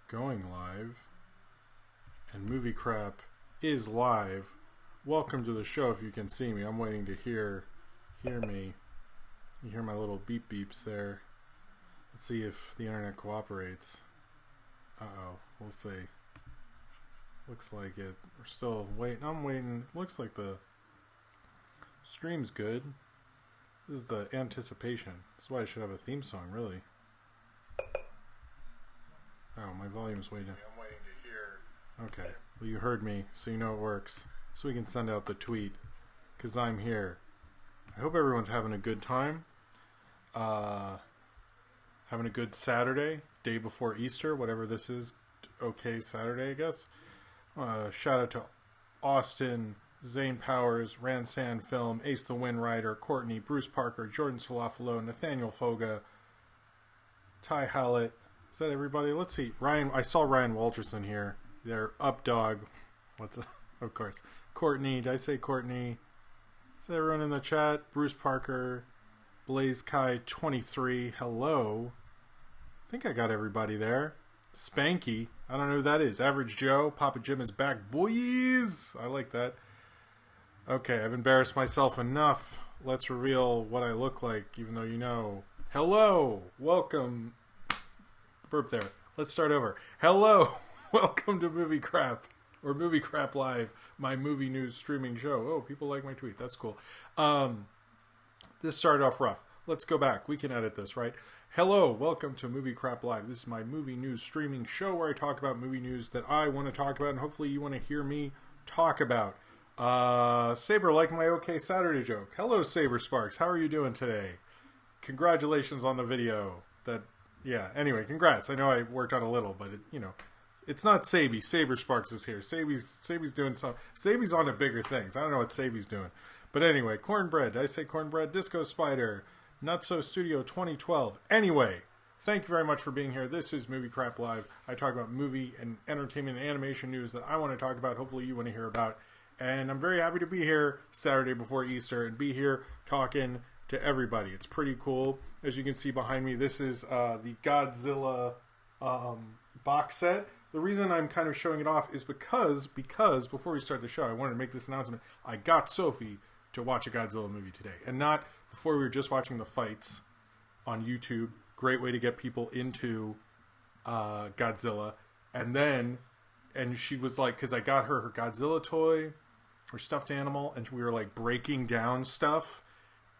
going live, and Movie Crap is live. Welcome to the show. If you can see me, I'm waiting to hear me. You hear my little beep beeps there. Let's see if the internet cooperates. We'll see. Looks like it. We're still waiting. I'm waiting. Looks like the stream's good. This is the anticipation. That's why I should have a theme song, really. Oh, my volume's way down. I'm waiting to hear. Okay. Well, you heard me, so you know it works. So we can send out the tweet, because I'm here. I hope everyone's having a good time. Having a good Saturday, day before Easter, whatever this is. Okay, Saturday, I guess. Shout out to Austin, Zane Powers, Ransan Film, Ace the Wind Rider, Courtney, Bruce Parker, Jordan Solafalo, Nathaniel Foga, Ty Hallett. Is that everybody? Let's see. Ryan. I saw Ryan Walterson here. They're up dog. Of course. Courtney. Did I say Courtney? Is that everyone in the chat? Bruce Parker, Blaze Kai 23. Hello. I think I got everybody there. Spanky. I don't know who that is. Average Joe. Papa Jim is back. Boys. I like that. Okay, I've embarrassed myself enough. Let's reveal what I look like, even though you know. Hello. Welcome. Burp there. Let's start over. Hello. Welcome to Movie Crap. Or Movie Crap Live. My movie news streaming show. Oh, people like my tweet. That's cool. This started off rough. Let's go back. We can edit this, right? Hello. Welcome to Movie Crap Live. This is my movie news streaming show where I talk about movie news that I want to talk about and hopefully you want to hear me talk about. Saber, like my OK Saturday joke. Hello, Saber Sparks. How are you doing today? Congratulations on the video. Yeah, anyway, congrats. I know I worked on a little, but it's not Saby. Saber Sparks is here. Saby's doing something. Saby's on to bigger things. I don't know what Saby's doing. But anyway, Cornbread. Did I say Cornbread? Disco Spider. Not So Studio 2012. Anyway, thank you very much for being here. This is Movie Crap Live. I talk about movie and entertainment and animation news that I want to talk about. Hopefully you want to hear about. And I'm very happy to be here Saturday before Easter and be here talking to everybody. It's pretty cool. As you can see behind me, this is the Godzilla box set. The reason I'm kind of showing it off is because before we start the show, I wanted to make this announcement. I got Sophie to watch a Godzilla movie today. And not before we were just watching the fights on YouTube. Great way to get people into Godzilla. And she was like, because I got her Godzilla toy, her stuffed animal, and we were like breaking down stuff.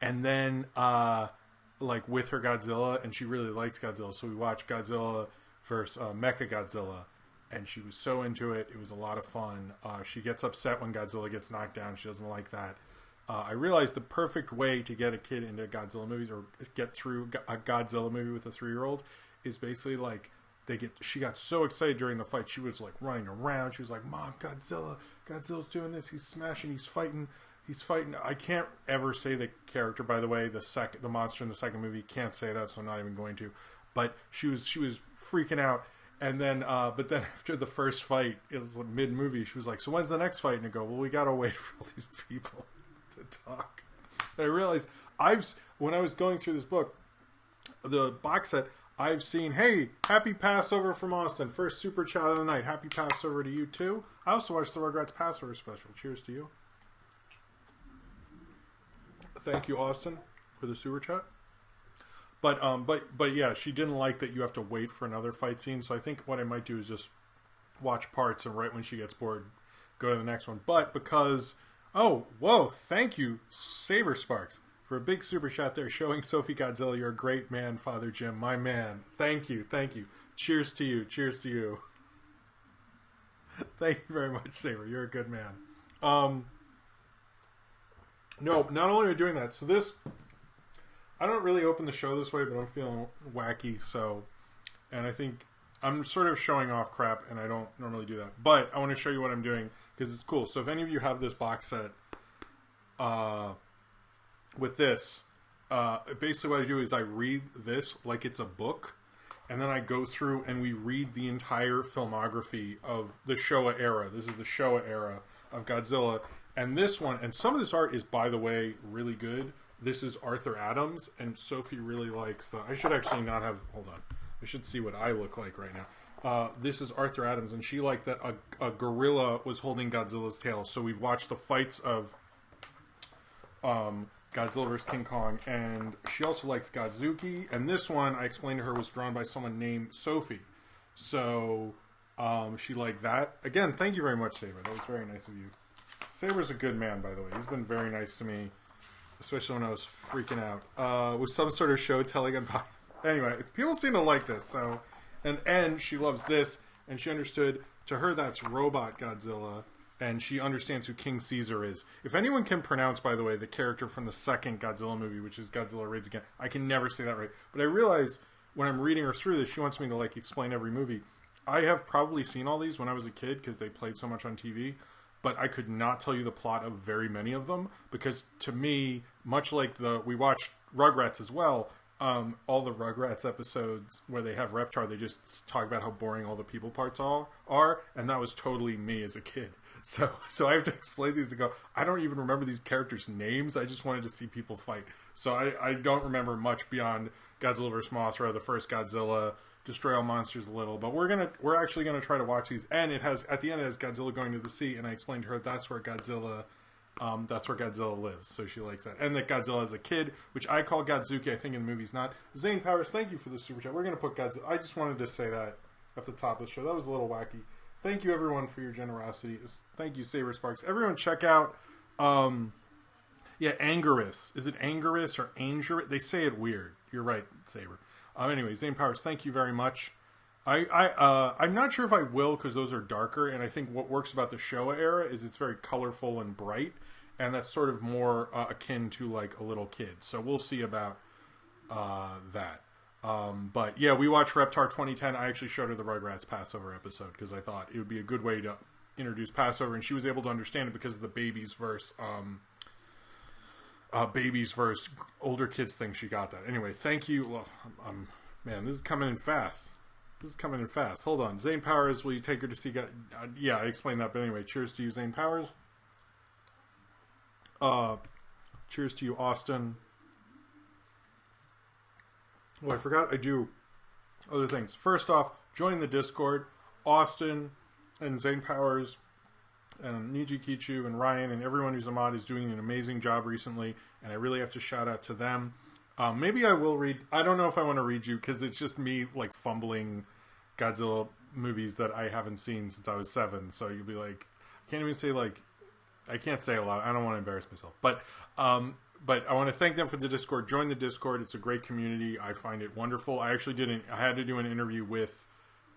And then like with her Godzilla, and she really likes Godzilla. So we watched Godzilla versus Mecha Godzilla. And she was so into it. It was a lot of fun. She gets upset when Godzilla gets knocked down. She doesn't like that. I realized the perfect way to get a kid into Godzilla movies or get through a Godzilla movie with a 3-year-old is basically like she got so excited during the fight. She was like running around. She was like, "Mom, Godzilla's doing this. He's smashing. He's fighting. I can't ever say the character, by the way, the monster in the second movie. Can't say that, so I'm not even going to. But she was freaking out. And then, but then after the first fight, it was like mid-movie, she was like, "So when's the next fight?" And I go, "Well, we gotta wait for all these people to talk." And I realized when I was going through this book, the box set, I've seen, hey, happy Passover from Austin. First super chat of the night. Happy Passover to you too. I also watched the Rugrats Passover special. Cheers to you. Thank you, Austin, for the super chat. But yeah, she didn't like that you have to wait for another fight scene. So I think what I might do is just watch parts and right when she gets bored, go to the next one. But because, thank you, Saber Sparks, for a big super chat there showing Sophie Godzilla. You're a great man, Father Jim, my man. Thank you. Cheers to you. Thank you very much, Saber. You're a good man. No, not only are we doing that, so this, I don't really open the show this way, but I'm feeling wacky, and I think I'm sort of showing off crap, and I don't normally do that, but I want to show you what I'm doing, because it's cool. So if any of you have this box set, with this, basically what I do is I read this like it's a book, and then I go through and we read the entire filmography of the Showa era. This is the Showa era of Godzilla, and this one, and some of this art is, by the way, really good. This is Arthur Adams, and Sophie really likes the... I should actually not have... Hold on. I should see what I look like right now. this is Arthur Adams, and she liked that a gorilla was holding Godzilla's tail. So we've watched the fights of Godzilla vs. King Kong, and she also likes Godzuki. And this one, I explained to her, was drawn by someone named Sophie. So she liked that. Again, thank you very much, Saber. That was very nice of you. Saber's a good man, by the way. He's been very nice to me, especially when I was freaking out with some sort of show telling about. Anyway, people seem to like this. So, and she loves this, and she understood. To her, that's Robot Godzilla, and she understands who King Caesar is. If anyone can pronounce, by the way, the character from the second Godzilla movie, which is Godzilla Raids Again, I can never say that right. But I realize when I'm reading her through this, she wants me to like explain every movie. I have probably seen all these when I was a kid because they played so much on TV. But I could not tell you the plot of very many of them because, to me, much like we watched Rugrats as well. All the Rugrats episodes where they have Reptar, they just talk about how boring all the people parts are, and that was totally me as a kid. So I have to explain these and go, I don't even remember these characters' names. I just wanted to see people fight. So I don't remember much beyond Godzilla vs. Mothra, the first Godzilla, Destroy All Monsters a little, but we're actually gonna try to watch these, and at the end it has Godzilla going to the sea, and I explained to her that's where Godzilla lives, so she likes that, and that Godzilla is a kid, which I call Godzuki. I think in the movie's not. Zane Powers, thank you for the super chat. We're gonna put Godzilla. I just wanted to say that at the top of the show. That was a little wacky. Thank you everyone for your generosity. Thank you Saber Sparks. Everyone check out Angerus. Is it Angerus or Anger? They say it weird. You're right, Saber. Anyway, Zane Powers, thank you very much. I'm not sure if I will because those are darker, and I think what works about the Showa era is it's very colorful and bright, and that's sort of more akin to like a little kid. So we'll see about that. But yeah, we watched Reptar 2010. I actually showed her the Rugrats Passover episode because I thought it would be a good way to introduce Passover, and she was able to understand it because of the babies versus older kids thing. She got that. Anyway, thank you. Man, this is coming in fast. Hold on. Zane Powers, will you take her to see yeah, I explained that, but anyway, cheers to you, Zane Powers. Cheers to you, Austin. Oh, I forgot I do other things. First off, join the Discord. Austin and Zane Powers and Niji Kichu and Ryan and everyone who's a mod is doing an amazing job recently, and I really have to shout out to them. Maybe I will read. I don't know if I want to read you because it's just me like fumbling Godzilla movies that I haven't seen since I was 7. So you'll be like, I can't even say like, I can't say a lot. I don't want to embarrass myself. But I want to thank them for the Discord. Join the Discord. It's a great community. I find it wonderful. I actually I had to do an interview with.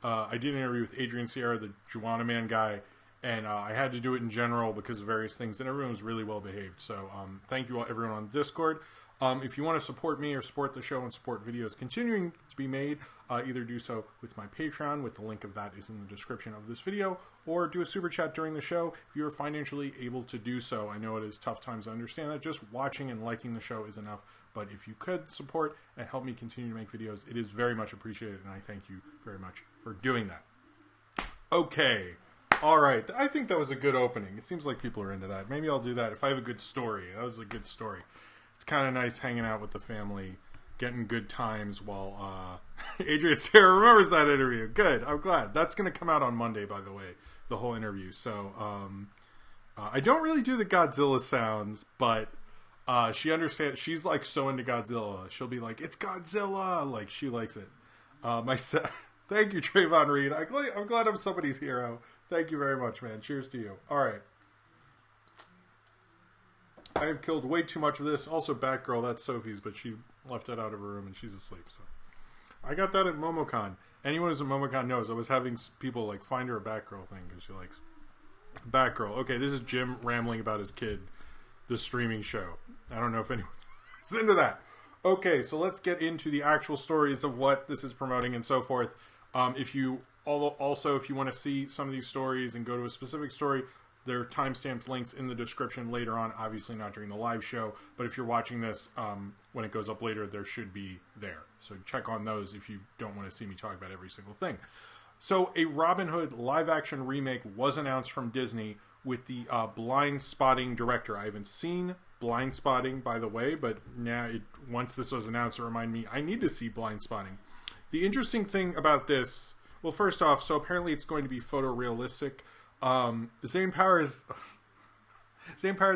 I did an interview with Adrian Sierra, the Juana Man guy. And I had to do it in general because of various things, and everyone was really well behaved. So thank you all, everyone on the Discord. If you want to support me or support the show and support videos continuing to be made, either do so with my Patreon, with the link of that is in the description of this video, or do a super chat during the show if you are financially able to do so. I know it is tough times to understand that. Just watching and liking the show is enough. But if you could support and help me continue to make videos, it is very much appreciated, and I thank you very much for doing that. Okay. All right. I think that was a good opening. It seems like people are into that. Maybe I'll do that if I have a good story. That was a good story. It's kind of nice hanging out with the family, getting good times while Adrian Sarah remembers that interview. Good. I'm glad. That's going to come out on Monday, by the way, the whole interview. So I don't really do the Godzilla sounds, but she understands. She's like so into Godzilla. She'll be like, it's Godzilla. Like, she likes it. Thank you, Trayvon Reed. I'm glad I'm somebody's hero. Thank you very much, man. Cheers to you. All right. I have killed way too much of this. Also, Batgirl, that's Sophie's, but she left that out of her room and she's asleep. So I got that at MomoCon. Anyone who's at MomoCon knows I was having people like find her a Batgirl thing because she likes Batgirl. Okay, this is Jim rambling about his kid, the streaming show. I don't know if anyone is into that. Okay, so let's get into the actual stories of what this is promoting and so forth. If you want to see some of these stories and go to a specific story, there are timestamped links in the description later on. Obviously not during the live show, but if you're watching this when it goes up later, there should be there. So check on those if you don't want to see me talk about every single thing. So a Robin Hood live-action remake was announced from Disney with the Blind Spotting director. I haven't seen Blind Spotting, by the way, but now once this was announced, it reminded me I need to see Blind Spotting. The interesting thing about this, Well, first off, so apparently it's going to be photorealistic. Zane Powers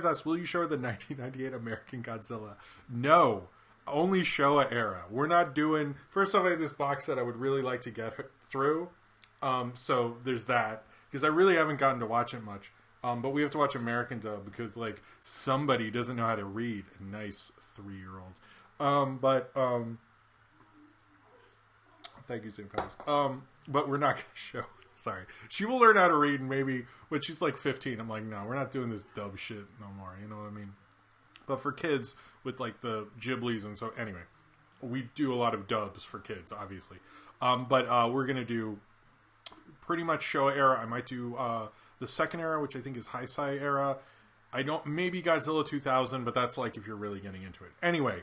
asks, will you show the 1998 American Godzilla? No. Only Showa era. We're not doing... First off, I have this box set I would really like to get through. So there's that. Because I really haven't gotten to watch it much. But we have to watch American dub because, like, somebody doesn't know how to read. A nice 3-year-old. Thank you, St. Powers. But we're not going to show... Sorry. She will learn how to read maybe when she's like 15. I'm like, no, we're not doing this dub shit no more. You know what I mean? But for kids with like the Ghiblis and so... Anyway, we do a lot of dubs for kids, obviously. But we're going to do pretty much Showa era. I might do the second era, which I think is Heisei era. I don't... Maybe Godzilla 2000, but that's like if you're really getting into it. Anyway.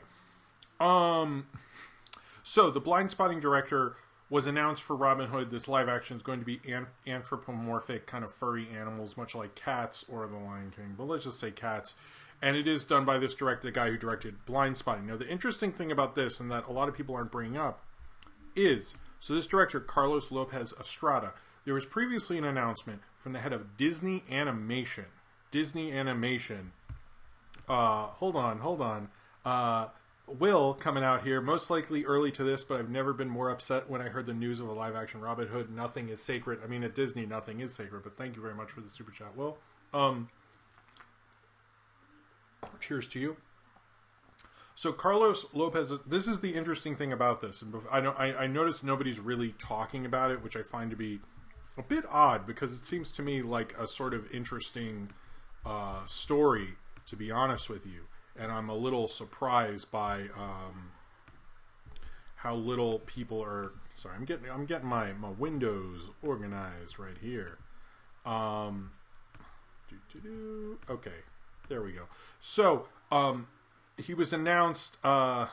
So the blind spotting director was announced for Robin Hood. This live action is going to be anthropomorphic kind of furry animals, much like Cats or The Lion King, but let's just say Cats. And it is done by this director, the guy who directed Blind Spotting. Now, the interesting thing about this, and that a lot of people aren't bringing up, is, so this director, Carlos Lopez Estrada, there was previously an announcement from the head of Disney Animation. Hold on. Will coming out here, most likely early to this, but I've never been more upset when I heard the news of a live action Robin Hood. Nothing is sacred. I mean, at Disney, nothing is sacred, but thank you very much for the super chat, Will. Cheers to you. So Carlos Lopez, this is the interesting thing about this, and I noticed nobody's really talking about it, which I find to be a bit odd, because it seems to me like a sort of interesting story, to be honest with you. And I'm a little surprised by how little people are. Sorry, I'm getting my windows organized right here. Okay, there we go. So he was announced. Man,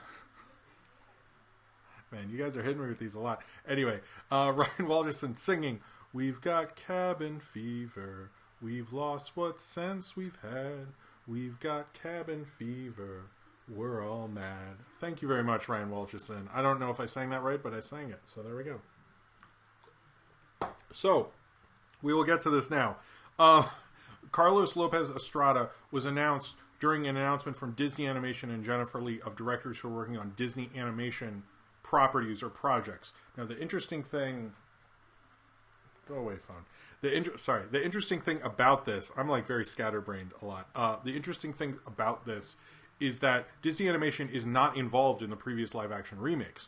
you guys are hitting me with these a lot. Anyway, Ryan Walterson singing, "We've got cabin fever. We've lost what sense we've had. We've got cabin fever. We're all mad." Thank you very much, Ryan Walterson. I don't know if I sang that right, but I sang it. So there we go. So, we will get to this now. Carlos Lopez Estrada was announced during an announcement from Disney Animation and Jennifer Lee of directors who are working on Disney Animation properties or projects. Now, the interesting thing... Go away, phone. The interesting thing about this, I'm like very scatterbrained a lot. The interesting thing about this is that Disney Animation is not involved in the previous live action remakes.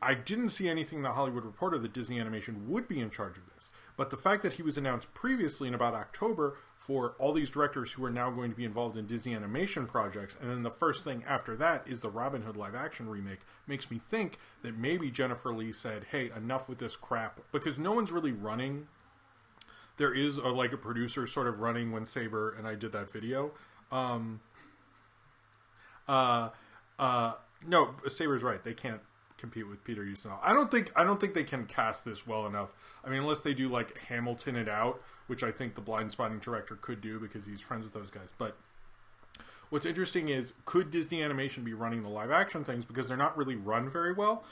I didn't see anything in the Hollywood Reporter that Disney Animation would be in charge of this. But the fact that he was announced previously in about October for all these directors who are now going to be involved in Disney Animation projects, and then the first thing after that is the Robin Hood live action remake, makes me think that maybe Jennifer Lee said, hey, enough with this crap, because no one's really running. There is a producer sort of running when Saber and I did that video. No, Saber's right. They can't compete with Peter Ustinov. I don't think they can cast this well enough. I mean, unless they do like Hamilton it out, which I think the blind spotting director could do because he's friends with those guys. But what's interesting is, could Disney Animation be running the live action things, because they're not really run very well.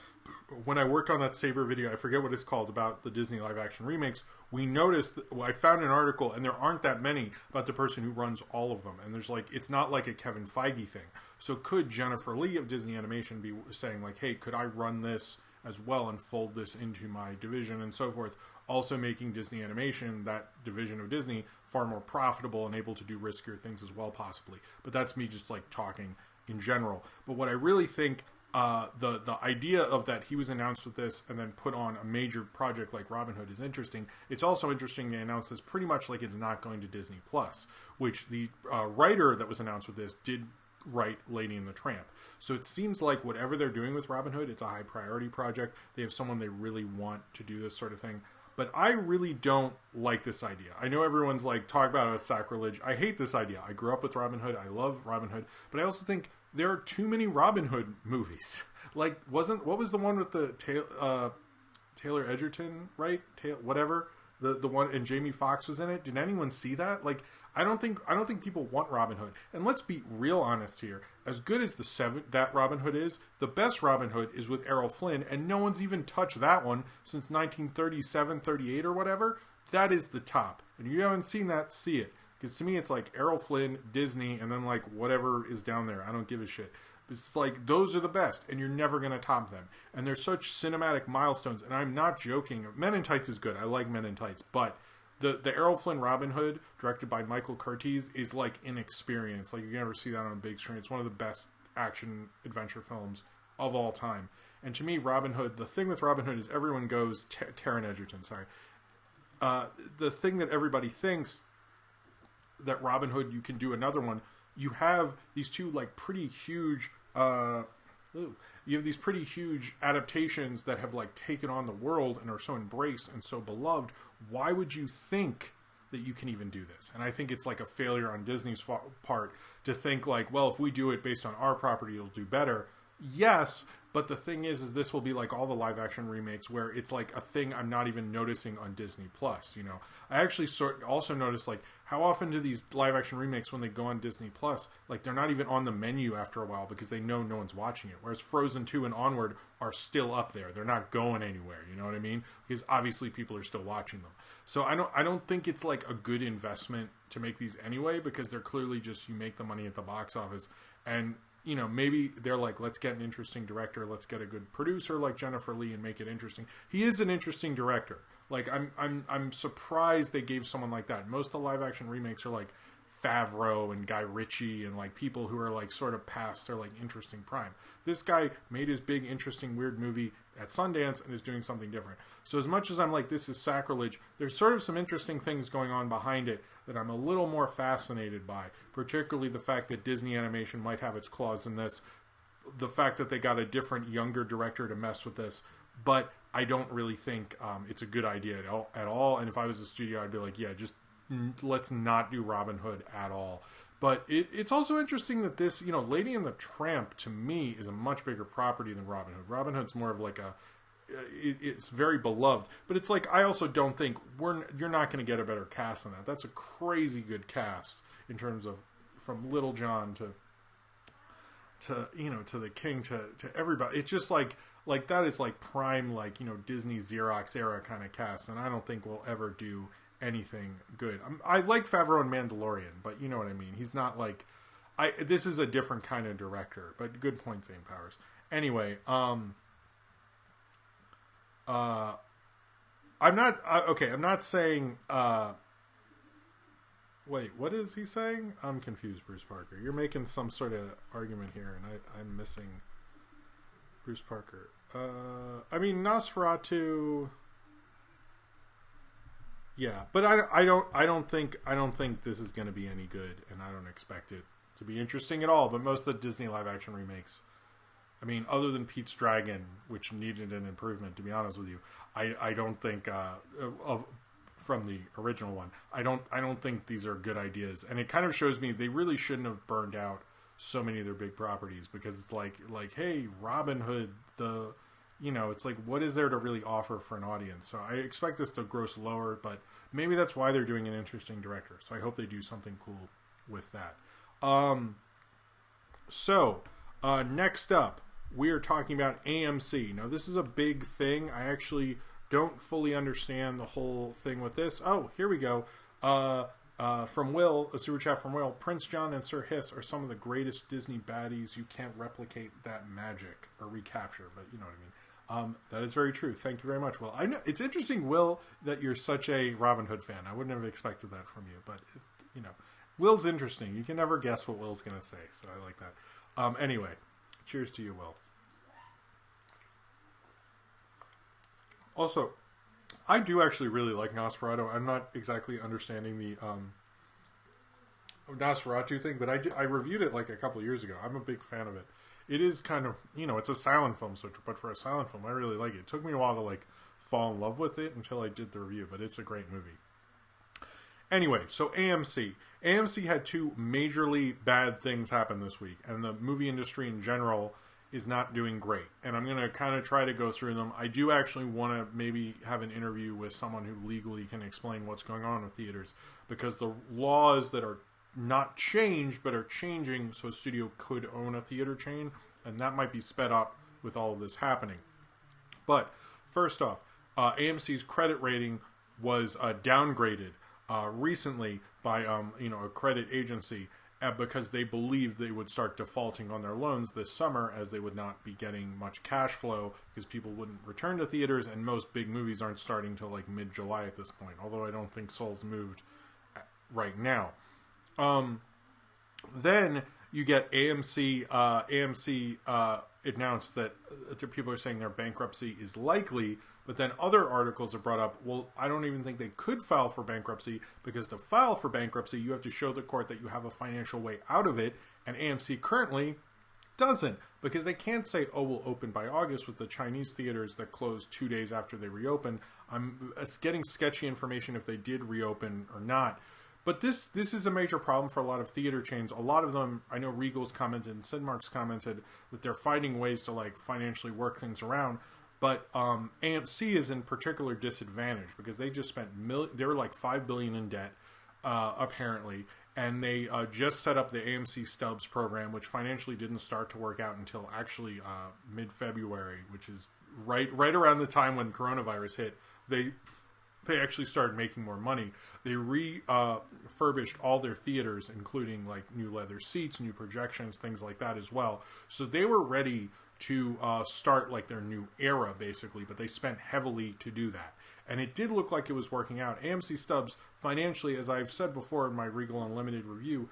When I worked on that Saber video, I forget what it's called, about the Disney live action remakes, we noticed I found an article, and there aren't that many, about the person who runs all of them. And there's it's not like a Kevin Feige thing. So could Jennifer Lee of Disney Animation be saying hey, could I run this as well and fold this into my division and so forth, also making Disney Animation, that division of Disney, far more profitable and able to do riskier things as well, possibly. But that's me just talking in general. But what I really think, the idea of that he was announced with this and then put on a major project like Robin Hood is interesting. It's also interesting they announced this pretty much like it's not going to Disney Plus, which the writer that was announced with this did write Lady and the Tramp. So it seems like whatever they're doing with Robin Hood, it's a high priority project. They have someone they really want to do this sort of thing. But I really don't like this idea. I know everyone's talk about it as sacrilege. I hate this idea. I grew up with Robin Hood. I love Robin Hood. But I also think there are too many Robin Hood movies. What was the one with the Taylor Edgerton, right? Whatever. The one, and Jamie Foxx was in it. Did anyone see that? I don't think people want Robin Hood. And let's be real honest here. As good as that Robin Hood is, the best Robin Hood is with Errol Flynn, and no one's even touched that one since 1937, 38 or whatever. That is the top. And if you haven't seen that, see it. Because to me, it's like Errol Flynn, Disney, and then like whatever is down there. I don't give a shit. It's like those are the best, and you're never going to top them. And they're such cinematic milestones, and I'm not joking. Men in Tights is good. I like Men in Tights, but the Errol Flynn Robin Hood, directed by Michael Curtiz, is like an experience. Like you never see that on a big screen. It's one of the best action adventure films of all time. And to me, Robin Hood, the thing with Robin Hood is everyone goes, Taron Egerton, sorry. The thing that everybody thinks that Robin Hood, you can do another one. You have these two like pretty huge you have these pretty huge adaptations that have like taken on the world and are so embraced and so beloved. Why would you think that you can even do this? And I think it's like a failure on Disney's part to think like, well, if we do it based on our property, it'll do better. Yes, but the thing is this will be like all the live action remakes where it's like a thing I'm not even noticing on Disney Plus. You know, I actually also noticed like how often do these live action remakes when they go on Disney Plus, like they're not even on the menu after a while because they know no one's watching it. Whereas Frozen 2 and onward are still up there. They're not going anywhere. You know what I mean? Because obviously people are still watching them. So I don't think it's like a good investment to make these anyway, because they're clearly just, you make the money at the box office. And you know, maybe they're like, let's get an interesting director, let's get a good producer like Jennifer Lee and make it interesting. He is an interesting director. Like I'm surprised they gave someone like that. Most of the live action remakes are like Favreau and Guy Ritchie and like people who are like sort of past their like interesting prime. This guy made his big interesting weird movie at Sundance and is doing something different. So as much as I'm like, this is sacrilege, there's sort of some interesting things going on behind it that I'm a little more fascinated by, particularly the fact that Disney Animation might have its claws in this, the fact that they got a different younger director to mess with this, but I don't really think it's a good idea at all. And if I was a studio, I'd be like, yeah, just let's not do Robin Hood at all. But it's also interesting that this, you know, Lady and the Tramp, to me, is a much bigger property than Robin Hood. Robin Hood's more of like it's very beloved. But it's like, I also don't think you're not going to get a better cast than that. That's a crazy good cast in terms of from Little John to you know, to the King to everybody. It's just like that is like prime, like, you know, Disney Xerox era kind of cast. And I don't think we'll ever do anything good. I like Favreau and Mandalorian, but you know what I mean. He's not like this is a different kind of director. But good point, Zane Powers. Anyway, I'm not saying. Wait, what is he saying? I'm confused, Bruce Parker. You're making some sort of argument here, and I'm missing Bruce Parker. I mean, Nosferatu. Yeah, but I don't think this is going to be any good, and I don't expect it to be interesting at all. But most of the Disney live action remakes, I mean, other than Pete's Dragon, which needed an improvement, to be honest with you, I don't think from the original one, I don't think these are good ideas, and it kind of shows me they really shouldn't have burned out so many of their big properties, because it's like hey, Robin Hood, you know, it's like, what is there to really offer for an audience? So I expect this to gross lower, but maybe that's why they're doing an interesting director. So I hope they do something cool with that. Next up, we are talking about AMC. Now, this is a big thing. I actually don't fully understand the whole thing with this. Oh, here we go. From Will, a super chat from Will. Prince John and Sir Hiss are some of the greatest Disney baddies. You can't replicate that magic or recapture, but you know what I mean. That is very true. Thank you very much, Will. I know it's interesting, Will, that you're such a Robin Hood fan. I wouldn't have expected that from you, but you know, Will's interesting. You can never guess what Will's going to say, so I like that. Anyway, cheers to you, Will. Also, I do actually really like Nosferatu. I'm not exactly understanding the Nosferatu thing, but I reviewed it like a couple of years ago. I'm a big fan of it. It is kind of, you know, it's a silent film, but for a silent film, I really like it. It took me a while to like fall in love with it until I did the review, but it's a great movie. Anyway, so AMC. AMC had two majorly bad things happen this week, and the movie industry in general is not doing great. And I'm going to kind of try to go through them. I do actually want to maybe have an interview with someone who legally can explain what's going on with theaters, because the laws that are not changed but are changing, so a studio could own a theater chain, and that might be sped up with all of this happening. But first off, AMC's credit rating was downgraded recently by a credit agency because they believed they would start defaulting on their loans this summer, as they would not be getting much cash flow because people wouldn't return to theaters, and most big movies aren't starting till like mid-July at this point, although I don't think Soul's moved right now. Then you get AMC. AMC announced that people are saying their bankruptcy is likely, but then other articles are brought up, well, I don't even think they could file for bankruptcy, because to file for bankruptcy, you have to show the court that you have a financial way out of it, and AMC currently doesn't, because they can't say, oh, we'll open by August with the Chinese theaters that closed 2 days after they reopened. I'm getting sketchy information if they did reopen or not. But this is a major problem for a lot of theater chains. A lot of them, I know Regal's commented and Cinemark's commented that they're finding ways to like financially work things around. But AMC is in particular disadvantage because they just spent they were like $5 billion in debt apparently, and they just set up the AMC Stubs program, which financially didn't start to work out until actually mid-February, which is right around the time when coronavirus hit. They actually started making more money. They refurbished all their theaters, including like new leather seats, new projections, things like that as well. So they were ready to start like their new era, basically, but they spent heavily to do that. And it did look like it was working out. AMC Stubs, financially, as I've said before in my Regal Unlimited review,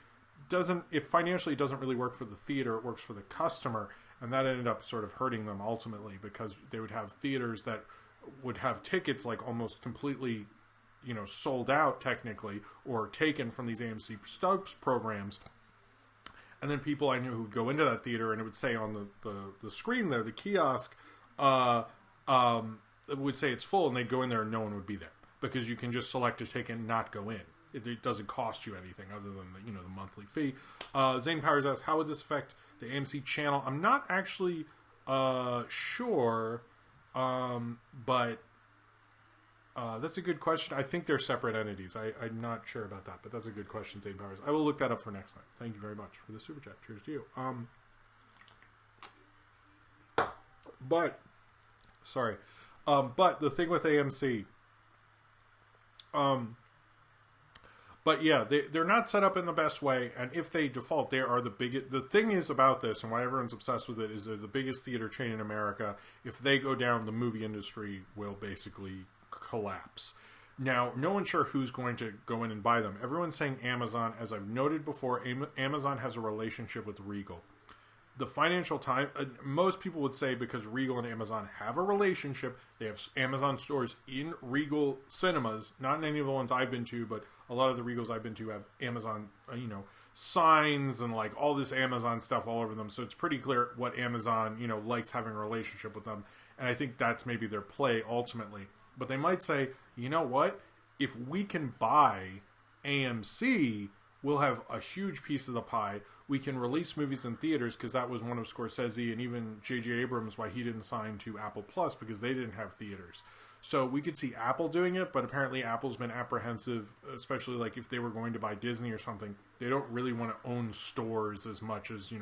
financially it doesn't really work for the theater, it works for the customer, and that ended up sort of hurting them ultimately, because they would have theaters that would have tickets like almost completely, sold out technically, or taken from these AMC Stubs programs. And then people I knew who would go into that theater, and it would say on the screen there, the kiosk, it would say it's full, and they'd go in there and no one would be there, because you can just select a ticket and not go in. It doesn't cost you anything other than the monthly fee. Zane Powers asks, how would this affect the AMC channel? I'm not actually sure. But that's a good question. I think they're separate entities. I'm not sure about that, but that's a good question, Zane Powers. I will look that up for next time. Thank you very much for the super chat. Cheers to you. But the thing with AMC, but yeah, they're not set up in the best way, and if they default, they are the biggest. The thing is about this, and why everyone's obsessed with it, is they're the biggest theater chain in America. If they go down, the movie industry will basically collapse. Now, no one's sure who's going to go in and buy them. Everyone's saying Amazon. As I've noted before, Amazon has a relationship with Regal. The Financial Times, most people would say, because Regal and Amazon have a relationship, they have Amazon stores in Regal cinemas, not in any of the ones I've been to, but a lot of the Regals I've been to have Amazon, signs and like all this Amazon stuff all over them. So it's pretty clear what Amazon, likes having a relationship with them. And I think that's maybe their play ultimately. But they might say, you know what? If we can buy AMC, we'll have a huge piece of the pie. We can release movies in theaters, because that was one of Scorsese and even J.J. Abrams why he didn't sign to Apple Plus, because they didn't have theaters. So we could see Apple doing it, but apparently Apple's been apprehensive, especially like if they were going to buy Disney or something. They don't really want to own stores as much as,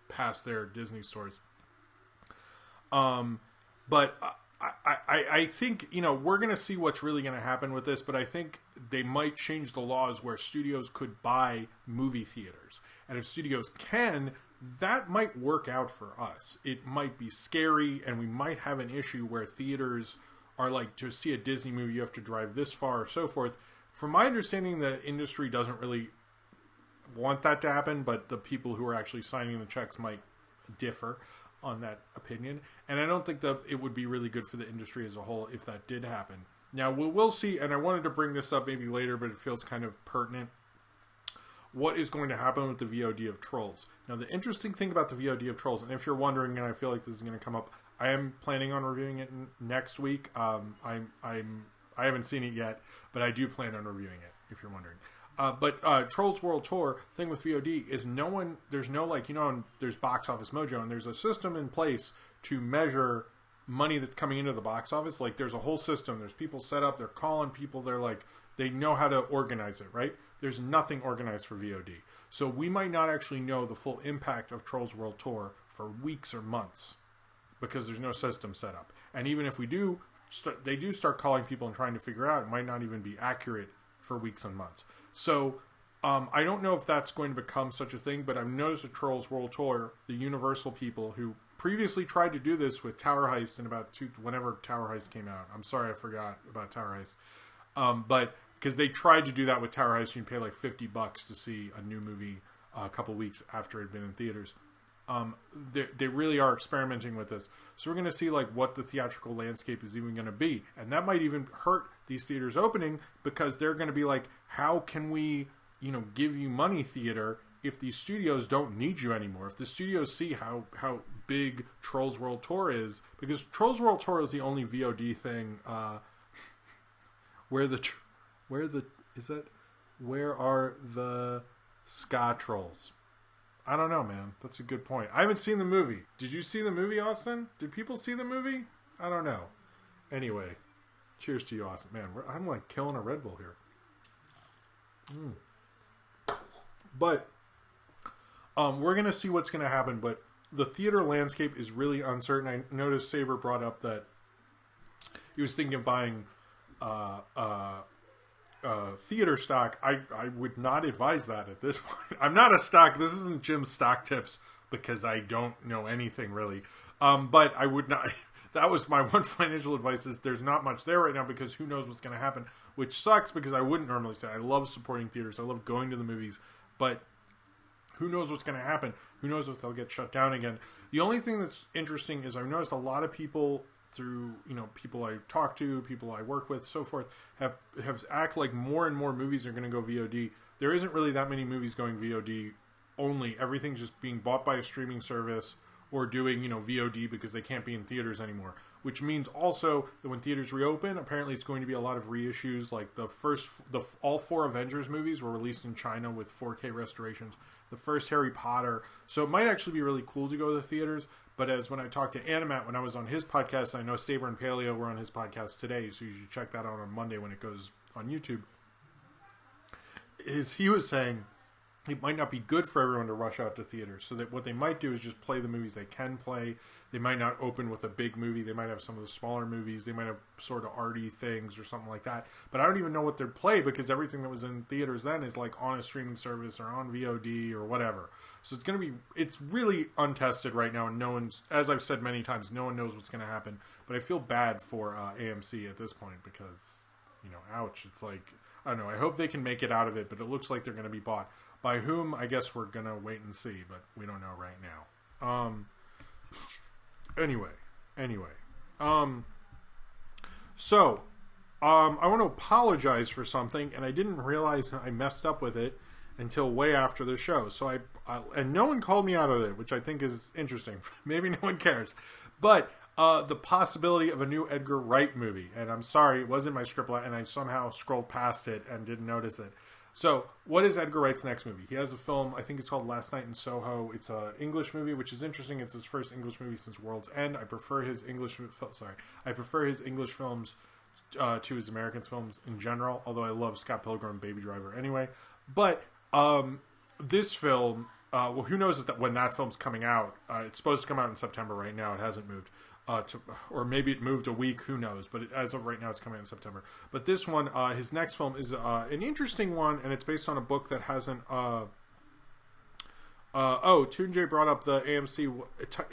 past their Disney stores. But I think, we're going to see what's really going to happen with this, but I think they might change the laws where studios could buy movie theaters. And if studios can, that might work out for us. It might be scary, and we might have an issue where theaters are like, to see a Disney movie, you have to drive this far or so forth. From my understanding, the industry doesn't really want that to happen, but the people who are actually signing the checks might differ on that opinion. And I don't think that it would be really good for the industry as a whole if that did happen. Now, we'll see, and I wanted to bring this up maybe later, but it feels kind of pertinent. What is going to happen with the VOD of Trolls? Now, the interesting thing about the VOD of Trolls, and if you're wondering, and I feel like this is going to come up, I am planning on reviewing it next week. I haven't seen it yet, but I do plan on reviewing it, if you're wondering. But Trolls World Tour thing with VOD is there's no like, there's Box Office Mojo, and there's a system in place to measure money that's coming into the box office. Like there's a whole system. There's people set up. They're calling people. They're like, they know how to organize it, right? There's nothing organized for VOD. So we might not actually know the full impact of Trolls World Tour for weeks or months because there's no system set up. And even if we do, they do start calling people and trying to figure out, it might not even be accurate for weeks and months. So I don't know if that's going to become such a thing, but I've noticed at Trolls World Tour, the Universal people who previously tried to do this with Tower Heist in whenever Tower Heist came out. I'm sorry I forgot about Tower Heist. But because they tried to do that with Tower Heist, you can pay like $50 to see a new movie a couple weeks after it had been in theaters. They really are experimenting with this. So we're going to see like what the theatrical landscape is even going to be. And that might even hurt these theaters opening because they're going to be like, how can we, give you money, theater, if these studios don't need you anymore? If the studios see how big Trolls World Tour is, because Trolls World Tour is the only VOD thing where are the ska trolls? I don't know, man. That's a good point. I haven't seen the movie. Did you see the movie, Austin? Did people see the movie? I don't know. Anyway, cheers to you, Austin. Man, I'm like killing a Red Bull here. But we're going to see what's going to happen. But the theater landscape is really uncertain. I noticed Saber brought up that he was thinking of buying theater stock. I would not advise that at this point. I'm not a stock. This isn't Jim's stock tips because I don't know anything really. But I would not. That was my one financial advice, is there's not much there right now because who knows what's going to happen, which sucks because I wouldn't normally say I love supporting theaters. I love going to the movies, but who knows what's going to happen? Who knows if they'll get shut down again? The only thing that's interesting is I've noticed a lot of people through, people I talk to, people I work with, so forth, have act like more and more movies are going to go VOD. There isn't really that many movies going VOD only. Everything's just being bought by a streaming service or doing, VOD because they can't be in theaters anymore. Which means also that when theaters reopen, apparently it's going to be a lot of reissues. Like all 4 Avengers movies were released in China with 4K restorations. The first Harry Potter. So it might actually be really cool to go to the theaters. But as when I talked to Animat, when I was on his podcast, I know Saber and Paleo were on his podcast today, so you should check that out on Monday when it goes on YouTube. He was saying it might not be good for everyone to rush out to theaters. So that what they might do is just play the movies they can play. They might not open with a big movie. They might have some of the smaller movies. They might have sort of arty things or something like that. But I don't even know what they'd play because everything that was in theaters then is like on a streaming service or on VOD or whatever. So it's really untested right now, and no one's, as I've said many times, no one knows what's going to happen. But I feel bad for AMC at this point because, ouch. It's like, I don't know. I hope they can make it out of it, but it looks like they're going to be bought. By whom, I guess we're going to wait and see, but we don't know right now. Anyway. So, I want to apologize for something, and I didn't realize I messed up with it until way after the show. So and no one called me out of it, which I think is interesting. Maybe no one cares. But the possibility of a new Edgar Wright movie. And I'm sorry, it wasn't my script, and I somehow scrolled past it and didn't notice it. So, what is Edgar Wright's next movie? He has a film, I think it's called Last Night in Soho. It's an English movie, which is interesting. It's his first English movie since World's End. I prefer his English films to his American films in general, although I love Scott Pilgrim and Baby Driver anyway. But this film, who knows when that film's coming out? It's supposed to come out in September right now. It hasn't moved. Or maybe it moved a week, who knows, but as of right now it's coming out in September. But this one, his next film is an interesting one, and it's based on a book that hasn't Tunjay brought up the AMC.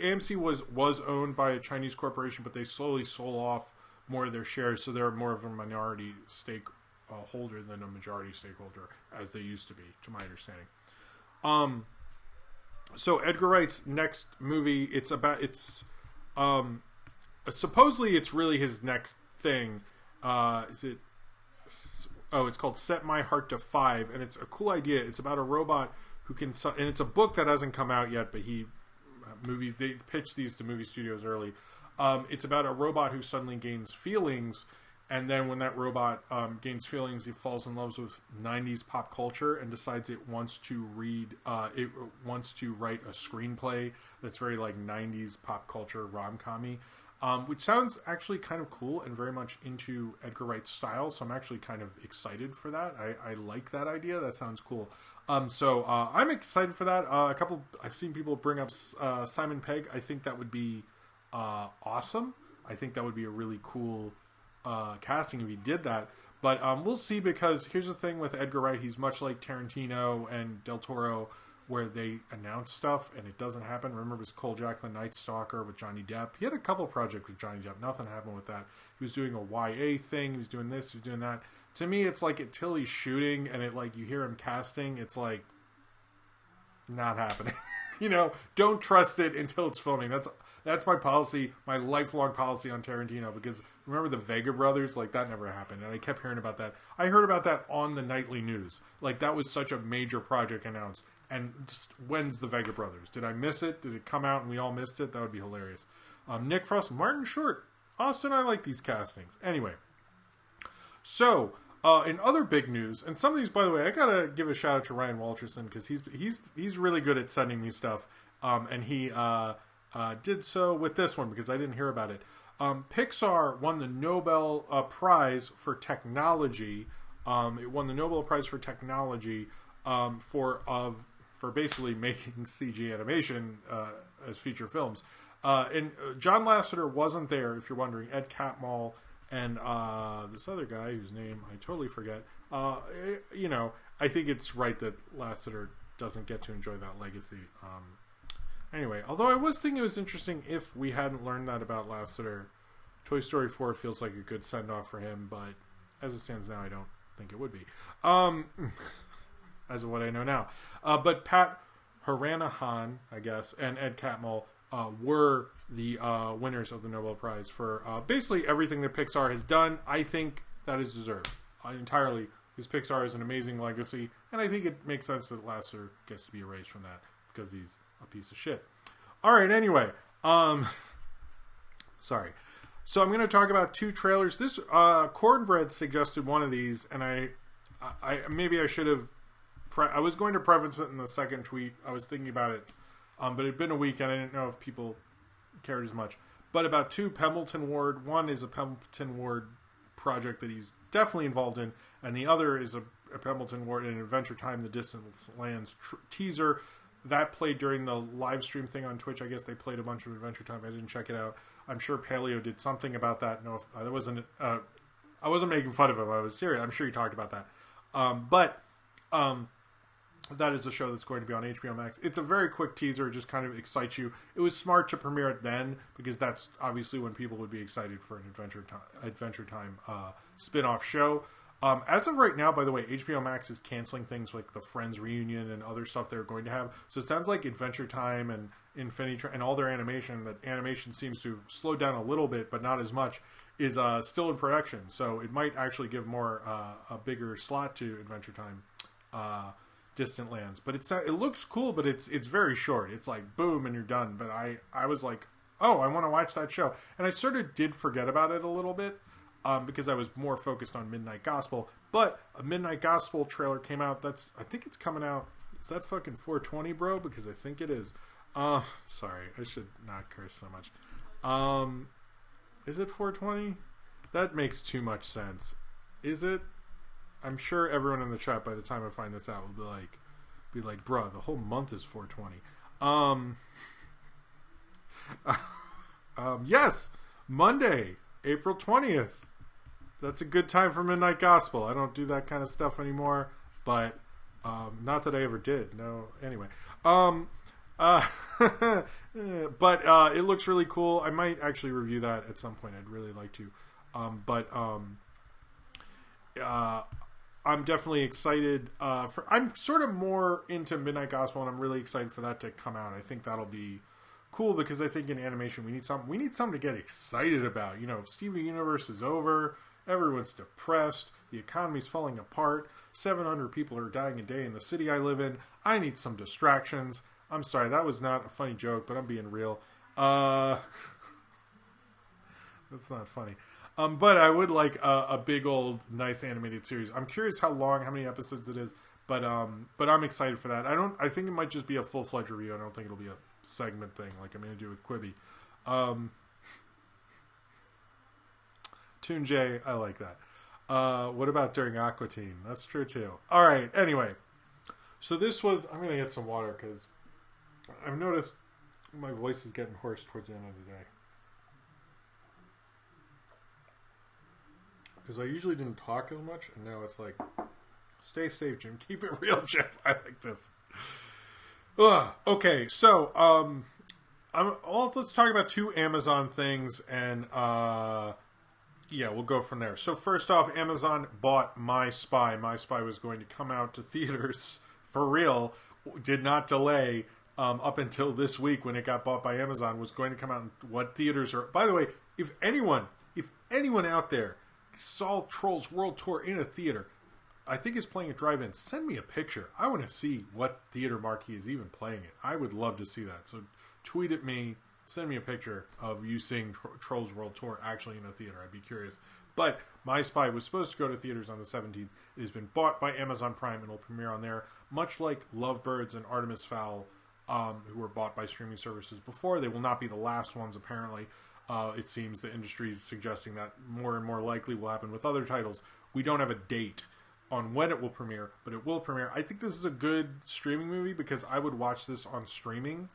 AMC was owned by a Chinese corporation, but they slowly sold off more of their shares, so they're more of a minority stakeholder than a majority stakeholder, as they used to be, to my understanding. So Edgar Wright's next movie, supposedly it's really his next thing. It's called Set My Heart to 5, and it's a cool idea. It's about a robot who can, and it's a book that hasn't come out yet, but they pitch these to movie studios early. It's about a robot who suddenly gains feelings And then when that robot gains feelings, he falls in love with 90s pop culture and decides it wants to write a screenplay that's very like 90s pop culture rom-com-y, which sounds actually kind of cool and very much into Edgar Wright's style. So I'm actually kind of excited for that. I like that idea. That sounds cool. So I'm excited for that. I've seen people bring up Simon Pegg. I think that would be awesome. I think that would be a really cool casting if he did that. But we'll see, because here's the thing with Edgar Wright. He's much like Tarantino and Del Toro, where they announce stuff and it doesn't happen. Remember, it was Kojak the Night Stalker with Johnny Depp. He had a couple projects with Johnny Depp. Nothing happened with that. He was doing a YA thing. He was doing this. He was doing that. To me, it's like until he's shooting and it like you hear him casting, it's like not happening. Don't trust it until it's filming. That's my policy, my lifelong policy on Tarantino, because remember the Vega brothers? Like, that never happened, and I kept hearing about that. I heard about that on the nightly news. Like, that was such a major project announced, and just, when's the Vega brothers? Did I miss it? Did it come out and we all missed it? That would be hilarious. Nick Frost, Martin Short. Austin, I like these castings. Anyway, so in other big news, and some of these, by the way, I gotta give a shout out to Ryan Walterson, because he's really good at sending me stuff, and he did so with this one because I didn't hear about it. Pixar won the Nobel Prize for Technology. It won the Nobel Prize for Technology for basically making CG animation as feature films. And John Lasseter wasn't there, if you're wondering. Ed Catmull and this other guy whose name I totally forget. I think it's right that Lasseter doesn't get to enjoy that legacy. Anyway, although I was thinking it was interesting if we hadn't learned that about Lasseter. Toy Story 4 feels like a good send-off for him, but as it stands now, I don't think it would be. As of what I know now. But Pat Haranahan, I guess, and Ed Catmull were the winners of the Nobel Prize for basically everything that Pixar has done. I think that is deserved entirely, because Pixar is an amazing legacy, and I think it makes sense that Lasseter gets to be erased from that, because he's a piece of shit. Alright, anyway. Sorry. So I'm going to talk about two trailers. This Cornbread suggested one of these, and I maybe I should have... I was going to preface it in the second tweet. I was thinking about it. But it had been a week, and I didn't know if people cared as much. But about two Pembleton Ward. One is a Pembleton Ward project that he's definitely involved in, and the other is a Pembleton Ward in Adventuretime, the Distant Lands teaser. That played during the live stream thing on Twitch. I guess they played a bunch of Adventuretime. I didn't check it out. I'm sure Paleo did something about that. No, that wasn't. I wasn't making fun of him. I was serious. I'm sure he talked about that. But that is a show that's going to be on HBO Max. It's a very quick teaser. It just kind of excites you. It was smart to premiere it then, because that's obviously when people would be excited for an Adventuretime spin-off show. As of right now, by the way, HBO Max is canceling things like the Friends reunion and other stuff they're going to have. So it sounds like Adventuretime and Infinity and all their animation, that animation seems to slow down a little bit, but not as much, is still in production. So it might actually give more a bigger slot to Adventuretime Distant Lands. But it looks cool, but it's very short. It's like boom and you're done. But I was like, oh, I want to watch that show. And I sort of did forget about it a little bit. Because I was more focused on Midnight Gospel. But a Midnight Gospel trailer came out. I think it's coming out. Is that fucking 420, bro? Because I think it is. Sorry, I should not curse so much. Is it 420? That makes too much sense. Is it? I'm sure everyone in the chat, by the time I find this out, will be like, bruh, the whole month is 420. Yes, Monday, April 20th. That's a good time for Midnight Gospel. I don't do that kind of stuff anymore, but not that I ever did. No, anyway. But it looks really cool. I might actually review that at some point. I'd really like to. I'm definitely excited. I'm sort of more into Midnight Gospel, and I'm really excited for that to come out. I think that'll be cool, because I think in animation we need something to get excited about. If Steven Universe is over, everyone's depressed, the economy's falling apart, 700 people are dying a day in the city I live in. I need some distractions. I'm sorry, that was not a funny joke, but I'm being real. That's not funny. But I would like a big old nice animated series. I'm curious how many episodes it is, but I'm excited for that. I think it might just be a full-fledged review. I don't think it'll be a segment thing like I'm going to do with Quibi. Toon J, I like that. What about during Aqua Teen? That's true too. All right. Anyway, so this was. I'm going to get some water because I've noticed my voice is getting hoarse towards the end of the day. Because I usually didn't talk as much, and now it's like, stay safe, Jim. Keep it real, Jeff. I like this. Okay, so let's talk about 2 Amazon things, and yeah, we'll go from there. So first off, Amazon bought My Spy. My Spy was going to come out to theaters for real. Did not delay up until this week when it got bought by Amazon. Was going to come out in what theaters are. By the way, if anyone out there saw Trolls World Tour in a theater, I think it's playing at drive-in, send me a picture. I want to see what theater marquee is even playing it. I would love to see that. So tweet at me. Send me a picture of you seeing Trolls World Tour actually in a theater. I'd be curious. But My Spy was supposed to go to theaters on the 17th. It has been bought by Amazon Prime and will premiere on there. Much like Lovebirds and Artemis Fowl, who were bought by streaming services before. They will not be the last ones, apparently. It seems the industry is suggesting that more and more likely will happen with other titles. We don't have a date on when it will premiere, but it will premiere. I think this is a good streaming movie because I would watch this on streaming.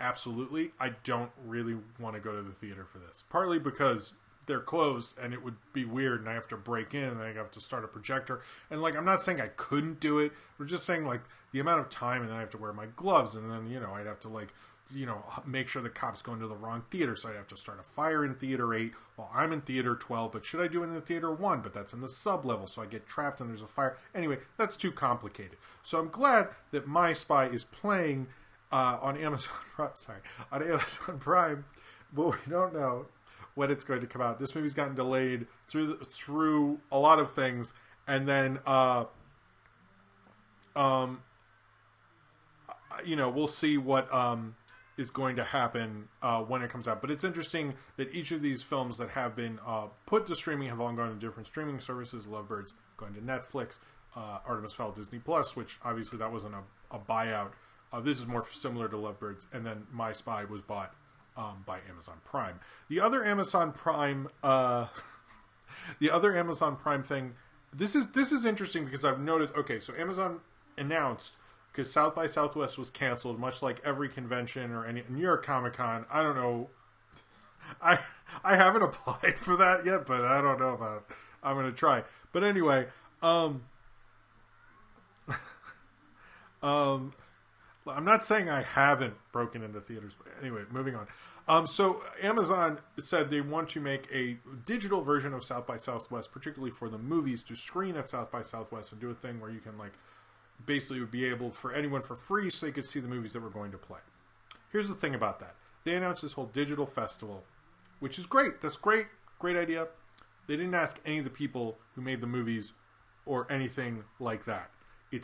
Absolutely. I don't really want to go to the theater for this. Partly because they're closed and it would be weird and I have to break in and I have to start a projector. And like, I'm not saying I couldn't do it. We're just saying like the amount of time and then I have to wear my gloves and then, I'd have to like, make sure the cops go into the wrong theater. So I'd have to start a fire in theater 8 while I'm in theater 12. But should I do it in the theater 1? But that's in the sub level. So I get trapped and there's a fire. Anyway, that's too complicated. So I'm glad that My Spy is playing on Amazon Prime, but we don't know when it's going to come out. This movie's gotten delayed through a lot of things, and then we'll see what is going to happen when it comes out. But it's interesting that each of these films that have been put to streaming have all gone to different streaming services. Lovebirds going to Netflix, Artemis Fowl Disney Plus, which obviously that wasn't a buyout. This is more similar to Lovebirds, and then My Spy was bought by Amazon Prime. The other Amazon Prime thing. This is interesting because I've noticed. Okay, so Amazon announced because South by Southwest was canceled, much like every convention or any New York Comic Con. I don't know. I haven't applied for that yet, but I don't know about. I'm going to try. But anyway, I'm not saying I haven't broken into theaters, but anyway, moving on. So Amazon said they want to make a digital version of South by Southwest, particularly for the movies, to screen at South by Southwest and do a thing where you can basically be able for anyone for free so they could see the movies that we're going to play. Here's the thing about that. They announced this whole digital festival, which is great. That's great. Great idea. They didn't ask any of the people who made the movies or anything like that. They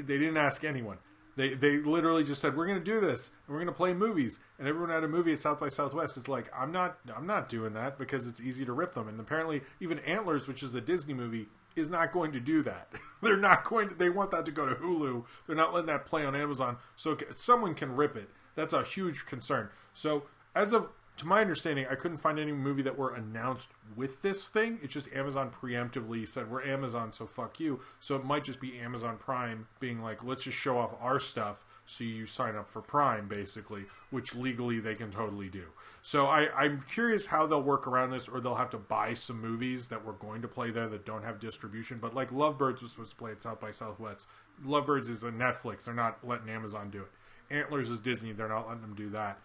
didn't ask anyone. They literally just said, we're going to do this, and we're going to play movies. And everyone had a movie at South by Southwest is like, I'm not doing that because it's easy to rip them. And apparently even Antlers, which is a Disney movie, is not going to do that. They're not going to, they want that to go to Hulu. They're not letting that play on Amazon. So someone can rip it. That's a huge concern. So to my understanding, I couldn't find any movie that were announced with this thing. It's just Amazon preemptively said, we're Amazon, so fuck you. So it might just be Amazon Prime being like, let's just show off our stuff so you sign up for Prime, basically, which legally they can totally do. So I'm curious how they'll work around this, or they'll have to buy some movies that we're going to play there that don't have distribution. But like Lovebirds was supposed to play at South by Southwest. Lovebirds is a Netflix. They're not letting Amazon do it. Antlers is Disney. They're not letting them do that.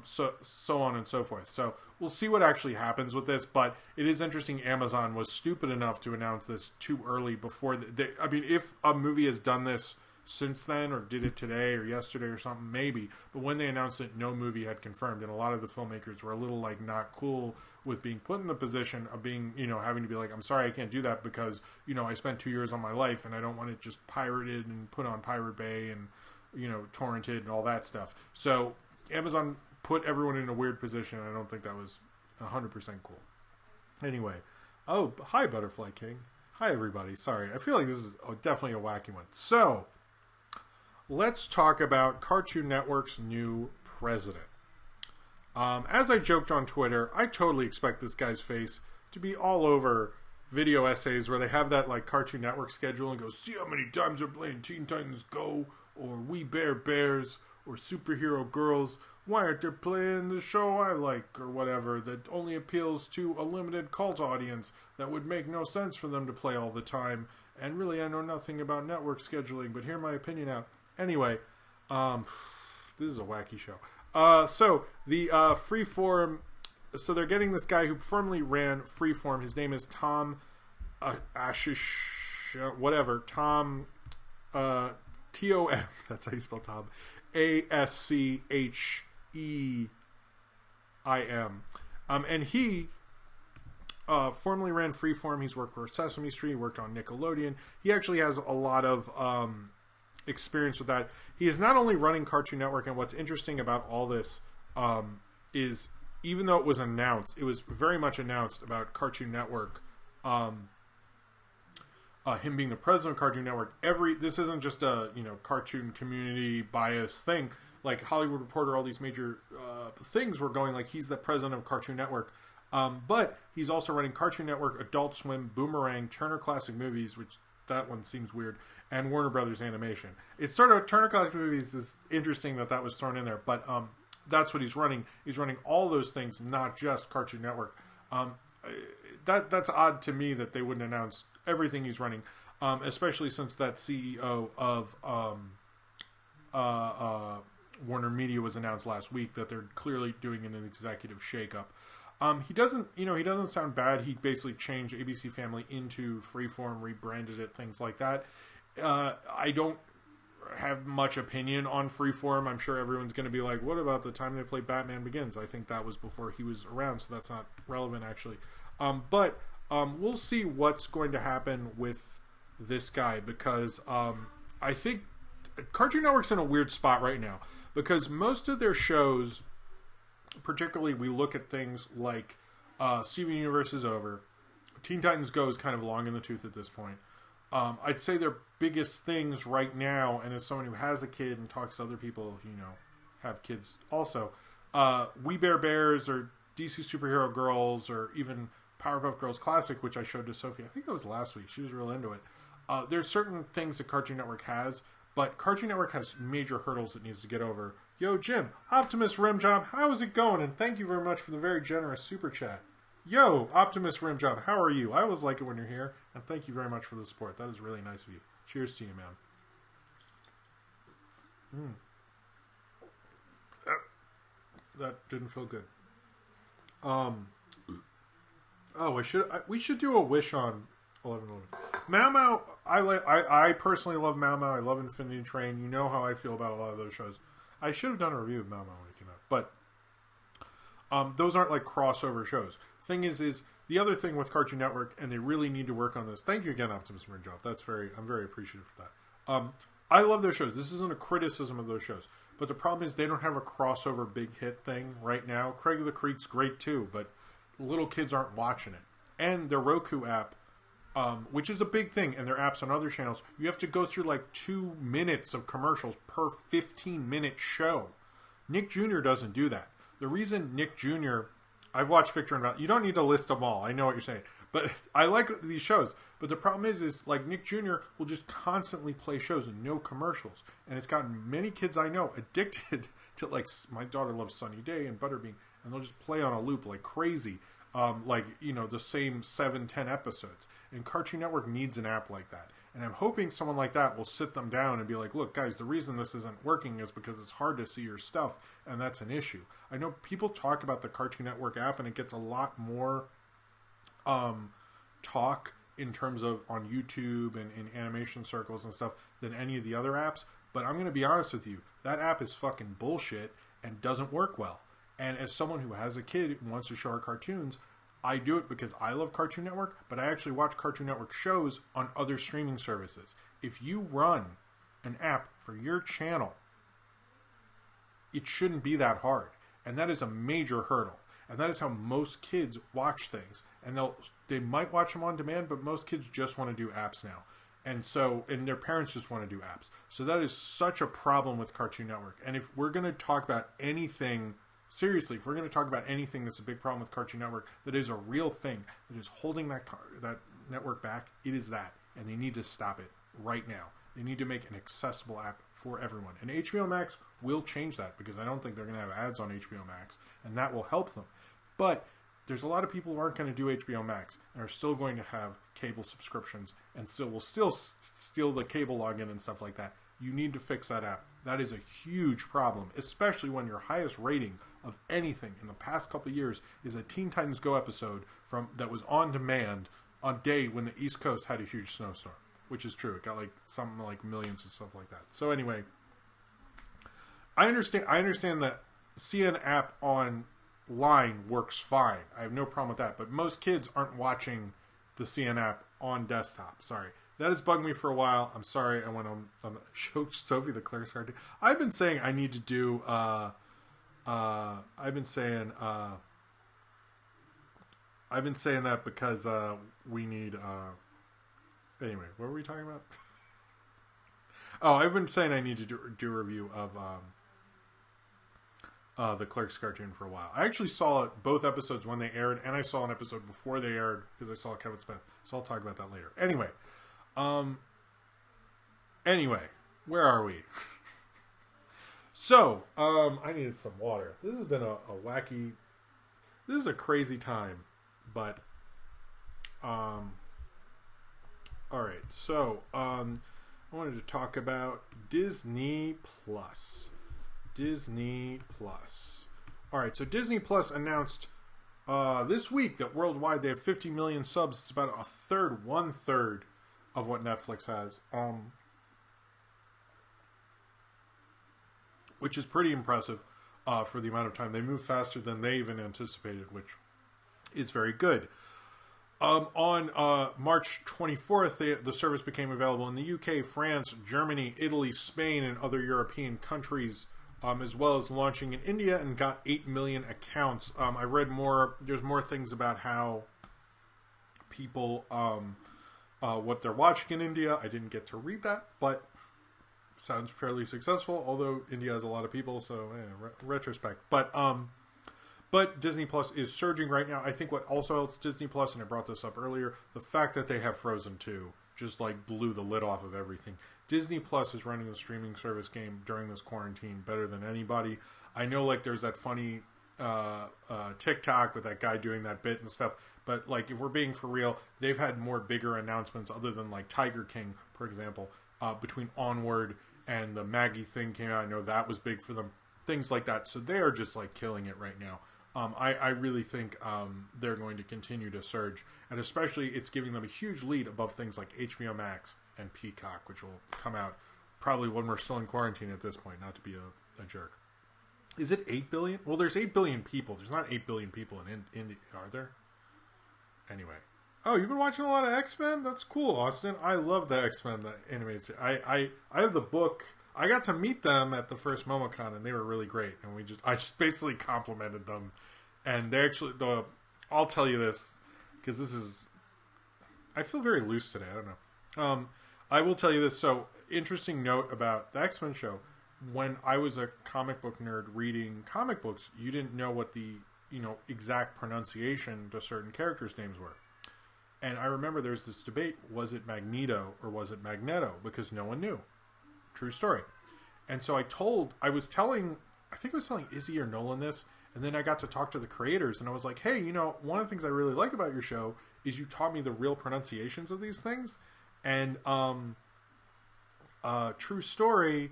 So on and so forth. So we'll see what actually happens with this, but it is interesting Amazon was stupid enough to announce this too early before if a movie has done this since then or did it today or yesterday or something, maybe, but when they announced it, no movie had confirmed, and a lot of the filmmakers were a little not cool with being put in the position of being, having to be like, I'm sorry, I can't do that because, I spent 2 years on my life and I don't want it just pirated and put on Pirate Bay and, torrented and all that stuff. So Amazon put everyone in a weird position. I don't think that was 100% cool. Anyway. Oh, hi, Butterfly King. Hi, everybody. Sorry. I feel like this is definitely a wacky one. So, let's talk about Cartoon Network's new president. As I joked on Twitter, I totally expect this guy's face to be all over video essays where they have that like Cartoon Network schedule and go, see how many times they're playing Teen Titans Go, or We Bear Bears, or Superhero Girls. Why aren't they playing the show I like, or whatever, that only appeals to a limited cult audience that would make no sense for them to play all the time. And really, I know nothing about network scheduling, but hear my opinion out. Anyway, this is a wacky show. So the Freeform, so they're getting this guy who formerly ran Freeform. His name is Tom Ashish, whatever. Tom Tom. That's how you spell Tom. ASCHEIM. And he formerly ran Freeform. He's worked for Sesame Street. He worked on Nickelodeon. He actually has a lot of experience with that. He is not only running Cartoon Network, and what's interesting about all this is even though it was announced, it was very much announced about Cartoon Network, him being the president of Cartoon Network. This isn't just a cartoon community bias thing. Like Hollywood Reporter, all these major things were going like he's the president of Cartoon Network. But he's also running Cartoon Network, Adult Swim, Boomerang, Turner Classic Movies, which that one seems weird, and Warner Brothers Animation. It's sort of Turner Classic Movies is interesting that was thrown in there, but that's what he's running. He's running all those things, not just Cartoon Network. That's odd to me that they wouldn't announce everything he's running, especially since that CEO of Warner Media was announced last week that they're clearly doing an executive shakeup. He doesn't sound bad. He basically changed ABC Family into Freeform, rebranded it, things like that. I don't have much opinion on Freeform. I'm sure everyone's going to be like, what about the time they played Batman Begins? I think that was before he was around, so that's not relevant actually. But we'll see what's going to happen with this guy, because I think Cartoon Network's in a weird spot right now, because most of their shows, particularly we look at things like Steven Universe is over, Teen Titans Go is kind of long in the tooth at this point. I'd say their biggest things right now, and as someone who has a kid and talks to other people who have kids also, We Bear Bears or DC Superhero Girls or even Powerpuff Girls Classic, which I showed to Sophie. I think that was last week. She was real into it. There's certain things that Cartoon Network has, but Cartoon Network has major hurdles it needs to get over. Yo, Jim, Optimus Rimjob, how is it going? And thank you very much for the very generous super chat. Yo, Optimus Rimjob, how are you? I always like it when you're here, and thank you very much for the support. That is really nice of you. Cheers to you, man. That didn't feel good. We should do a wish on 11/11. Mao Mao, I personally love Mao Mao. I love Infinity Train. You know how I feel about a lot of those shows. I should have done a review of Mao Mao when it came out, but those aren't like crossover shows. Thing is the other thing with Cartoon Network, and they really need to work on this. Thank you again, Optimus Rimjob. I'm very appreciative for that. I love those shows. This isn't a criticism of those shows, but the problem is they don't have a crossover big hit thing right now. Craig of the Creek's great too, but little kids aren't watching it. And their Roku app, which is a big thing, and their apps on other channels, you have to go through like 2 minutes of commercials per 15-minute show. Nick Jr. doesn't do that. The reason Nick Jr. I've watched Victor and Val. You don't need to list them all. I know what you're saying. But I like these shows. But the problem is like Nick Jr. will just constantly play shows and no commercials. And it's gotten many kids I know addicted to, like, my daughter loves Sunny Day and Butterbean. And they'll just play on a loop like crazy. The same 7-10 episodes. And Cartoon Network needs an app like that. And I'm hoping someone like that will sit them down and be like, look, guys, the reason this isn't working is because it's hard to see your stuff, and that's an issue. I know people talk about the Cartoon Network app, and it gets a lot more talk in terms of on YouTube and in animation circles and stuff than any of the other apps. But I'm going to be honest with you. That app is fucking bullshit and doesn't work well. And as someone who has a kid who wants to show her cartoons, I do it because I love Cartoon Network, but I actually watch Cartoon Network shows on other streaming services. If you run an app for your channel, it shouldn't be that hard. And that is a major hurdle. And that is how most kids watch things. And they might watch them on demand, but most kids just want to do apps now. And their parents just want to do apps. So that is such a problem with Cartoon Network. And if we're going to talk about anything, seriously, if we're going to talk about anything that's a big problem with Cartoon Network, that is a real thing, that is holding that network back, it is that. And they need to stop it right now. They need to make an accessible app for everyone. And HBO Max will change that, because I don't think they're going to have ads on HBO Max, and that will help them. But there's a lot of people who aren't going to do HBO Max and are still going to have cable subscriptions and will still steal the cable login and stuff like that. You need to fix that app. That is a huge problem, especially when your highest rating of anything in the past couple of years is a Teen Titans Go episode that was on demand on day when the East Coast had a huge snowstorm, which is true. It got something like millions and stuff like that. So anyway, I understand that CN app online works fine. I have no problem with that. But most kids aren't watching the CN app on desktop. Sorry. That has bugged me for a while. I'm sorry. I went on the show Sophie the Clerk's Card. I've been saying I need to do I've been saying that because we need anyway, what were we talking about? Oh, I've been saying I need to do a review of the Clerks cartoon for a while. I actually saw both episodes when they aired, and I saw an episode before they aired because I saw Kevin Smith. So I'll talk about that later. Anyway, where are we? So, I needed some water. This has been a wacky, this is a crazy time, but, alright, so, I wanted to talk about Disney Plus. Disney Plus. Alright, so Disney Plus announced, this week that worldwide they have 50 million subs. It's about one third of what Netflix has. Which is pretty impressive for the amount of time. They move faster than they even anticipated, which is very good. On March 24th, the service became available in the UK, France, Germany, Italy, Spain, and other European countries, as well as launching in India, and got 8 million accounts. I read more. There's more things about how people, what they're watching in India. I didn't get to read that, but sounds fairly successful, although India has a lot of people, so retrospect. But Disney Plus is surging right now. I think what also helps Disney Plus, and I brought this up earlier, the fact that they have Frozen 2 just blew the lid off of everything. Disney Plus is running the streaming service game during this quarantine better than anybody. I know there's that funny TikTok with that guy doing that bit and stuff, but if we're being for real, they've had more bigger announcements other than Tiger King, for example. Between Onward and the Maggie thing came out, I know that was big for them. Things like that. So they are just killing it right now. I really think they're going to continue to surge, and especially it's giving them a huge lead above things like HBO Max and Peacock, which will come out probably when we're still in quarantine at this point. Not to be a jerk. Is it 8 billion? Well, there's 8 billion people. There's not 8 billion people in India, are there? Anyway. Oh, you've been watching a lot of X-Men? That's cool, Austin. I love the X-Men, the animated series. I have the book. I got to meet them at the first MomoCon, and they were really great. And I just basically complimented them. And they actually, I'll tell you this, because I feel very loose today. I don't know. I will tell you this. So, interesting note about the X-Men show. When I was a comic book nerd reading comic books, you didn't know what the, exact pronunciation to certain characters' names were. And I remember there's this debate, was it Magneto or was it Magneto? Because no one knew. True story. And so I was telling Izzy or Nolan this, and then I got to talk to the creators, and I was like, hey, one of the things I really like about your show is you taught me the real pronunciations of these things. And true story,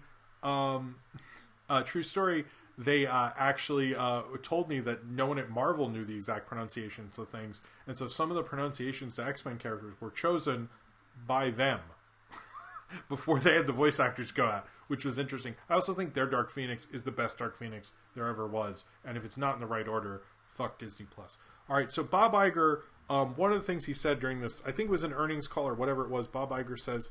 they actually told me that no one at Marvel knew the exact pronunciations of things. And so some of the pronunciations to X-Men characters were chosen by them before they had the voice actors go out, which was interesting. I also think their Dark Phoenix is the best Dark Phoenix there ever was. And if it's not in the right order, fuck Disney Plus. All right, so Bob Iger, one of the things he said during this, I think it was an earnings call or whatever it was, Bob Iger says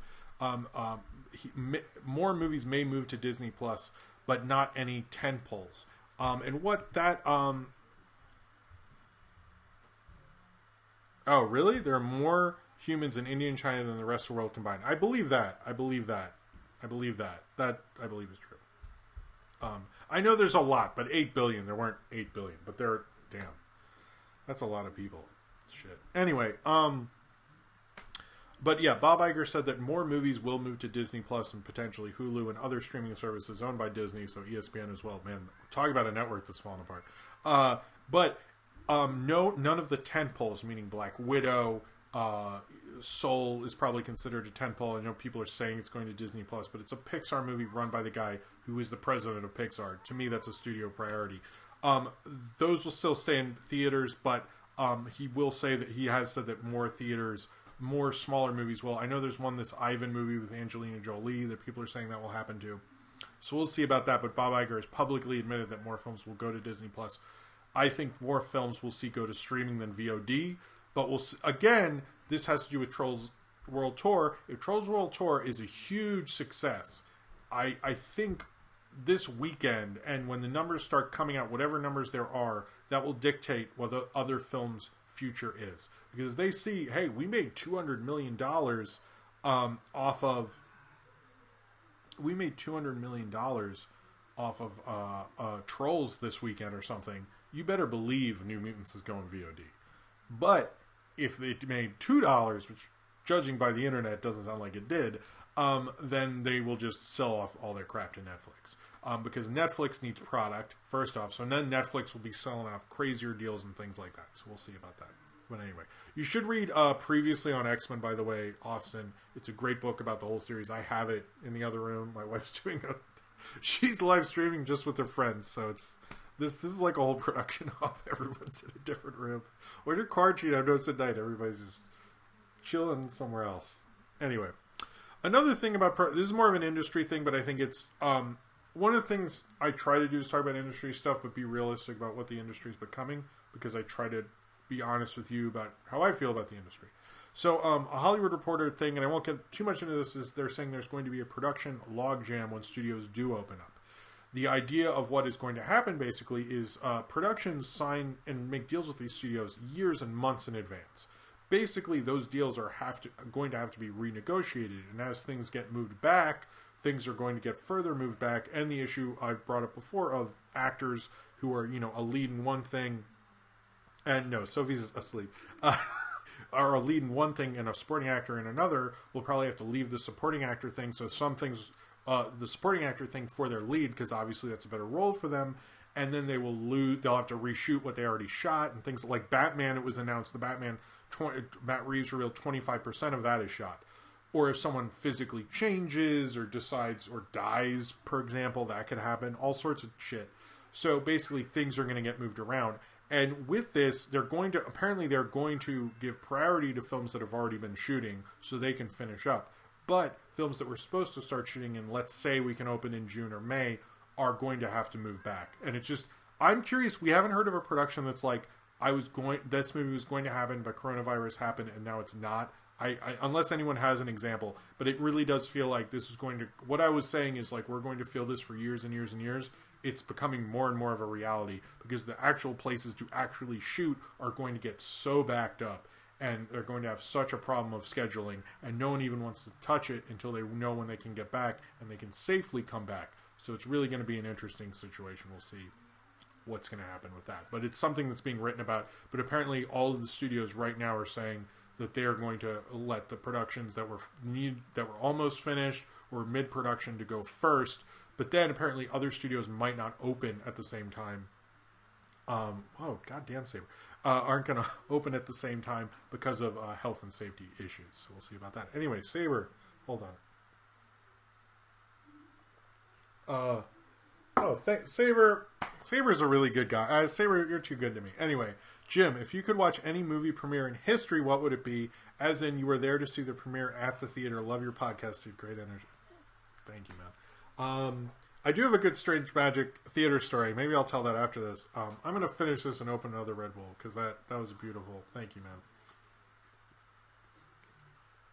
more movies may move to Disney Plus, but not any tentpoles. And what that Oh, really? There are more humans in India and China than the rest of the world combined. I believe that. I believe that. I believe that. That I believe is true. I know there's a lot, but 8 billion. There weren't 8 billion, but there. Damn, that's a lot of people. Shit. Anyway, but yeah, Bob Iger said that more movies will move to Disney Plus and potentially Hulu and other streaming services owned by Disney, so ESPN as well. Man, talk about a network that's falling apart. But no, none of the tentpoles, meaning Black Widow, Soul is probably considered a tentpole. I know people are saying it's going to Disney Plus, but it's a Pixar movie run by the guy who is the president of Pixar. To me, that's a studio priority. Those will still stay in theaters, but he will say that he has said that more theaters, more smaller movies will. I know there's this Ivan movie with Angelina Jolie that people are saying that will happen too. So we'll see about that, but Bob Iger has publicly admitted that more films will go to Disney Plus. I think more films we'll see go to streaming than VOD, but again, this has to do with Trolls World Tour. If Trolls World Tour is a huge success, I think this weekend, and when the numbers start coming out, whatever numbers there are, that will dictate what the other film's future is. Because if they see, hey, we made $200 million off of Trolls this weekend or something, you better believe New Mutants is going VOD. But if they made $2, which judging by the internet doesn't sound like it did, then they will just sell off all their crap to Netflix. Because Netflix needs product, first off, so then Netflix will be selling off crazier deals and things like that. So we'll see about that. But anyway, you should read Previously on X-Men, by the way, Austin. It's a great book about the whole series. I have it in the other room. My wife's doing she's live streaming just with her friends, so it's this is like a whole production off. Everyone's in a different room. When you're quarantined, I've noticed at night, everybody's just chilling somewhere else. Anyway, another thing about this is more of an industry thing, but I think it's one of the things I try to do is talk about industry stuff, but be realistic about what the industry is becoming, because I try to be honest with you about how I feel about the industry. So a Hollywood Reporter thing, and I won't get too much into this, is they're saying there's going to be a production logjam when studios do open up. The idea of what is going to happen basically is productions sign and make deals with these studios years and months in advance. Basically, those deals are going to have to be renegotiated, and as things get moved back, things are going to get further moved back, and the issue I've brought up before of actors who are, a lead in one thing, and no, Sophie's asleep, are a lead in one thing and a supporting actor in another, will probably have to leave the supporting actor thing, so some things, the supporting actor thing for their lead, because obviously that's a better role for them, and then they'll have to reshoot what they already shot, and things like Batman, it was announced, Matt Reeves revealed 25% of that is shot. Or if someone physically changes or decides or dies, for example, that could happen. All sorts of shit. So basically things are going to get moved around. And with this, they're going to give priority to films that have already been shooting so they can finish up. But films that were supposed to start shooting in, let's say we can open in June or May, are going to have to move back. And it's just, I'm curious, we haven't heard of a production that's like, this movie was going to happen, but coronavirus happened and now it's not. I unless anyone has an example, but it really does feel like this is going to, what I was saying is like, we're going to feel this for years and years and years. It's becoming more and more of a reality because the actual places to actually shoot are going to get so backed up, and they're going to have such a problem of scheduling, and no one even wants to touch it until they know when they can get back and they can safely come back. So it's really going to be an interesting situation. We'll see what's going to happen with that. But it's something that's being written about. But apparently all of the studios right now are saying that they're going to let the productions that were almost finished or mid-production to go first. But then apparently other studios might not open at the same time. Goddamn Saber. Aren't going to open at the same time because of health and safety issues. So we'll see about that. Anyway, Saber, hold on. Saber. Saber's a really good guy. Saber, you're too good to me. Anyway, Jim, if you could watch any movie premiere in history, what would it be? As in, you were there to see the premiere at the theater. Love your podcast, dude. Great energy. Thank you, man. I do have a good Strange Magic theater story. Maybe I'll tell that after this. I'm going to finish this and open another Red Bull because that was beautiful. Thank you,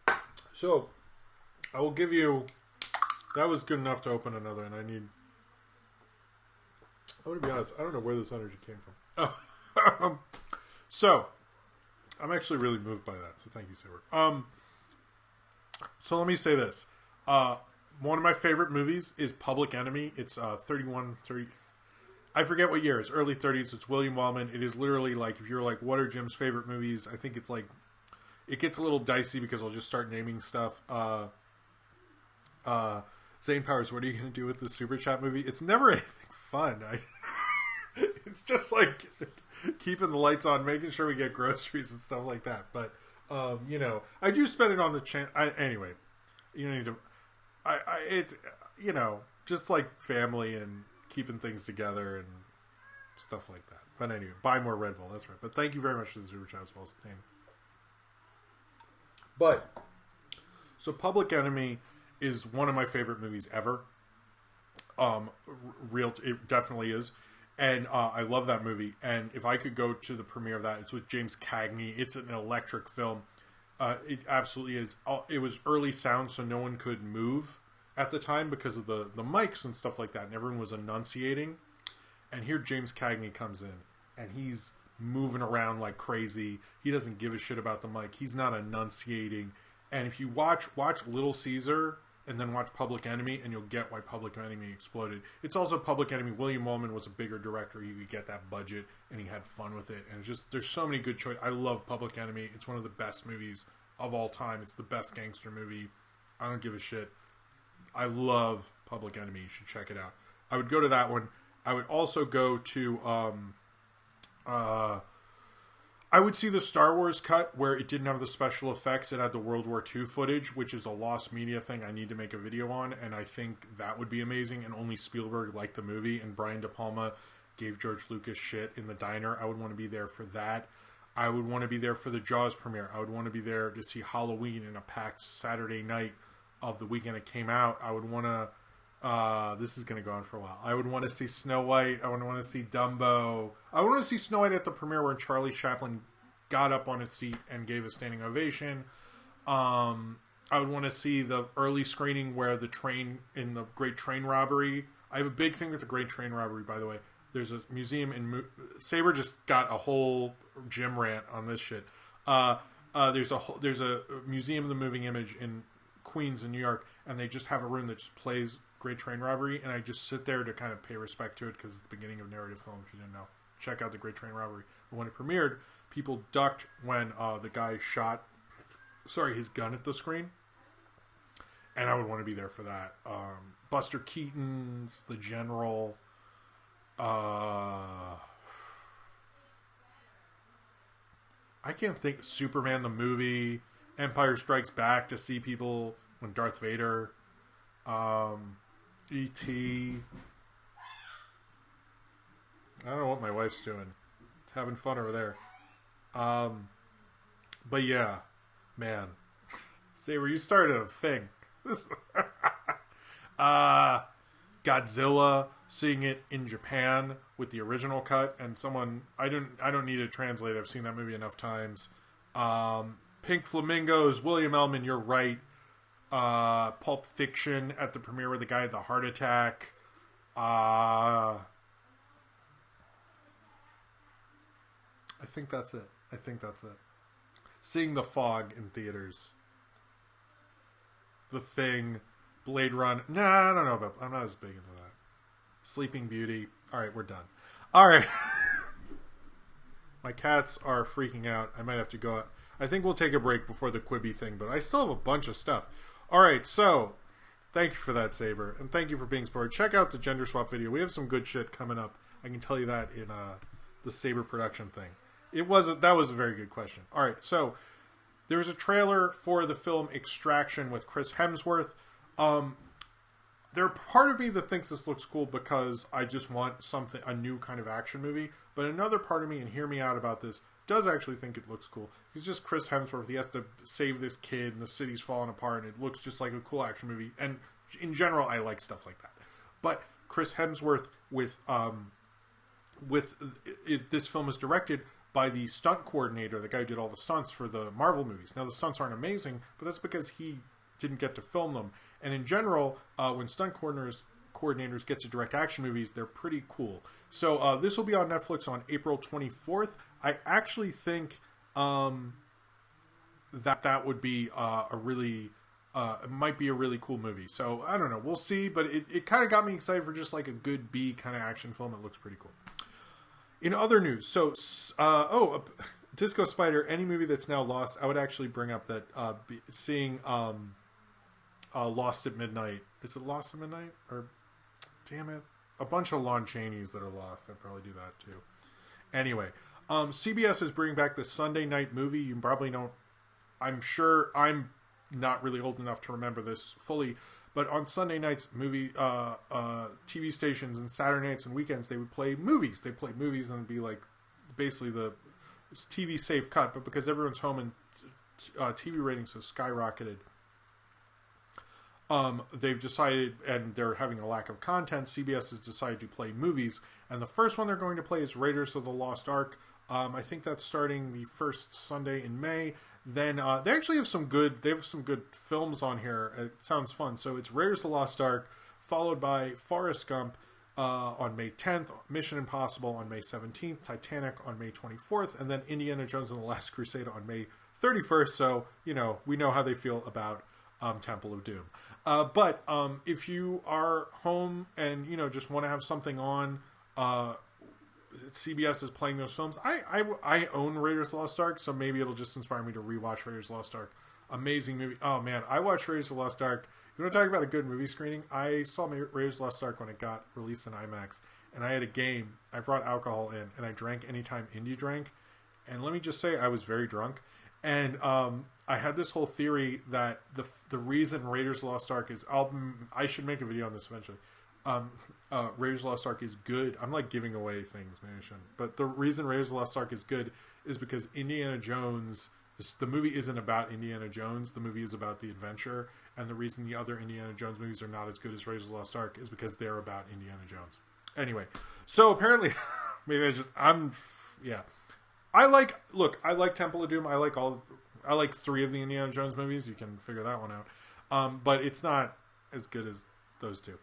man. So, I will give you... That was good enough to open another, and I'm going to be honest, I don't know where this energy came from. So, I'm actually really moved by that, so thank you, Saber. So let me say this. One of my favorite movies is Public Enemy. It's 30. I forget what year. It's early 30s. It's William Wellman. It is literally like, if you're like, what are Jim's favorite movies? I think it's like, it gets a little dicey because I'll just start naming stuff. Zane Powers, what are you going to do with the Super Chat movie? It's never anything fun. It's just like keeping the lights on, making sure we get groceries and stuff like that. But, you know, I do spend it on the channel. Anyway, you don't need to, it's, you know, just like family and keeping things together and stuff like that. But anyway, buy more Red Bull. That's right. But thank you very much for the Super Chat as well. But, so Public Enemy is one of my favorite movies ever. It definitely is. And I love that movie. And if I could go to the premiere of that, it's with James Cagney. It's an electric film. It absolutely is. It was early sound, so no one could move at the time because of the mics and stuff like that. And everyone was enunciating. And here James Cagney comes in. And he's moving around like crazy. He doesn't give a shit about the mic. He's not enunciating. And if you watch Little Caesar and then watch Public Enemy, and you'll get why Public Enemy exploded. It's also Public Enemy. William Wellman was a bigger director. He could get that budget, and he had fun with it. And it's just, there's so many good choices. I love Public Enemy. It's one of the best movies of all time. It's the best gangster movie. I don't give a shit. I love Public Enemy. You should check it out. I would go to that one. I would also go to I would see the Star Wars cut where it didn't have the special effects. It had the World War II footage, which is a lost media thing I need to make a video on, and I think that would be amazing, and only Spielberg liked the movie, and Brian De Palma gave George Lucas shit in the diner. I would want to be there for that. I would want to be there for the Jaws premiere. I would want to be there to see Halloween in a packed Saturday night of the weekend it came out. I would want to... this is going to go on for a while. I would want to see Snow White. I would want to see Dumbo. I would want to see Snow White at the premiere where Charlie Chaplin got up on his seat and gave a standing ovation. I would want to see the early screening where the train in the Great Train Robbery. I have a big thing with the Great Train Robbery, by the way. There's a museum in... Saber just got a whole gym rant on this shit. There's a museum of the moving image in Queens in New York, and they just have a room that just plays Great Train Robbery, and I just sit there to kind of pay respect to it because it's the beginning of narrative film, if you didn't know. Check out the Great Train Robbery. But when it premiered, people ducked when the guy shot his gun at the screen, and I would want to be there for that. Buster Keaton's The General. I can't think. Superman the movie, Empire Strikes Back, to see people when Darth Vader, E.T. I don't know what my wife's doing. It's having fun over there. But yeah, man. Saber, you started a thing. Godzilla, seeing it in Japan with the original cut, and someone I don't need to translate. I've seen that movie enough times. Pink Flamingos, William Ellman, you're right. Pulp Fiction at the premiere where the guy had the heart attack. I think that's it. Seeing The Fog in theaters. The Thing. Blade Run. Nah, I don't know about... I'm not as big into that. Sleeping Beauty. Alright, we're done. Alright. My cats are freaking out. I might have to go... I think we'll take a break before the Quibi thing, but I still have a bunch of stuff. Alright, so... Thank you for that, Saber. And thank you for being supported. Check out the gender swap video. We have some good shit coming up. I can tell you that in the Saber production thing. That was a very good question. Alright, so... There's a trailer for the film Extraction with Chris Hemsworth. There's part of me that thinks this looks cool because I just want a new kind of action movie. But another part of me, and hear me out about this, does actually think it looks cool. He's just Chris Hemsworth. He has to save this kid, and the city's falling apart, and it looks just like a cool action movie. And in general, I like stuff like that. But Chris Hemsworth this film is directed by the stunt coordinator, the guy who did all the stunts for the Marvel movies. Now, the stunts aren't amazing, but that's because he didn't get to film them. And in general, when stunt coordinators get to direct action movies, they're pretty cool. So this will be on Netflix on April 24th. I actually think that would be a really it might be a really cool movie. So I don't know, we'll see. But it kind of got me excited for just like a good B kind of action film. It looks pretty cool. In other news, so Disco Spider, any movie that's now lost, I would actually bring up that seeing Lost at Midnight. Is it Lost at Midnight? Or damn it, a bunch of Lon Chaney's that are lost. I'd probably do that too. Anyway, CBS is bringing back the Sunday night movie. You probably don't. I'm sure I'm not really old enough to remember this fully, but on Sunday nights, TV stations and Saturday nights and weekends, they would play movies. They play movies and it'd be like basically the TV safe cut, but because everyone's home and TV ratings have skyrocketed, they've decided, and they're having a lack of content, CBS has decided to play movies, and the first one they're going to play is Raiders of the Lost Ark. I think that's starting the first Sunday in May. Then they actually have some good films on here. It sounds fun. So it's Raiders of the Lost Ark, followed by Forrest Gump on May 10th, Mission Impossible on May 17th, Titanic on May 24th, and then Indiana Jones and the Last Crusade on May 31st. So, we know how they feel about Temple of Doom. But if you are home and, just want to have something on, CBS is playing those films. I own Raiders of the Lost Ark, so maybe it'll just inspire me to rewatch Raiders of the Lost Ark. Amazing movie. Oh man, I watched Raiders of the Lost Ark. You want to talk about a good movie screening? I saw Raiders of the Lost Ark when it got released in IMAX, and I had a game. I brought alcohol in, and I drank anytime Indy drank. And let me just say, I was very drunk. And I had this whole theory that the reason Raiders of the Lost Ark is... I should make a video on this eventually. Raiders of the Lost Ark is good. I'm like giving away things, maybe I shouldn't. But the reason Raiders of the Lost Ark is good is because Indiana Jones... The movie isn't about Indiana Jones. The movie is about the adventure. And the reason the other Indiana Jones movies are not as good as Raiders of the Lost Ark is because they're about Indiana Jones. Anyway, so apparently... maybe I like Temple of Doom. I like 3 of the Indiana Jones movies. You can figure that one out. But it's not as good as those 2.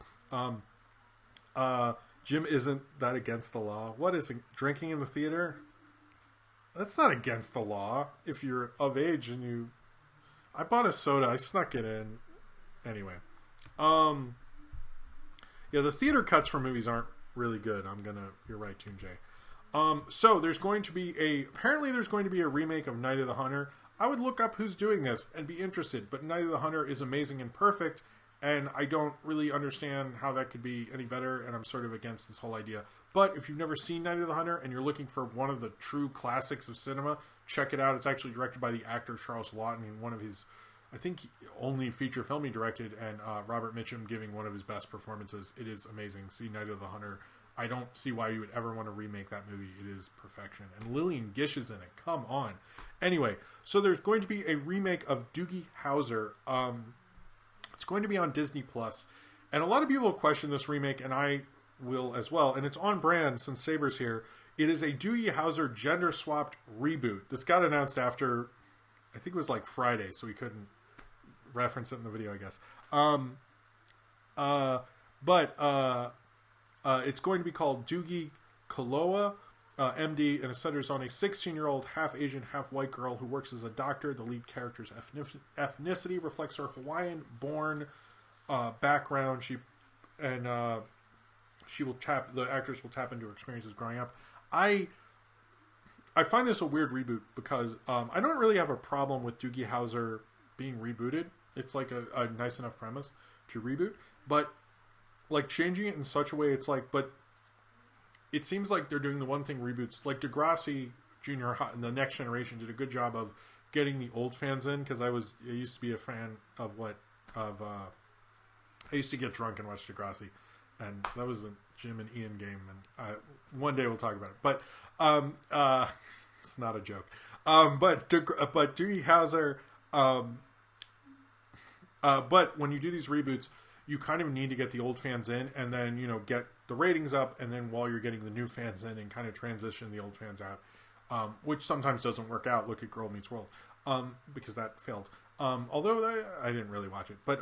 Jim, isn't that against the law? What is it? Drinking in the theater? That's not against the law. If you're of age and you... I bought a soda. I snuck it in. Anyway. Yeah, the theater cuts for movies aren't really good. You're right, Toon J. So there's going to be apparently there's going to be a remake of Night of the Hunter. I would look up who's doing this and be interested, but Night of the Hunter is amazing and perfect, and I don't really understand how that could be any better, and I'm sort of against this whole idea. But if you've never seen Night of the Hunter and you're looking for one of the true classics of cinema, check it out. It's actually directed by the actor Charles Laughton in one of his, I think, only feature film he directed, and Robert Mitchum giving one of his best performances. It is amazing. See Night of the Hunter. I don't see why you would ever want to remake that movie. It is perfection. And Lillian Gish is in it. Come on. Anyway, so there's going to be a remake of Doogie Howser. It's going to be on Disney Plus. And a lot of people question this remake, and I will as well. And it's on brand since Sabers here. It is a Doogie Howser gender-swapped reboot. This got announced after, I think it was like Friday, so we couldn't reference it in the video, I guess. It's going to be called Doogie Kaloa, MD, and it centers on a 16-year-old half-Asian, half-white girl who works as a doctor. The lead character's ethnicity reflects her Hawaiian-born background. The actress will tap into her experiences growing up. I find this a weird reboot because I don't really have a problem with Doogie Howser being rebooted. It's like a nice enough premise to reboot, but like changing it in such a way, it's like, but it seems like they're doing the one thing reboots, like Degrassi Jr. and the Next Generation did a good job of getting the old fans in, because I used to be a fan of I used to get drunk and watch Degrassi, and that was the Jim and Ian game, and one day we'll talk about it, but it's not a joke. But Doogie Howser, but when you do these reboots, you kind of need to get the old fans in, and then, get the ratings up, and then while you're getting the new fans in, and kind of transition the old fans out, which sometimes doesn't work out. Look at Girl Meets World, because that failed. Although I didn't really watch it, but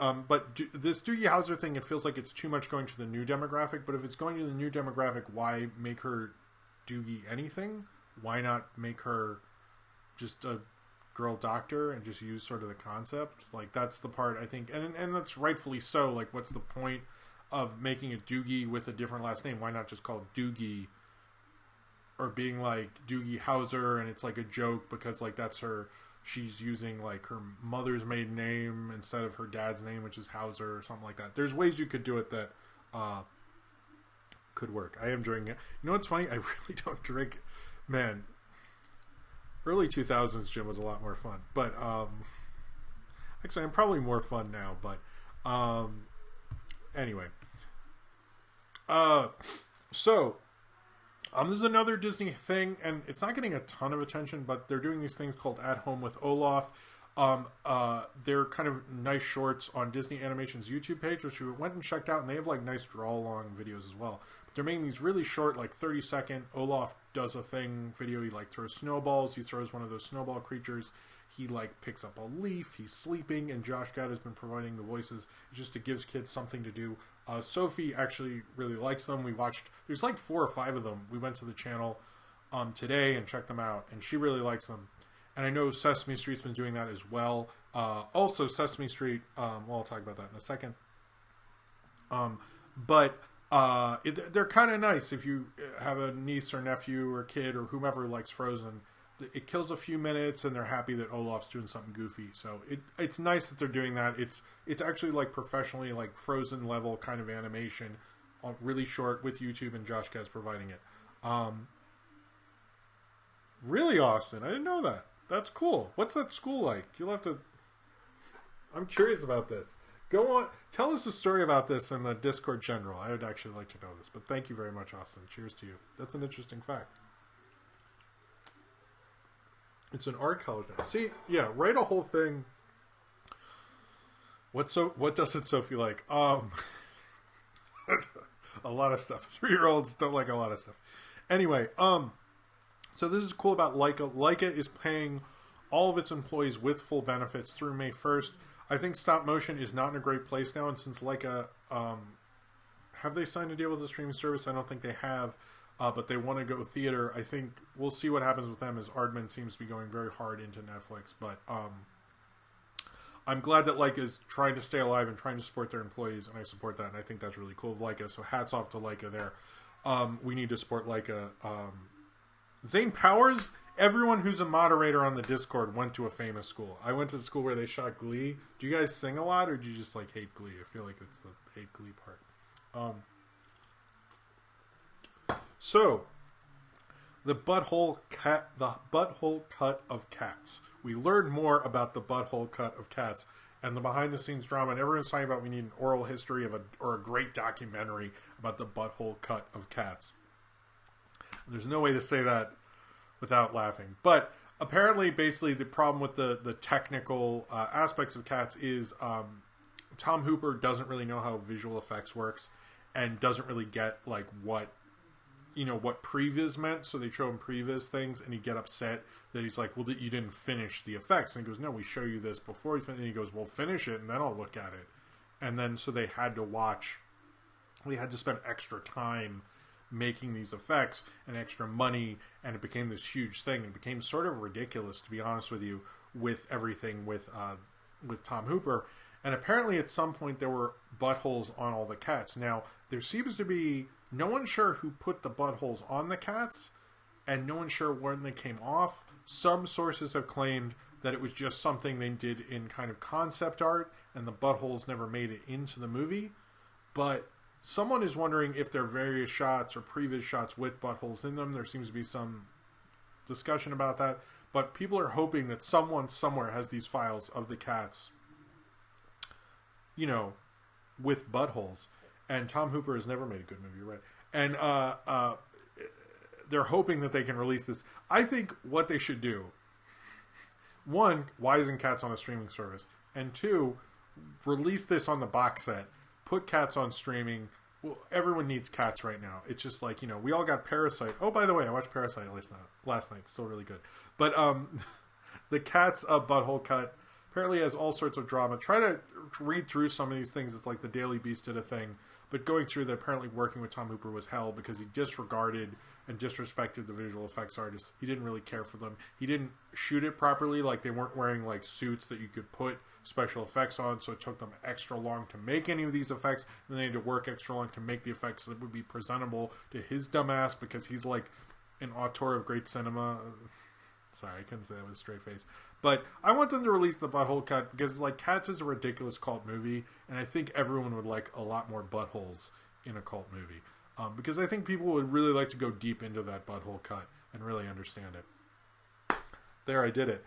this Doogie Howser thing, it feels like it's too much going to the new demographic. But if it's going to the new demographic, why make her Doogie anything? Why not make her just a girl doctor and just use sort of the concept. Like, that's the part I think, and that's rightfully so. Like, what's the point of making a Dougie with a different last name? Why not just call it Dougie, or being like Dougie Hauser, and it's like a joke because like that's her, she's using like her mother's maiden name instead of her dad's name, which is Hauser or something like that. There's ways you could do it that could work. I am drinking it. You know what's funny? I really don't drink. Man, early 2000s gym was a lot more fun. But actually, I'm probably more fun now. But anyway. So this is another Disney thing, and it's not getting a ton of attention, but they're doing these things called At Home with Olaf. They're kind of nice shorts on Disney Animation's YouTube page, which we went and checked out, and they have like nice draw-along videos as well. But they're making these really short, like 30-second. Olaf does a thing video. He like throws snowballs. He throws one of those snowball creatures. He like picks up a leaf. He's sleeping, and Josh Gad has been providing the voices just to give kids something to do. Sophie actually really likes them. We watched, there's like 4 or 5 of them. We went to the channel today and checked them out, and she really likes them. And I know Sesame Street's been doing that as well. Also, Sesame Street, well, I'll talk about that in a second. They're kind of nice if you have a niece or nephew or kid or whomever likes Frozen. It kills a few minutes, and they're happy that Olaf's doing something goofy. So it's nice that they're doing that. It's actually like professionally, like Frozen level kind of animation, really short with YouTube, and Josh Gad's providing it. Really, Austin? I didn't know that. That's cool. What's that school like? You'll have to... I'm curious about this. Go on. Tell us a story about this in the Discord general. I would actually like to know this. But thank you very much, Austin. Cheers to you. That's an interesting fact. It's an art college now. See, yeah, write a whole thing. What doesn't Sophie like? A lot of stuff. 3-year-olds don't like a lot of stuff. Anyway, so this is cool about Laika. Laika is paying all of its employees with full benefits through May 1st. I think stop motion is not in a great place now, and since Laika, have they signed a deal with the streaming service? I don't think they have, but they want to go theater. I think we'll see what happens with them, as Aardman seems to be going very hard into Netflix. But I'm glad that Laika is trying to stay alive and trying to support their employees, and I support that, and I think that's really cool of Laika. So hats off to Laika there. We need to support Laika. Zane Powers, everyone who's a moderator on the Discord went to a famous school. I went to the school where they shot Glee. Do you guys sing a lot, or do you just like hate Glee? I feel like it's the hate Glee part. So, the butthole cut of cats. We learned more about the butthole cut of cats and the behind-the-scenes drama, and everyone's talking about we need an oral history of a great documentary about the butthole cut of cats. There's no way to say that without laughing. But apparently, basically, the problem with the technical aspects of cats is Tom Hooper doesn't really know how visual effects works, and doesn't really get like what previs meant. So they show him previs things, and he'd get upset that he's like, well, you didn't finish the effects. And he goes, no, we show you this before we finish. And he goes, well, finish it, and then I'll look at it. And then so they had to spend extra time making these effects and extra money, and it became this huge thing. It became sort of ridiculous, to be honest with you, with everything with Tom Hooper. And apparently at some point there were buttholes on all the cats. Now, there seems to be no one sure who put the buttholes on the cats, and no one sure when they came off. Some sources have claimed that it was just something they did in kind of concept art, and the buttholes never made it into the movie. But someone is wondering if there are various shots or previous shots with buttholes in them. There seems to be some discussion about that. But people are hoping that someone somewhere has these files of the cats, with buttholes. And Tom Hooper has never made a good movie, right? And they're hoping that they can release this. I think what they should do, 1, why isn't Cats on a streaming service? And 2, release this on the box set. Put Cats on streaming. Well, everyone needs Cats right now. It's just like, we all got Parasite. Oh, by the way, I watched Parasite last night. It's still really good. But the Cats Butthole Cut, apparently has all sorts of drama. Try to read through some of these things. It's like the Daily Beast did a thing. But going through that, apparently working with Tom Hooper was hell because he disregarded and disrespected the visual effects artists. He didn't really care for them. He didn't shoot it properly. Like, they weren't wearing, like, suits that you could put special effects on, so it took them extra long to make any of these effects, and they had to work extra long to make the effects that would be presentable to his dumbass because he's, like, an auteur of great cinema. Sorry, I couldn't say that with a straight face. But I want them to release the Butthole Cut because, like, Cats is a ridiculous cult movie, and I think everyone would like a lot more buttholes in a cult movie. Because I think people would really like to go deep into that Butthole Cut and really understand it. There, I did it.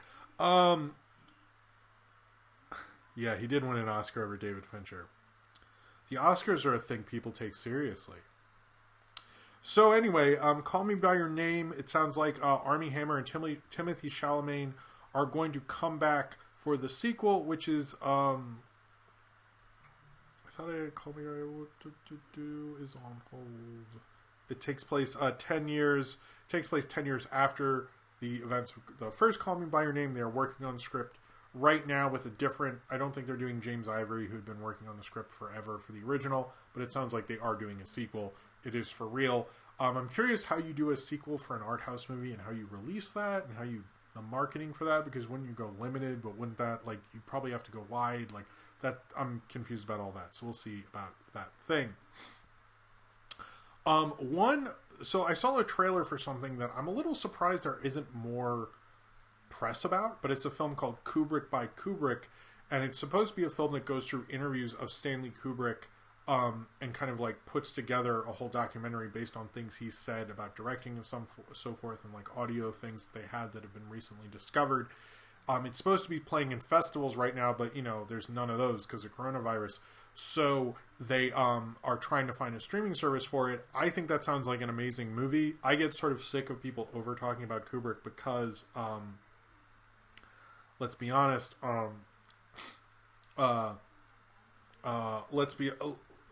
Yeah, he did win an Oscar over David Fincher. The Oscars are a thing people take seriously. So anyway, Call Me By Your Name. It sounds like Armie Hammer and Timothy Chalamet are going to come back for the sequel, which is I thought I Call Me By Your Name is on hold. It takes place 10 years. It takes place 10 years after the events of the first Call Me By Your Name. They are working on the script right now with a different... I don't think they're doing James Ivory, who'd been working on the script forever for the original, but it sounds like they are doing a sequel. It is for real. I'm curious how you do a sequel for an art house movie and how you release that and how you... the marketing for that, because wouldn't you go limited, but wouldn't that, like, you probably have to go wide, like, that, I'm confused about all that, so we'll see about that thing. So I saw a trailer for something that I'm a little surprised there isn't more press about, but it's a film called Kubrick by Kubrick, and it's supposed to be a film that goes through interviews of Stanley Kubrick, and kind of like puts together a whole documentary based on things he said about directing and so forth, and like audio things that they had that have been recently discovered. It's supposed to be playing in festivals right now, but you know, there's none of those because of coronavirus. So they are trying to find a streaming service for it. I think that sounds like an amazing movie. I get sort of sick of people over talking about Kubrick because, let's be honest,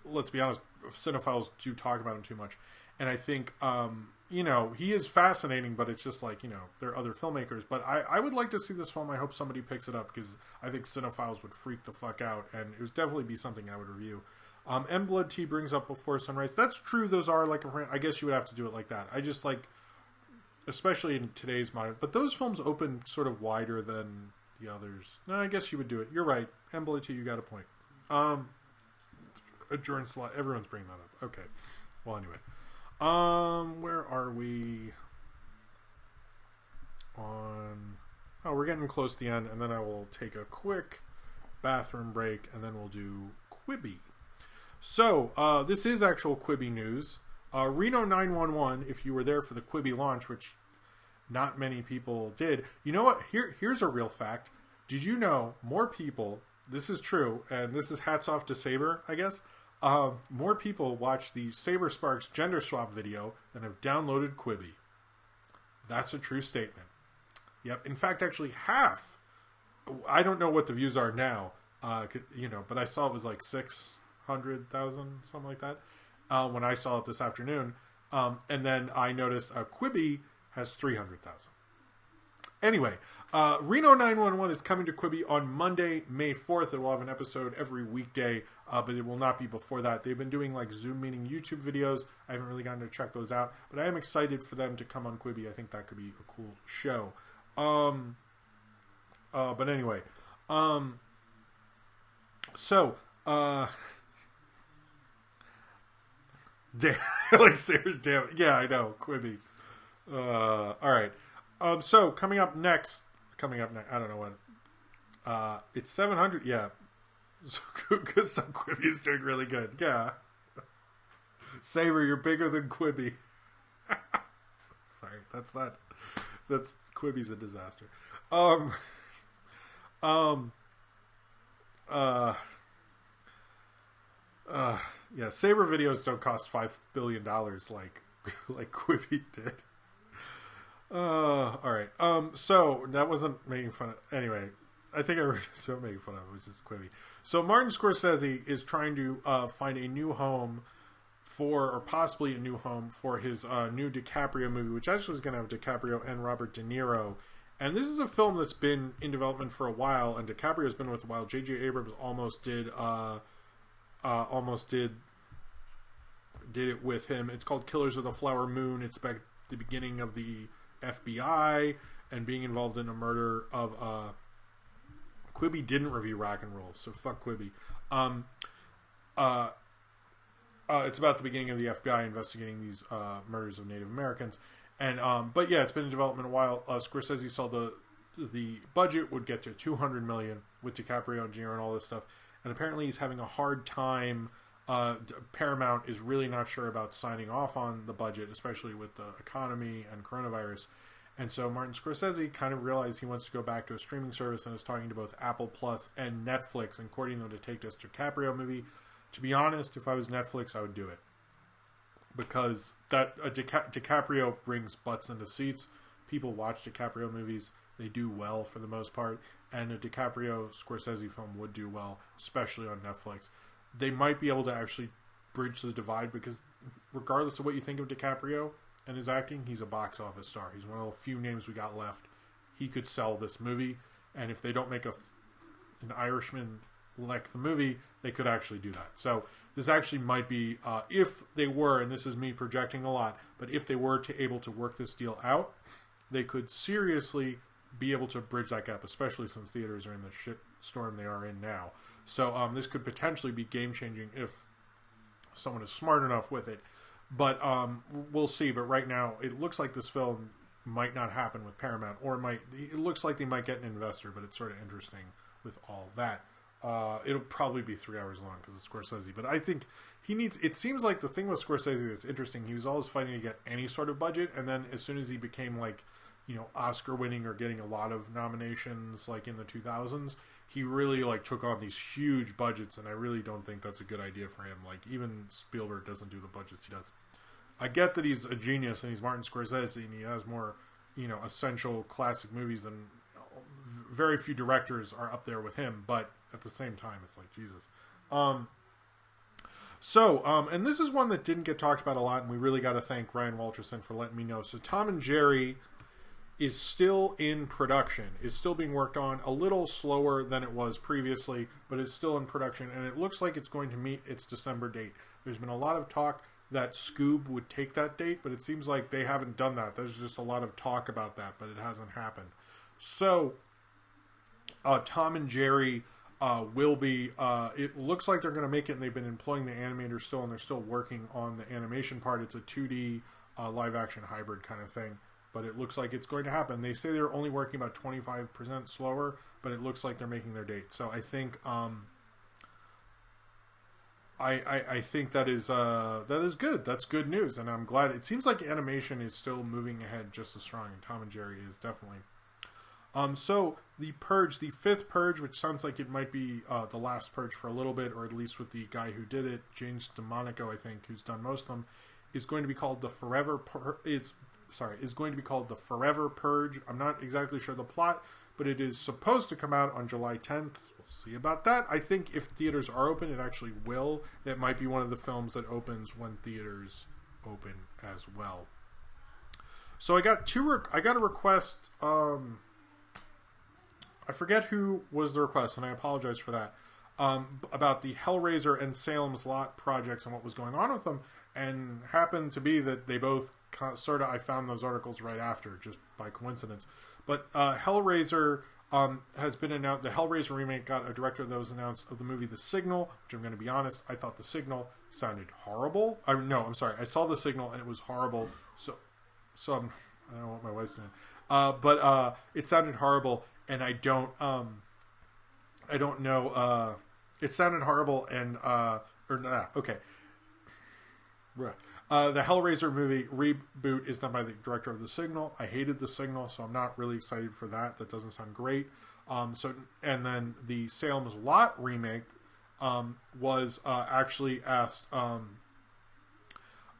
let's be honest, cinephiles do talk about him too much. And I think, you know, he is fascinating, but it's just like, you know, there are other filmmakers. But I would like to see this film. I hope somebody picks it up because I think cinephiles would freak the fuck out. And it would definitely be something I would review. M. Blood Tea brings up Before Sunrise. That's true. Those are like, I guess you would have to do it like that. I just like, especially in today's modern, but those films open sort of wider than the others. No, I guess you would do it. You're right. M. Blood Tea, you got a point. Adjourn slot. Everyone's bringing that up. Okay. Well, anyway. Where are we? Oh, we're getting close to the end, and then I will take a quick bathroom break, and then we'll do Quibi. So, this is actual Quibi news. Reno 911, if you were there for the Quibi launch, which not many people did. You know what? Here's a real fact. Did you know more people... This is true, and this is hats off to Saber, I guess. More people watch the Saber Sparks gender swap video than have downloaded Quibi. That's a true statement. Yep. In fact, actually half. I don't know what the views are now, you know, but I saw it was like 600,000, something like that, when I saw it this afternoon. And then I noticed Quibi has 300,000. Anyway, Reno 911 is coming to Quibi on Monday, May 4th. It will have an episode every weekday, but it will not be before that. They've been doing like Zoom meeting YouTube videos. I haven't really gotten to check those out, but I am excited for them to come on Quibi. I think that could be a cool show. But anyway, damn, like serious, damn, yeah, I know, Quibi. All right. So coming up next, I don't know what, it's 700. Yeah. So Quibi is doing really good. Yeah. Saber, you're bigger than Quibi. Sorry. That's Quibi's a disaster. Yeah. Saber videos don't cost $5 billion like Quibi did. All right. So that wasn't making fun of. Anyway, I think I was so making fun of it. It was just Quibi. So Martin Scorsese is trying to find a new home or possibly a new home for his new DiCaprio movie, which actually is going to have DiCaprio and Robert De Niro And this is a film that's been in development for a while, and DiCaprio's been with a while. J.J. Abrams almost did it with him. It's called Killers of the Flower Moon. It's about the beginning of the FBI and being involved in a murder of Quibi didn't review Rock and Roll, so fuck Quibi. It's about the beginning of the FBI investigating these murders of Native Americans. And but yeah, it's been in development a while. Scorsese saw the budget would get to $200 million with DiCaprio and De Niro and all this stuff, and apparently he's having a hard time. Paramount is really not sure about signing off on the budget, especially with the economy and coronavirus. And so Martin Scorsese kind of realized he wants to go back to a streaming service and is talking to both Apple Plus and Netflix and courting them to take this DiCaprio movie. To be honest, if I was Netflix, I would do it. Because DiCaprio brings butts into seats. People watch DiCaprio movies. They do well for the most part. And a DiCaprio Scorsese film would do well, especially on Netflix. They might be able to actually bridge the divide because regardless of what you think of DiCaprio and his acting, he's a box office star. He's one of the few names we got left. He could sell this movie. And if they don't make an Irishman like the movie, they could actually do that. So this actually might be, if they were, and this is me projecting a lot, but if they were able to work this deal out, they could seriously be able to bridge that gap, especially since theaters are in the shit storm they are in now. So this could potentially be game-changing if someone is smart enough with it. But we'll see. But right now, it looks like this film might not happen with Paramount, or it looks like they might get an investor, but it's sort of interesting with all that. It'll probably be 3 hours long because it's Scorsese. But I think it seems like the thing with Scorsese that's interesting, he was always fighting to get any sort of budget. And then as soon as he became Oscar winning or getting a lot of nominations like in the 2000s, he really took on these huge budgets. And I really don't think that's a good idea for him. Like even Spielberg doesn't do the budgets he does. I get that he's a genius and he's Martin Scorsese and he has more, essential classic movies than very few directors are up there with him. But at the same time, it's like, Jesus. And this is one that didn't get talked about a lot, and we really got to thank Ryan Walterson for letting me know. So Tom and Jerry is still in production, is still being worked on, a little slower than it was previously, but is still in production, and it looks like it's going to meet its December date. There's been a lot of talk that Scoob would take that date, but it seems like they haven't done that. There's just a lot of talk about that, but it hasn't happened. So Tom and Jerry will be, it looks like they're going to make it, and they've been employing the animators still, and they're still working on the animation part. It's a 2D live action hybrid kind of thing, but it looks like it's going to happen. They say they're only working about 25% slower, but it looks like they're making their date. So I think I think that is good. That's good news, and I'm glad. It seems like animation is still moving ahead just as strong, and Tom and Jerry is definitely. So the Purge, the fifth Purge, which sounds like it might be the last Purge for a little bit, or at least with the guy who did it, James DeMonico, I think, who's done most of them, is going to be called the Forever Purge. I'm not exactly sure the plot, but it is supposed to come out on July 10th. We'll see about that. I think if theaters are open, it actually will. It might be one of the films that opens when theaters open as well. So I got a request. I forget who was the request, and I apologize for that, about the Hellraiser and Salems Lot projects and what was going on with them, and happened to be that they both I found those articles right after, just by coincidence. But Hellraiser has been announced. The Hellraiser remake got a director that was announced of the movie The Signal, which I'm going to be honest, I thought The Signal sounded horrible. I'm sorry. I saw The Signal, and it was horrible. So I don't know what my wife's doing. But it sounded horrible. And I don't know, it sounded horrible and, okay. The Hellraiser movie reboot is done by the director of The Signal. I hated The Signal, so I'm not really excited for that. That doesn't sound great. And then the Salem's Lot remake, was, actually asked,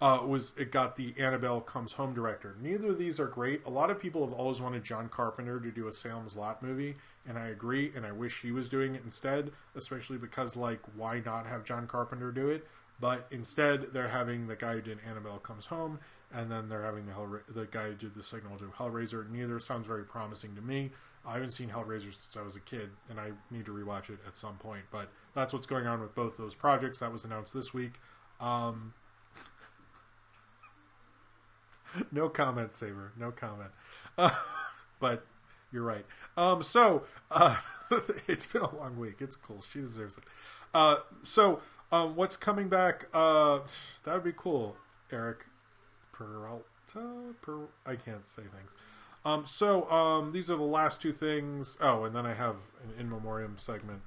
it got the Annabelle Comes Home director. Neither of these are great. A lot of people have always wanted John Carpenter to do a Salem's Lot movie, and I agree, and I wish he was doing it instead, especially because, why not have John Carpenter do it? But instead, they're having the guy who did Annabelle Comes Home, and then they're having the guy who did The Signal do Hellraiser. Neither sounds very promising to me. I haven't seen Hellraiser since I was a kid, and I need to rewatch it at some point. But that's what's going on with both those projects. That was announced this week. No comment, Saber. No comment. But you're right. It's been a long week. It's cool. She deserves it. What's coming back? That would be cool. Eric Peralta? I can't say things. These are the last two things. Oh, and then I have an in memoriam segment,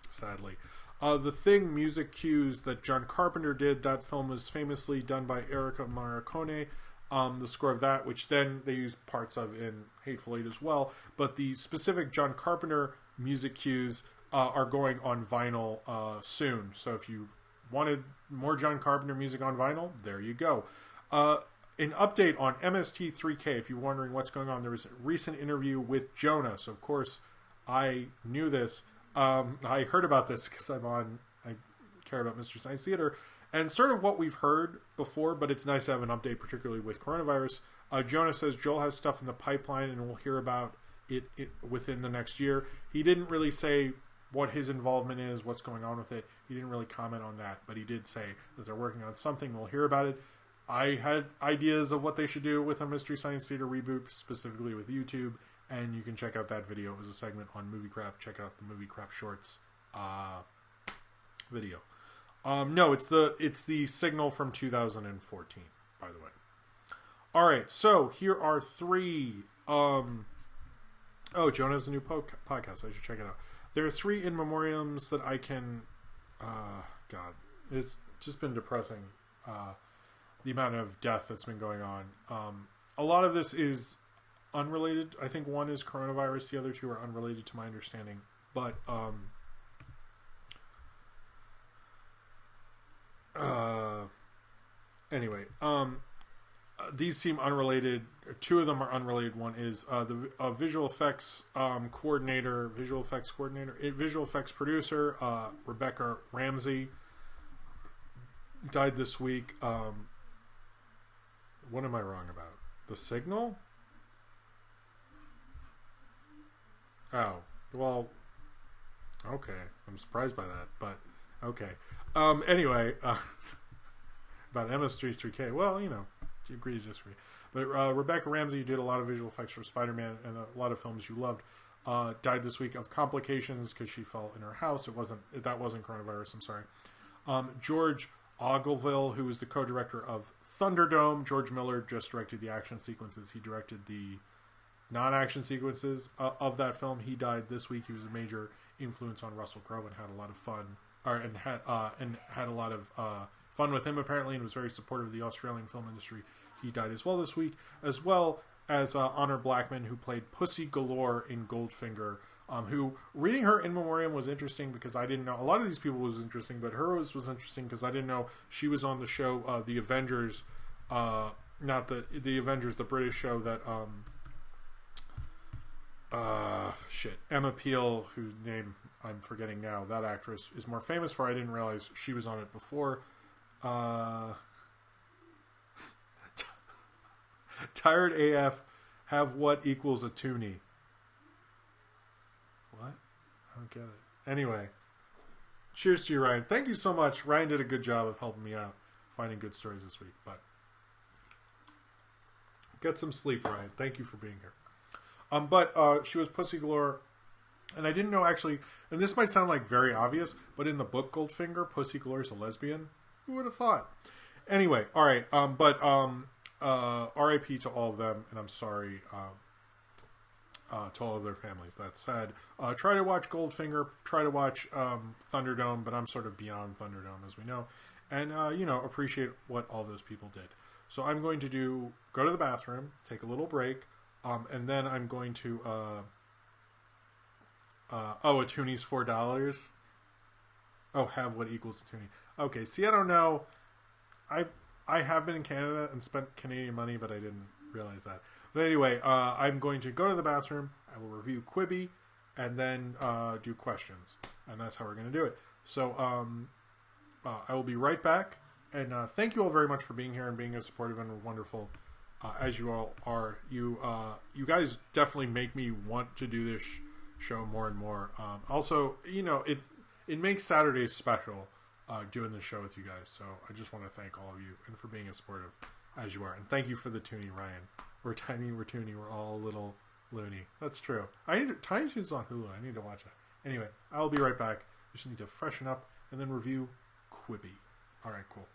sadly. The Thing music cues that John Carpenter did, that film was famously done by Erica Morricone. The score of that, which then they used parts of in Hateful Eight as well. But the specific John Carpenter music cues are going on vinyl soon. So if you wanted more John Carpenter music on vinyl, there you go. An update on MST3K, if you're wondering what's going on, there was a recent interview with Jonah. So, of course, I knew this. I heard about this because I care about Mystery Science Theater, and sort of what we've heard before, but it's nice to have an update, particularly with coronavirus. Jonah says Joel has stuff in the pipeline, and we'll hear about it within the next year. He didn't really say what his involvement is, what's going on with it. He didn't really comment on that, but he did say that they're working on something. We'll hear about it. I had ideas of what they should do with a Mystery Science Theater reboot, specifically with YouTube, and you can check out that video. It was a segment on Movie Crap. Check out the Movie Crap Shorts video. No, it's the Signal from 2014, by the way. All right, so here are three. Jonah has a new podcast. I should check it out. There are three in memoriams that I can. God, it's just been depressing. The amount of death that's been going on. A lot of this is unrelated. I think one is coronavirus. The other two are unrelated to my understanding. But anyway, these seem unrelated. Two of them are unrelated. One is the visual effects visual effects producer, Rebecca Ramsey, died this week. What am I wrong about? The Signal? Oh, well, okay. I'm surprised by that, but okay. Anyway, about MS3K. Well, you agree to disagree. But Rebecca Ramsey did a lot of visual effects for Spider-Man and a lot of films you loved. Died this week of complications because she fell in her house. That wasn't coronavirus. I'm sorry. George Ogilville, who is the co-director of Thunderdome. George Miller just directed the action sequences. He directed the non-action sequences of that film. He died this week. He was a major influence on Russell Crowe and had a lot of fun, and had a lot of fun with him apparently, and was very supportive of the Australian film industry. He died as well this week, as well as Honor Blackman, who played Pussy Galore in Goldfinger. Who, reading her in memoriam was interesting because I didn't know. A lot of these people was interesting, but hers was interesting because I didn't know she was on the show, The Avengers, not the Avengers, the British show that, Emma Peel, whose name I'm forgetting now, that actress is more famous for. I didn't realize she was on it before. Tired AF, have what equals a toonie? What? I don't get it. Anyway, cheers to you, Ryan. Thank you so much. Ryan did a good job of helping me out finding good stories this week. But get some sleep, Ryan. Thank you for being here. But she was Pussy Galore, and I didn't know actually. And this might sound like very obvious, but in the book Goldfinger, Pussy Galore is a lesbian. Who would have thought? Anyway, all right. R.I.P. to all of them, and I'm sorry. To all of their families. That said, try to watch Goldfinger, try to watch Thunderdome, but I'm sort of beyond Thunderdome, as we know, and appreciate what all those people did. So I'm going to go to the bathroom, take a little break, and then I'm going to a toonie's $4. Oh, have what equals a toonie. Okay, see, I don't know. I have been in Canada and spent Canadian money, but I didn't realize that. But anyway, I'm going to go to the bathroom. I will review Quibi, and then do questions, and that's how we're going to do it. So I will be right back And thank you all very much for being here and being as supportive and wonderful as you all are. You guys definitely make me want to do this show more and more. Also, it makes Saturdays special doing this show with you guys. So I just want to thank all of you and for being as supportive as you are. And thank you for the Toonie, Ryan. We're tiny, we're Toonie, we're all a little loony. That's true. Tiny Toon's on Hulu. I need to watch that. Anyway, I'll be right back. Just need to freshen up and then review Quibi. All right, cool.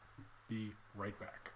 Be right back.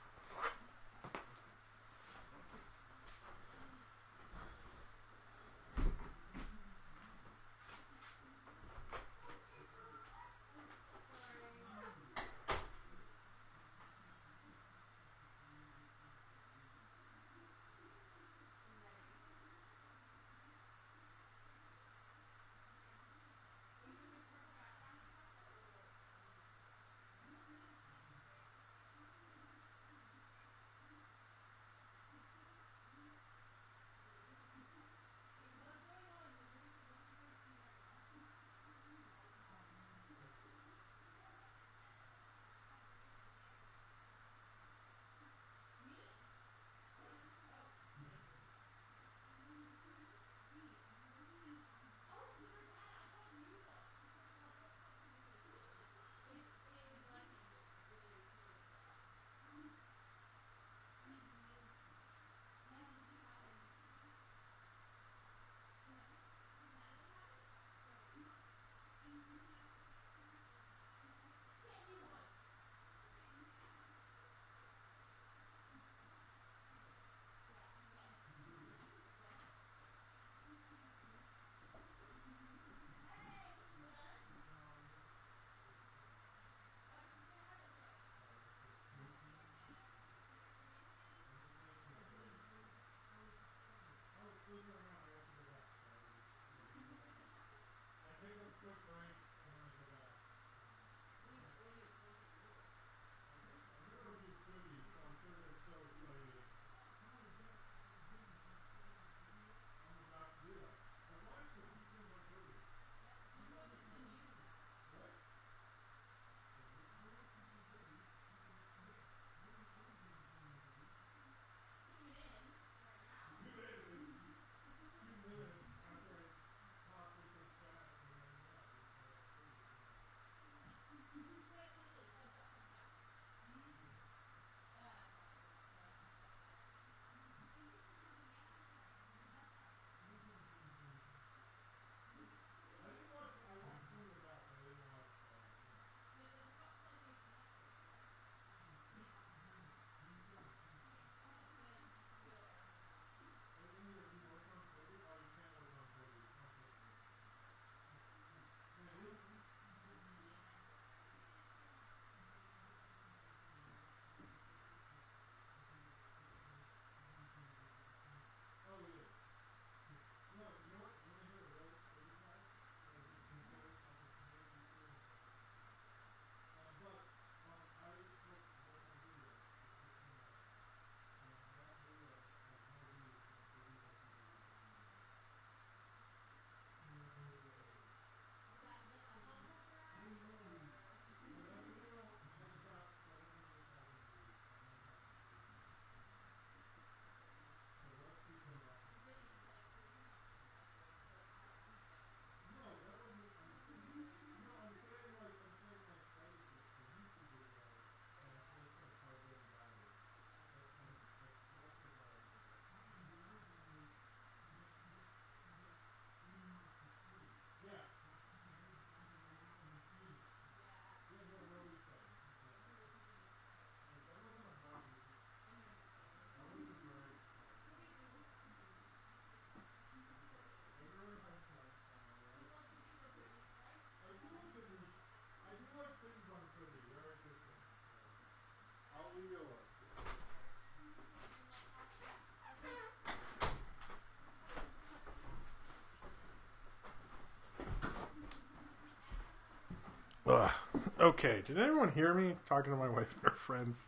Ugh. Okay, did anyone hear me talking to my wife and her friends?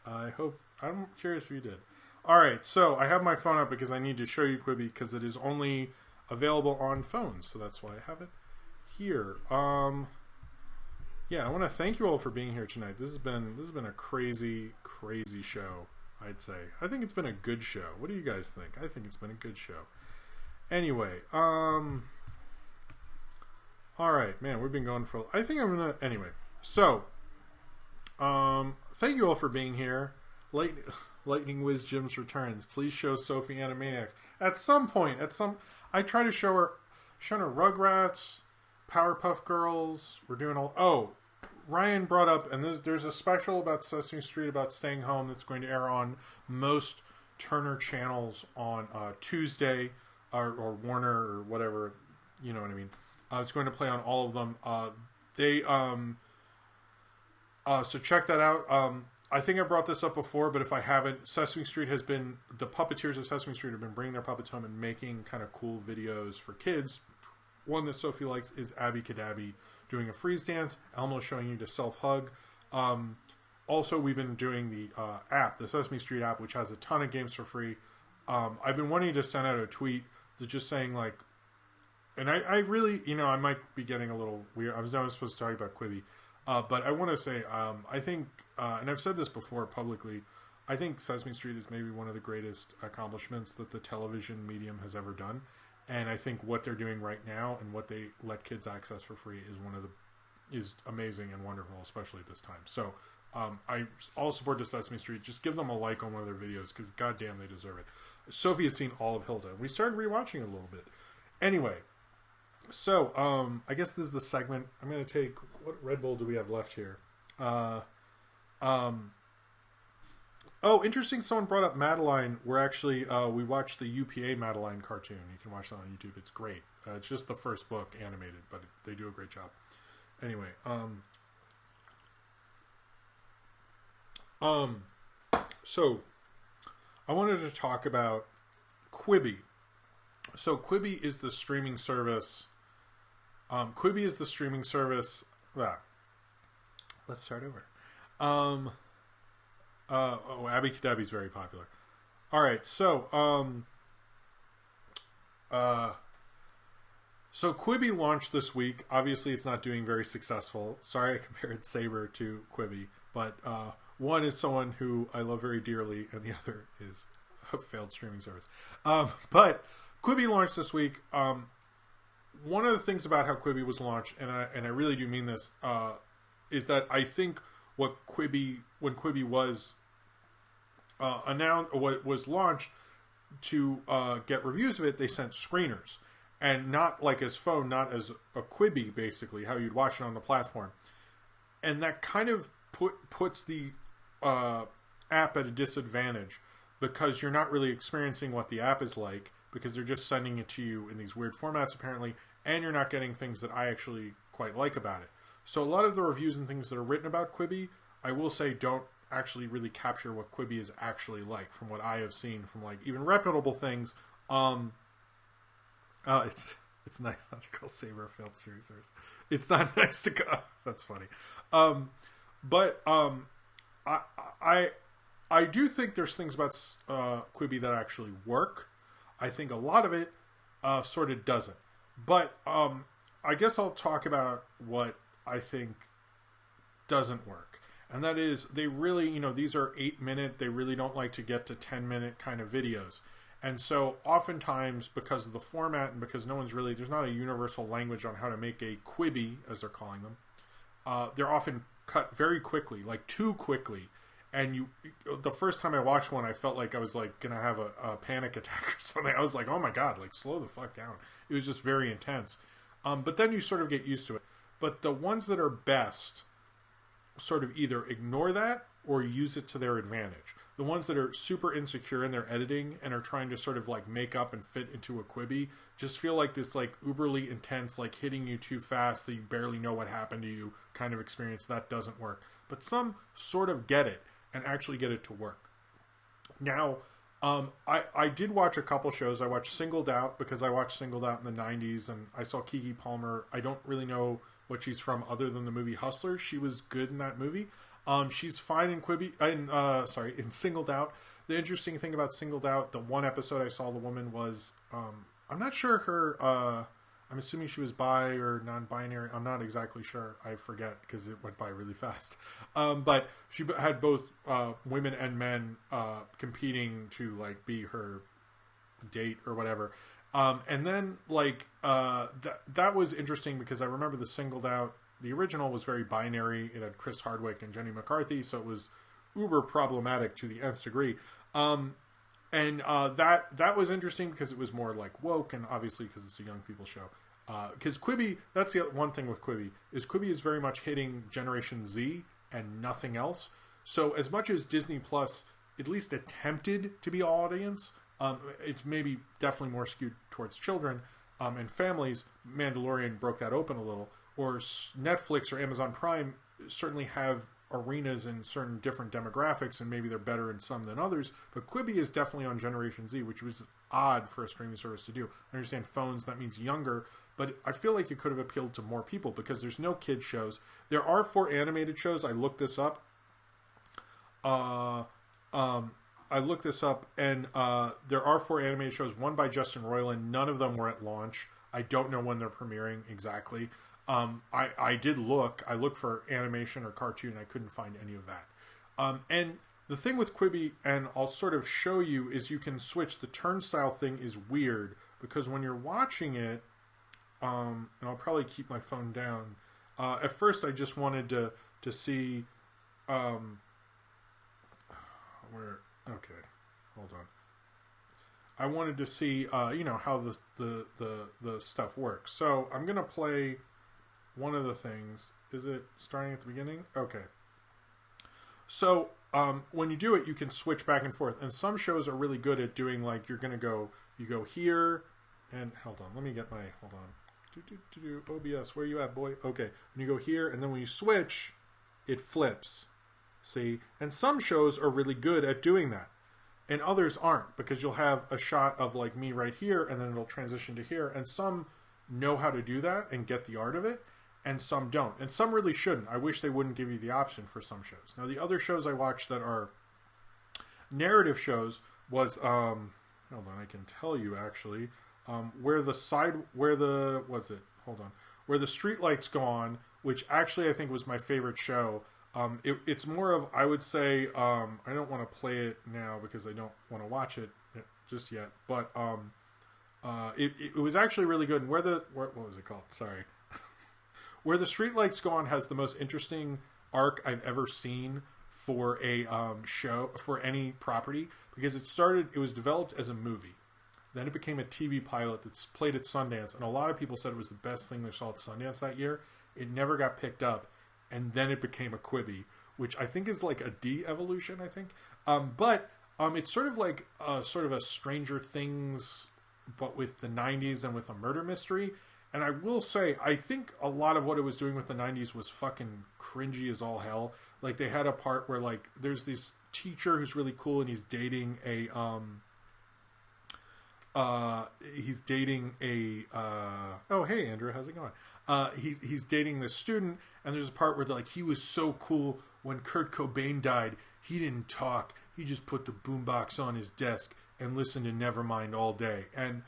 I'm curious if you did. Alright, so I have my phone up because I need to show you Quibi because it is only available on phones, so that's why I have it here. yeah, I want to thank you all for being here tonight. This has been a crazy show, I'd say. I think it's been a good show. What do you guys think? I think it's been a good show. Anyway, all right, man, we've been going for... I think I'm gonna... Anyway, so, thank you all for being here. Lightning Whiz Jim's returns. Please show Sophie Animaniacs. At some point, I try to show her Rugrats, Powerpuff Girls. We're doing all... Oh, Ryan brought up, and there's a special about Sesame Street about staying home that's going to air on most Turner channels on Tuesday, or Warner, or whatever, you know what I mean. It's going to play on all of them. So check that out. I think I brought this up before, but if I haven't, the puppeteers of Sesame Street have been bringing their puppets home and making kind of cool videos for kids. One that Sophie likes is Abby Cadabby doing a freeze dance. Elmo's showing you to self-hug. Also, we've been doing the app, the Sesame Street app, which has a ton of games for free. I've been wanting to send out a tweet to just saying, like, and I really, I might be getting a little weird. I was not supposed to talk about Quibi. But I want to say, I think, and I've said this before publicly, I think Sesame Street is maybe one of the greatest accomplishments that the television medium has ever done. And I think what they're doing right now and what they let kids access for free is amazing and wonderful, especially at this time. So I'll support the Sesame Street. Just give them a like on one of their videos because goddamn they deserve it. Sophie has seen all of Hilda. We started rewatching it a little bit. Anyway. So, I guess this is the segment. I'm going to take... What Red Bull do we have left here? Oh, interesting. Someone brought up Madeline. We're actually... we watched the UPA Madeline cartoon. You can watch that on YouTube. It's great. It's just the first book animated, but they do a great job. Anyway, so, I wanted to talk about Quibi. So, Quibi is the streaming service... Quibi is the streaming service... let's start over. Abby Cadabby is very popular. Alright, so... So Quibi launched this week. Obviously, it's not doing very successful. Sorry I compared Saber to Quibi. But one is someone who I love very dearly, and the other is a failed streaming service. But Quibi launched this week. One of the things about how Quibi was launched, and I really do mean this, is that I think when Quibi was announced, or what was launched, to get reviews of it, they sent screeners, and not like as phone, not as a Quibi, basically how you'd watch it on the platform, and that kind of puts the app at a disadvantage because you're not really experiencing what the app is like because they're just sending it to you in these weird formats apparently. And you're not getting things that I actually quite like about it. So a lot of the reviews and things that are written about Quibi, I will say don't actually really capture what Quibi is actually like from what I have seen from like even reputable things. It's nice not to call Saber a failed streaming service. It's not nice to go. That's funny. But I do think there's things about Quibi that actually work. I think a lot of it sort of doesn't. But I guess I'll talk about what I think doesn't work. And that is, they really, these are 8-minute, they really don't like to get to 10-minute kind of videos. And so oftentimes, because of the format and because there's not a universal language on how to make a Quibi, as they're calling them, they're often cut very quickly, like too quickly. And the first time I watched one, I felt like I was like going to have a panic attack or something. I was like, oh my God, like slow the fuck down. It was just very intense. But then you sort of get used to it. But the ones that are best sort of either ignore that or use it to their advantage. The ones that are super insecure in their editing and are trying to sort of like make up and fit into a Quibi just feel like this like uberly intense, like hitting you too fast that you barely know what happened to you kind of experience. That doesn't work. But some sort of get it and actually get it to work. Now, I did watch a couple shows. I watched Singled Out because I watched Singled Out in the 90s and I saw Keke Palmer. I don't really know what she's from other than the movie Hustler. She was good in that movie. She's fine in in Singled Out. The interesting thing about Singled Out, the one episode I saw the woman was, I'm not sure her, I'm assuming she was bi or non-binary. I'm not exactly sure. I forget because it went by really fast. But she had both women and men competing to like be her date or whatever. And then like that was interesting because I remember the original was very binary. It had Chris Hardwick and Jenny McCarthy, so it was uber problematic to the nth degree. And that was interesting because it was more like woke, and obviously because it's a young people show. Because Quibi, that's the one thing with Quibi is very much hitting Generation Z and nothing else. So as much as Disney Plus at least attempted to be all audience, it's maybe definitely more skewed towards children and families. Mandalorian broke that open a little. Or Netflix or Amazon Prime certainly have arenas in certain different demographics, and maybe they're better in some than others. But Quibi is definitely on Generation Z, which was odd for a streaming service to do. I understand phones, that means younger, but I feel like it could have appealed to more people because there's no kid shows. There are 4 animated shows. I looked this up. And there are 4 animated shows, one by Justin Roiland. None of them were at launch. I don't know when they're premiering exactly. I did look. I looked for animation or cartoon. I couldn't find any of that. And the thing with Quibi, and I'll sort of show you, is you can switch. The turnstile thing is weird because when you're watching it, and I'll probably keep my phone down. At first, I just wanted to see where. Okay, hold on. I wanted to see how the stuff works. So I'm gonna play one of the things. Is it starting at the beginning? Okay. So when you do it, you can switch back and forth, and some shows are really good at doing like you go here, and hold on. Let me get my hold on. OBS, where you at, boy? Okay, when you go here, and then when you switch, it flips. See, and some shows are really good at doing that. And others aren't, because you'll have a shot of like me right here and then it'll transition to here. And some know how to do that and get the art of it, and some don't. And some really shouldn't. I wish they wouldn't give you the option for some shows. Now, the other shows I watched that are narrative shows was, hold on, I can tell you actually, where the streetlights go on, which actually I think was my favorite show. It's more of, I would say, I don't want to play it now because I don't want to watch it just yet, but it was actually really good. And what was it called? Sorry. Where the Streetlights Go On has the most interesting arc I've ever seen for a show, for any property, because it was developed as a movie. Then it became a TV pilot that's played at Sundance, and a lot of people said it was the best thing they saw at Sundance that year. It never got picked up. And then it became a Quibi, which I think is like a de-evolution, I think. But it's sort of like sort of a Stranger Things, but with the 90s and with a murder mystery. And I will say, I think a lot of what it was doing with the 90s was fucking cringy as all hell. Like, they had a part where, like, there's this teacher who's really cool, and he's dating a... oh, hey, Andrew, how's it going? He's dating this student, and there's a part where like he was so cool when Kurt Cobain died. He didn't talk. He just put the boombox on his desk and listened to Nevermind all day. And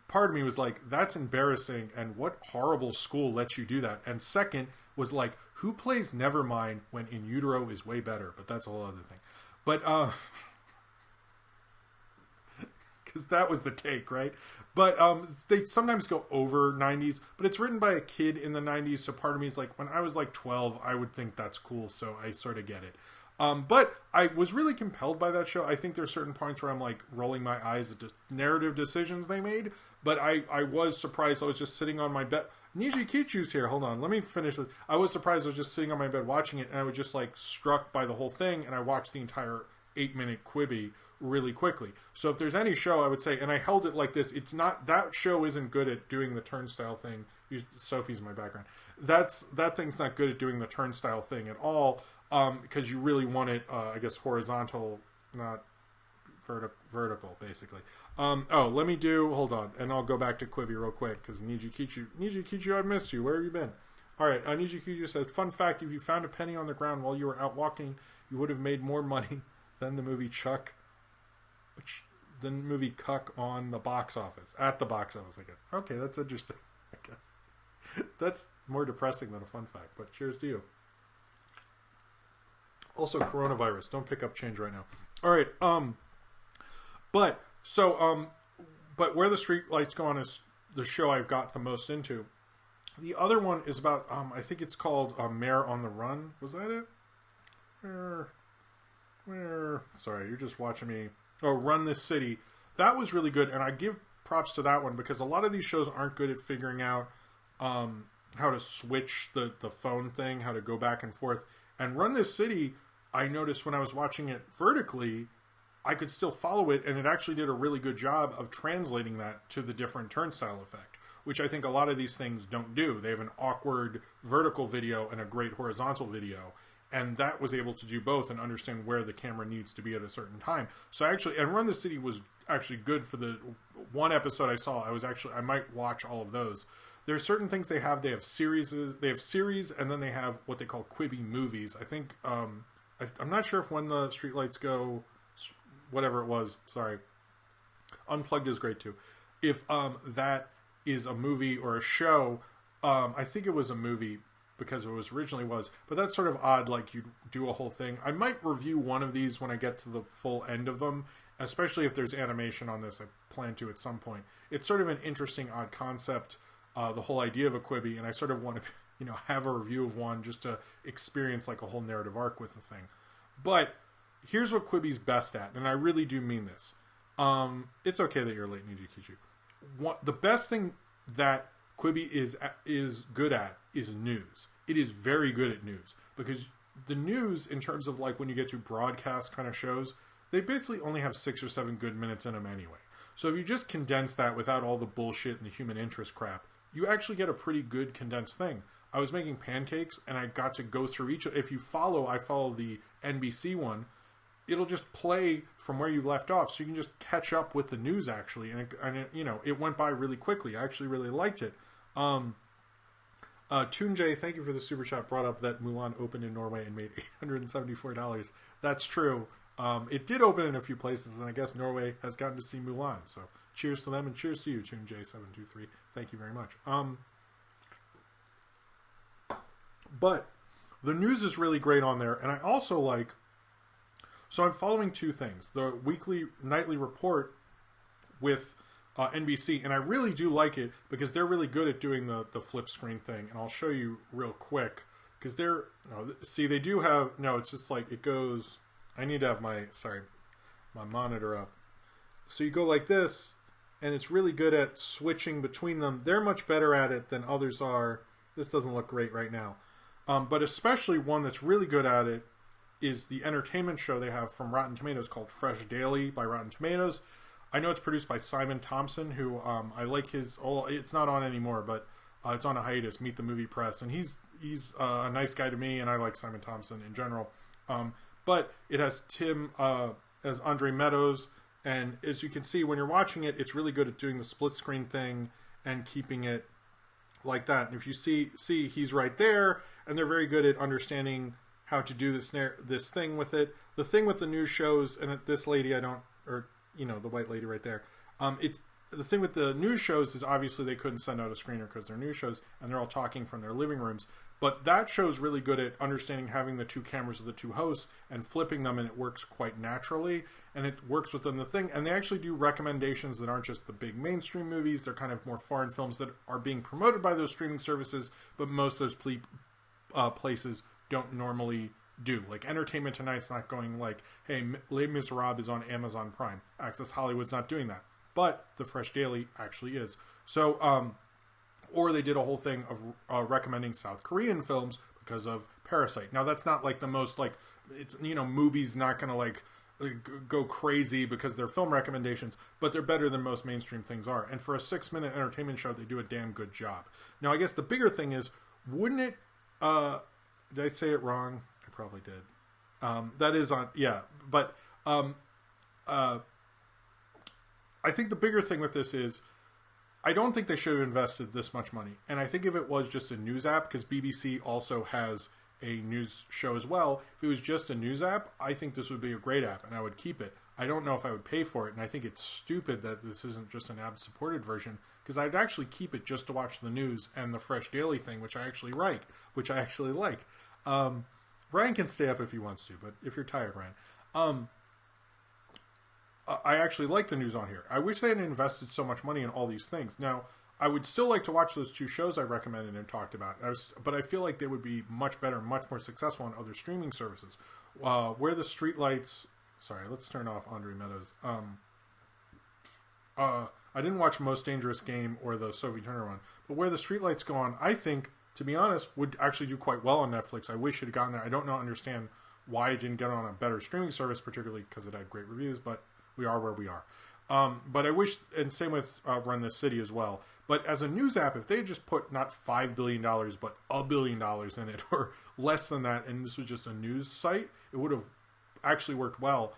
part of me was like, that's embarrassing, and what horrible school lets you do that? And second was like, who plays Nevermind when In Utero is way better? But that's a whole other thing. But because that was the take, right? But they sometimes go over 90s, but it's written by a kid in the 90s, so part of me is like, when I was like 12, I would think that's cool, so I sort of get it. But I was really compelled by that show. I think there's certain points where I'm like rolling my eyes at the narrative decisions they made, but I was surprised. I was just sitting on my bed. Niji Kichu's here. Hold on, let me finish this. I was surprised. I was just sitting on my bed watching it, and I was just like struck by the whole thing, and I watched the entire 8-minute Quibi really quickly. So if there's any show, I would say, and I held it like this, it's not, that show isn't good at doing the turnstile thing. Sophie's in my background. That thing's not good at doing the turnstile thing at all, because you really want it, I guess, horizontal, not vertical, basically. Let me hold on, and I'll go back to Quibi real quick, because Niji Kichu, I've missed you. Where have you been? Alright, Niji Kichu says, fun fact, if you found a penny on the ground while you were out walking, you would have made more money than the movie Cuck on the box office. At the box office, I guess. Okay, that's interesting. I guess. That's more depressing than a fun fact, but cheers to you. Also, coronavirus. Don't pick up change right now. All right. But Where the Streetlights Go On is the show I've got the most into. The other one is about, I think it's called Mayor on the Run. Was that it? Where? Sorry, you're just watching me. Oh, Run This City. That was really good, and I give props to that one because a lot of these shows aren't good at figuring out how to switch the phone thing, how to go back and forth. And Run This City, I noticed when I was watching it vertically, I could still follow it, and it actually did a really good job of translating that to the different turnstile effect, which I think a lot of these things don't do. They have an awkward vertical video and a great horizontal video, and that was able to do both and understand where the camera needs to be at a certain time. So and Run the City was actually good for the one episode I saw. I might watch all of those. There's certain things they have. They have series, and then they have what they call Quibi movies. I think I'm not sure if When the Streetlights Go, whatever it was. Sorry, Unplugged is great too. If that is a movie or a show, I think it was a movie because it was originally was. But that's sort of odd. Like you do a whole thing. I might review one of these when I get to the full end of them, especially if there's animation on this. I plan to at some point. It's sort of an interesting, odd concept. The whole idea of a Quibi, and I sort of want to, have a review of one just to experience like a whole narrative arc with the thing. But here's what Quibi's best at, and I really do mean this. It's okay that you're late, Nijikichu. The best thing that Quibi is good at is news. It is very good at news because the news, in terms of like when you get to broadcast kind of shows, they basically only have 6 or 7 good minutes in them anyway. So if you just condense that without all the bullshit and the human interest crap, you actually get a pretty good condensed thing. I was making pancakes and I got to go through each. If I follow the NBC one, it'll just play from where you left off, so you can just catch up with the news actually. And it went by really quickly. I actually really liked it. Tunjay, thank you for the super chat. Brought up that Mulan opened in Norway and made $874. That's true. It did open in a few places, and I guess Norway has gotten to see Mulan. So cheers to them, and cheers to you, TuneJ723. Thank you very much. But the news is really great on there, and I also like... So I'm following two things. The nightly report with NBC, and I really do like it because they're really good at doing the flip screen thing, and I'll show you real quick. Because they do have... No, it's just like it goes... I need to have my monitor up. So you go like this, and it's really good at switching between them. They're much better at it than others are. This doesn't look great right now. But especially one that's really good at it is the entertainment show they have from Rotten Tomatoes called Fresh Daily by Rotten Tomatoes. I know it's produced by Simon Thompson, who I like his... Oh, it's not on anymore, but it's on a hiatus, Meet the Movie Press. And he's a nice guy to me, and I like Simon Thompson in general. But it has Tim as Andre Meadows, and as you can see when you're watching it, it's really good at doing the split screen thing and keeping it like that. And if you see he's right there, and they're very good at understanding how to do this thing with it. The thing with the news shows, and this lady the white lady right there, the thing with the news shows is obviously they couldn't send out a screener because they're news shows, and they're all talking from their living rooms. But that show's really good at understanding having the two cameras of the two hosts and flipping them, and it works quite naturally, and it works within the thing. And they actually do recommendations that aren't just the big mainstream movies. They're kind of more foreign films that are being promoted by those streaming services, but most of those places don't normally do. Like Entertainment Tonight's not going like, hey, Les Miserables is on Amazon Prime. Access Hollywood's not doing that. But the Fresh Daily actually is. So, or they did a whole thing of recommending South Korean films because of Parasite. Now that's not like the most like, it's, Mubi's not going to like go crazy because they're film recommendations, but they're better than most mainstream things are. And for a 6-minute entertainment show, they do a damn good job. Now I guess the bigger thing is, wouldn't it, did I say it wrong? I probably did. That is on, yeah, but, I think the bigger thing with this is I don't think they should have invested this much money. And I think if it was just a news app, because BBC also has a news show as well, if it was just a news app, I think this would be a great app and I would keep it. I don't know if I would pay for it, and I think it's stupid that this isn't just an ad-supported version, because I'd actually keep it just to watch the news and the Fresh Daily thing, which I actually like. Ryan can stay up if he wants to, but if you're tired, Ryan. I actually like the news on here. I wish they hadn't invested so much money in all these things. Now, I would still like to watch those 2 shows I recommended and talked about, but I feel like they would be much better, much more successful on other streaming services. Where the Streetlights... Sorry, let's turn off Andre Meadows. I didn't watch Most Dangerous Game or the Sophie Turner one, but Where the Streetlights Go On, I think, to be honest, would actually do quite well on Netflix. I wish it had gotten there. I don't understand why it didn't get on a better streaming service, particularly because it had great reviews, but we are where we are. But I wish, and same with Run This City as well. But as a news app, if they had just put not $5 billion, but $1 billion in it, or less than that, and this was just a news site, it would have actually worked well.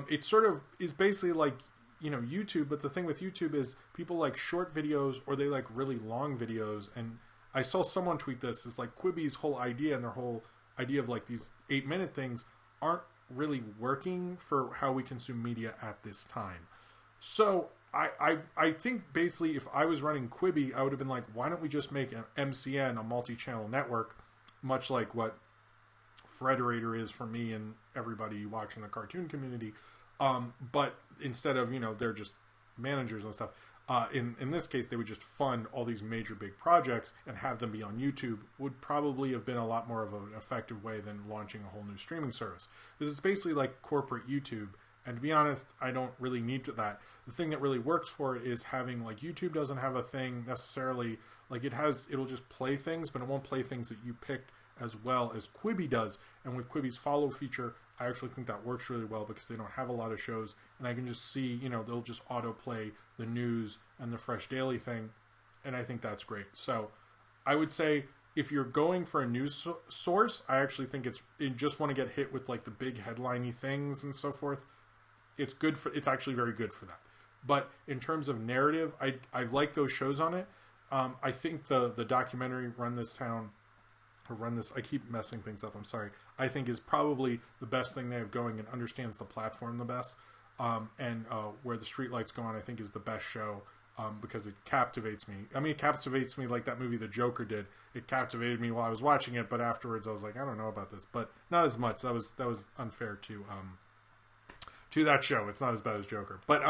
It sort of is basically like, YouTube, but the thing with YouTube is people like short videos, or they like really long videos, and I saw someone tweet this, it's like Quibi's whole idea and their whole idea of like these 8-minute things aren't really working for how we consume media at this time. So I think basically if I was running Quibi, I would have been like, why don't we just make an MCN, a multi-channel network, much like what Frederator is for me and everybody watching the cartoon community. But instead of, they're just managers and stuff. In this case, they would just fund all these major big projects and have them be on YouTube. Would probably have been a lot more of an effective way than launching a whole new streaming service. This is basically like corporate YouTube. And to be honest, I don't really need that. The thing that really works for it is having, like, YouTube doesn't have a thing necessarily, like it'll just play things, but it won't play things that you picked as well as Quibi does. And with Quibi's follow feature, I actually think that works really well because they don't have a lot of shows, and I can just see, they'll just autoplay the news and the Fresh Daily thing, and I think that's great. So I would say if you're going for a news source, I actually think you just want to get hit with like the big headliney things and so forth. It's actually very good for that. But in terms of narrative, I like those shows on it. I think the documentary Run This Town, or Run This, I keep messing things up, I'm sorry, I think is probably the best thing they have going and understands the platform the best. And Where the Streetlights Go On, I think is the best show because it captivates me. I mean, it captivates me like that movie The Joker did. It captivated me while I was watching it, but afterwards I was like, I don't know about this. But not as much. That was unfair to that show. It's not as bad as Joker. But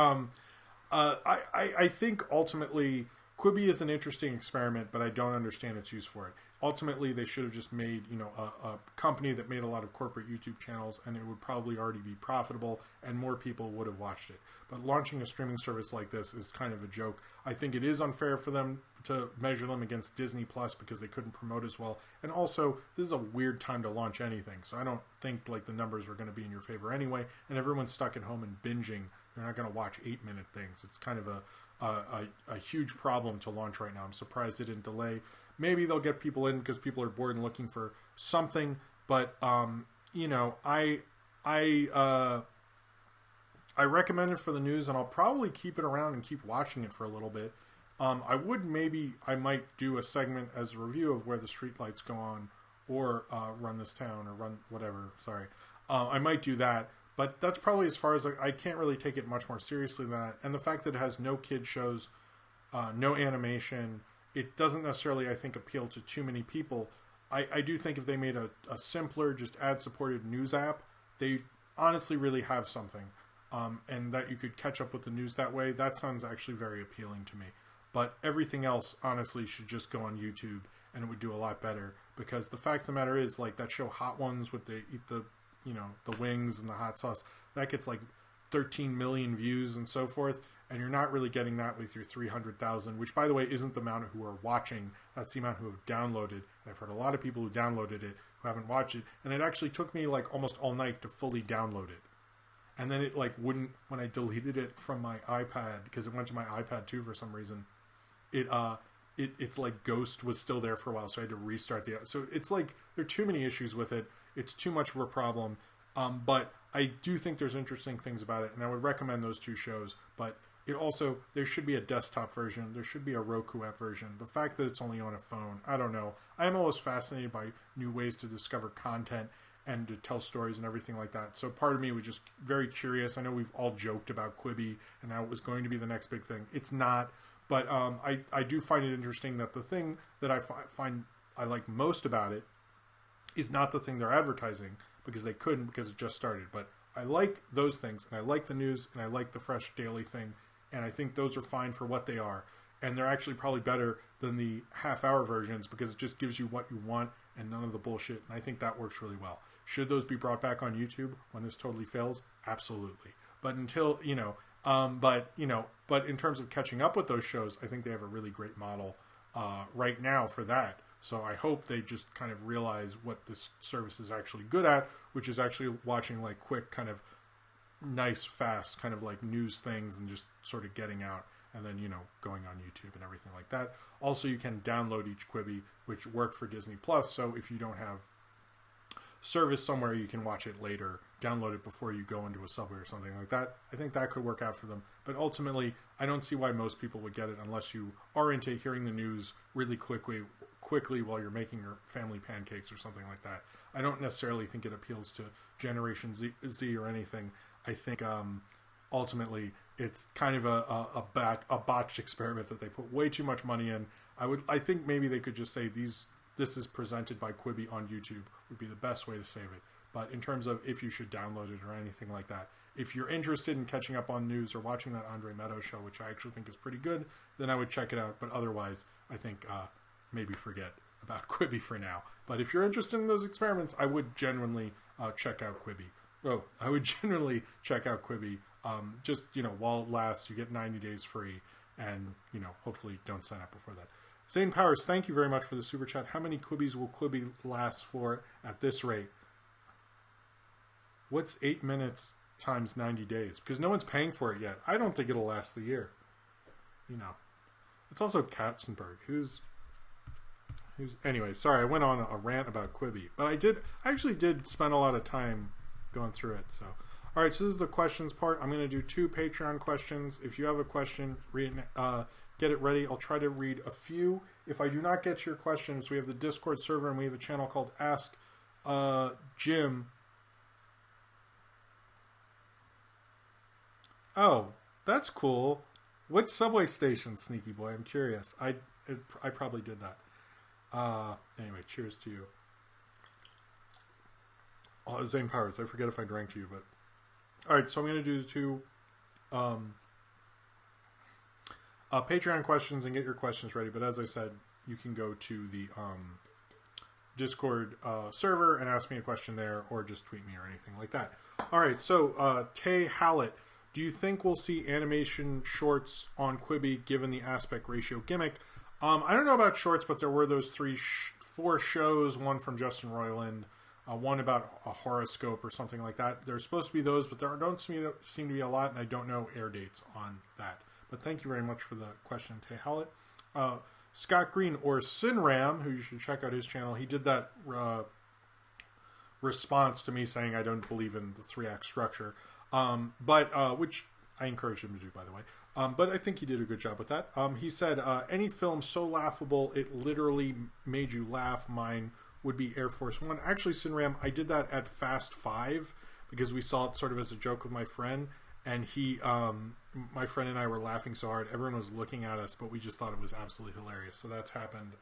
I think ultimately Quibi is an interesting experiment, but I don't understand its use for it. Ultimately, they should have just made, a company that made a lot of corporate YouTube channels, and it would probably already be profitable, and more people would have watched it. But launching a streaming service like this is kind of a joke. I think it is unfair for them to measure them against Disney Plus because they couldn't promote as well. And also, this is a weird time to launch anything, so I don't think like the numbers were going to be in your favor anyway. And everyone's stuck at home and binging. They're not going to watch 8-minute things. It's kind of a huge problem to launch right now. I'm surprised it didn't delay. Maybe they'll get people in because people are bored and looking for something. But I recommend it for the news, and I'll probably keep it around and keep watching it for a little bit. I might do a segment as a review of Where the Streetlights Go On, or Run This Town, or Run whatever. Sorry, I might do that. But that's probably as far as I can't really take it much more seriously than that. And the fact that it has no kid shows, no animation, it doesn't necessarily, I think, appeal to too many people. I do think if they made a simpler, just ad-supported news app, they honestly really have something. And that you could catch up with the news that way, that sounds actually very appealing to me. But everything else, honestly, should just go on YouTube, and it would do a lot better. Because the fact of the matter is, like, that show Hot Ones with the wings and the hot sauce, that gets like 13 million views and so forth, and you're not really getting that with your 300,000, which, by the way, isn't the amount who are watching. That's the amount who have downloaded. And I've heard a lot of people who downloaded it who haven't watched it, and it actually took me like almost all night to fully download it. And then it like wouldn't, when I deleted it from my iPad, because it went to my iPad too for some reason, it's like Ghost was still there for a while, so I had to restart the. So it's like there are too many issues with it. It's too much of a problem. But I do think there's interesting things about it, and I would recommend those 2 shows. But it also, there should be a desktop version. There should be a Roku app version. The fact that it's only on a phone, I don't know. I'm always fascinated by new ways to discover content, and to tell stories and everything like that. So part of me was just very curious. I know we've all joked about Quibi and how it was going to be the next big thing. It's not, but I do find it interesting that the thing that I find I like most about it is not the thing they're advertising, because they couldn't, because it just started. But I like those things, and I like the news, and I like the fresh daily thing, and I think those are fine for what they are. And they're actually probably better than the half-hour versions, because it just gives you what you want and none of the bullshit. And I think that works really well. Should those be brought back on YouTube when this totally fails? Absolutely. But until, but in terms of catching up with those shows, I think they have a really great model right now for that. So I hope they just kind of realize what this service is actually good at, which is actually watching like quick, kind of nice, fast, kind of like news things and just sort of getting out. And then, going on YouTube and everything like that. Also, you can download each Quibi, which worked for Disney Plus. So if you don't have service somewhere, you can watch it later, download it before you go into a subway or something like that. I think that could work out for them. But ultimately, I don't see why most people would get it unless you are into hearing the news really quickly while you're making your family pancakes or something like that. I don't necessarily think it appeals to Generation Z or anything. I think ultimately it's kind of a botched experiment that they put way too much money in. I think maybe they could just say this is presented by Quibi on YouTube would be the best way to save it. But in terms of if you should download it or anything like that, if you're interested in catching up on news or watching that Andre Meadows show, which I actually think is pretty good, then I would check it out. But otherwise, I think maybe forget about Quibi for now. But if you're interested in those experiments, I would genuinely check out Quibi. Oh, I would generally check out Quibi. Just, while it lasts, you get 90 days free, and, hopefully don't sign up before that. Zane Powers, thank you very much for the super chat. How many Quibis will Quibi last for at this rate? What's 8 minutes times 90 days? Because no one's paying for it yet. I don't think it'll last the year. It's also Katzenberg, who's anyway, sorry, I went on a rant about Quibi, but I actually did spend a lot of time going through it, so. All right, so this is the questions part. I'm going to do 2 Patreon questions. If you have a question, get it ready. I'll try to read a few. If I do not get to your questions, we have the Discord server, and we have a channel called Ask Jim. Oh, that's cool. Which subway station, Sneaky Boy? I'm curious. I probably did that. Anyway, cheers to you. Oh, Zane Powers. I forget if I drank to you, but... All right, so I'm going to do the 2 Patreon questions and get your questions ready. But as I said, you can go to the Discord server and ask me a question there, or just tweet me or anything like that. All right, so Tay Hallett, do you think we'll see animation shorts on Quibi given the aspect ratio gimmick? I don't know about shorts, but there were those 4 shows, one from Justin Roiland, one about a horoscope or something like that. There's supposed to be those, but there don't seem to be a lot, and I don't know air dates on that. But thank you very much for the question, Tay Hallett. Scott Green, or Sinram, who you should check out his channel, he did that response to me saying I don't believe in the 3-act structure, which I encouraged him to do, by the way. But I think he did a good job with that. He said, any film so laughable it literally made you laugh, mine would be Air Force One. Actually, Sinram, I did that at Fast 5 because we saw it sort of as a joke with my friend, and my friend and I were laughing so hard. Everyone was looking at us, but we just thought it was absolutely hilarious. So that's happened.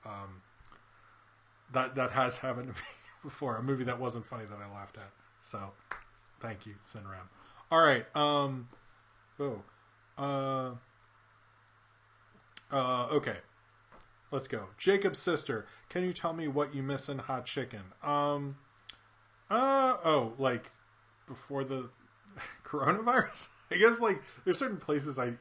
That has happened to me before. A movie that wasn't funny that I laughed at. So thank you, Sinram. All right. Okay. Let's go. Jacob's sister, can you tell me what you miss in hot chicken? Like before the coronavirus? I guess like there's certain places I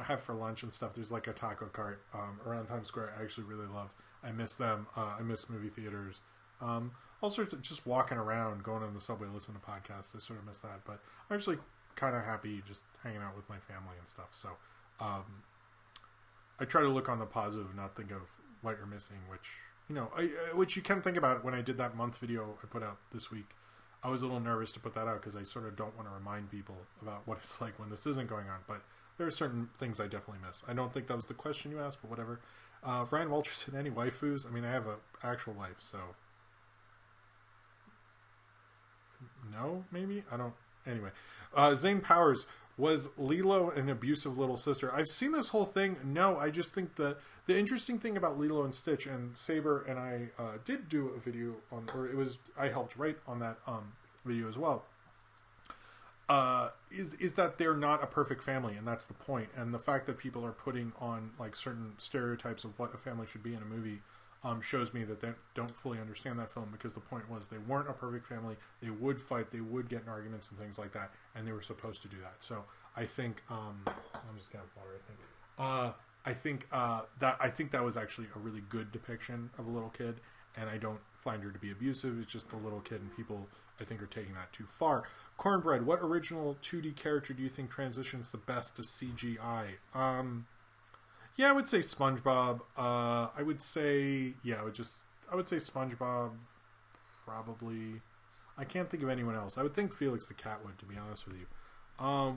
have for lunch and stuff. There's like a taco cart around Times Square I actually really love. I miss them. I miss movie theaters. All sorts of just walking around, going on the subway, listening to podcasts. I sort of miss that, but I'm actually kind of happy just hanging out with my family and stuff. So I try to look on the positive and not think of what you're missing, which you can think about. When I did that month video I put out this week, I was a little nervous to put that out because I sort of don't want to remind people about what it's like when this isn't going on, but there are certain things I definitely miss. I don't think that was the question you asked, but whatever. Ryan Walter said, any waifus? I mean, I have an actual wife, so No, maybe? I don't... Anyway. Zane Powers, was Lilo an abusive little sister? I've seen this whole thing. No, I just think the interesting thing about Lilo and Stitch, and Saber and I did do a video on... Or it was... I helped write on that video as well. Is that they're not a perfect family, and that's the point. And the fact that people are putting on like certain stereotypes of what a family should be in a movie shows me that they don't fully understand that film, because the point was they weren't a perfect family. They would fight, they would get in arguments and things like that, and they were supposed to do that. So I think I'm just gonna have water. I think that was actually a really good depiction of a little kid, and I don't find her to be abusive. It's just a little kid, and people I think are taking that too far. Cornbread, what original 2D character do you think transitions the best to CGI? Yeah, I would say SpongeBob. I would say SpongeBob. Probably. I can't think of anyone else. I would think Felix the Cat would, to be honest with you. I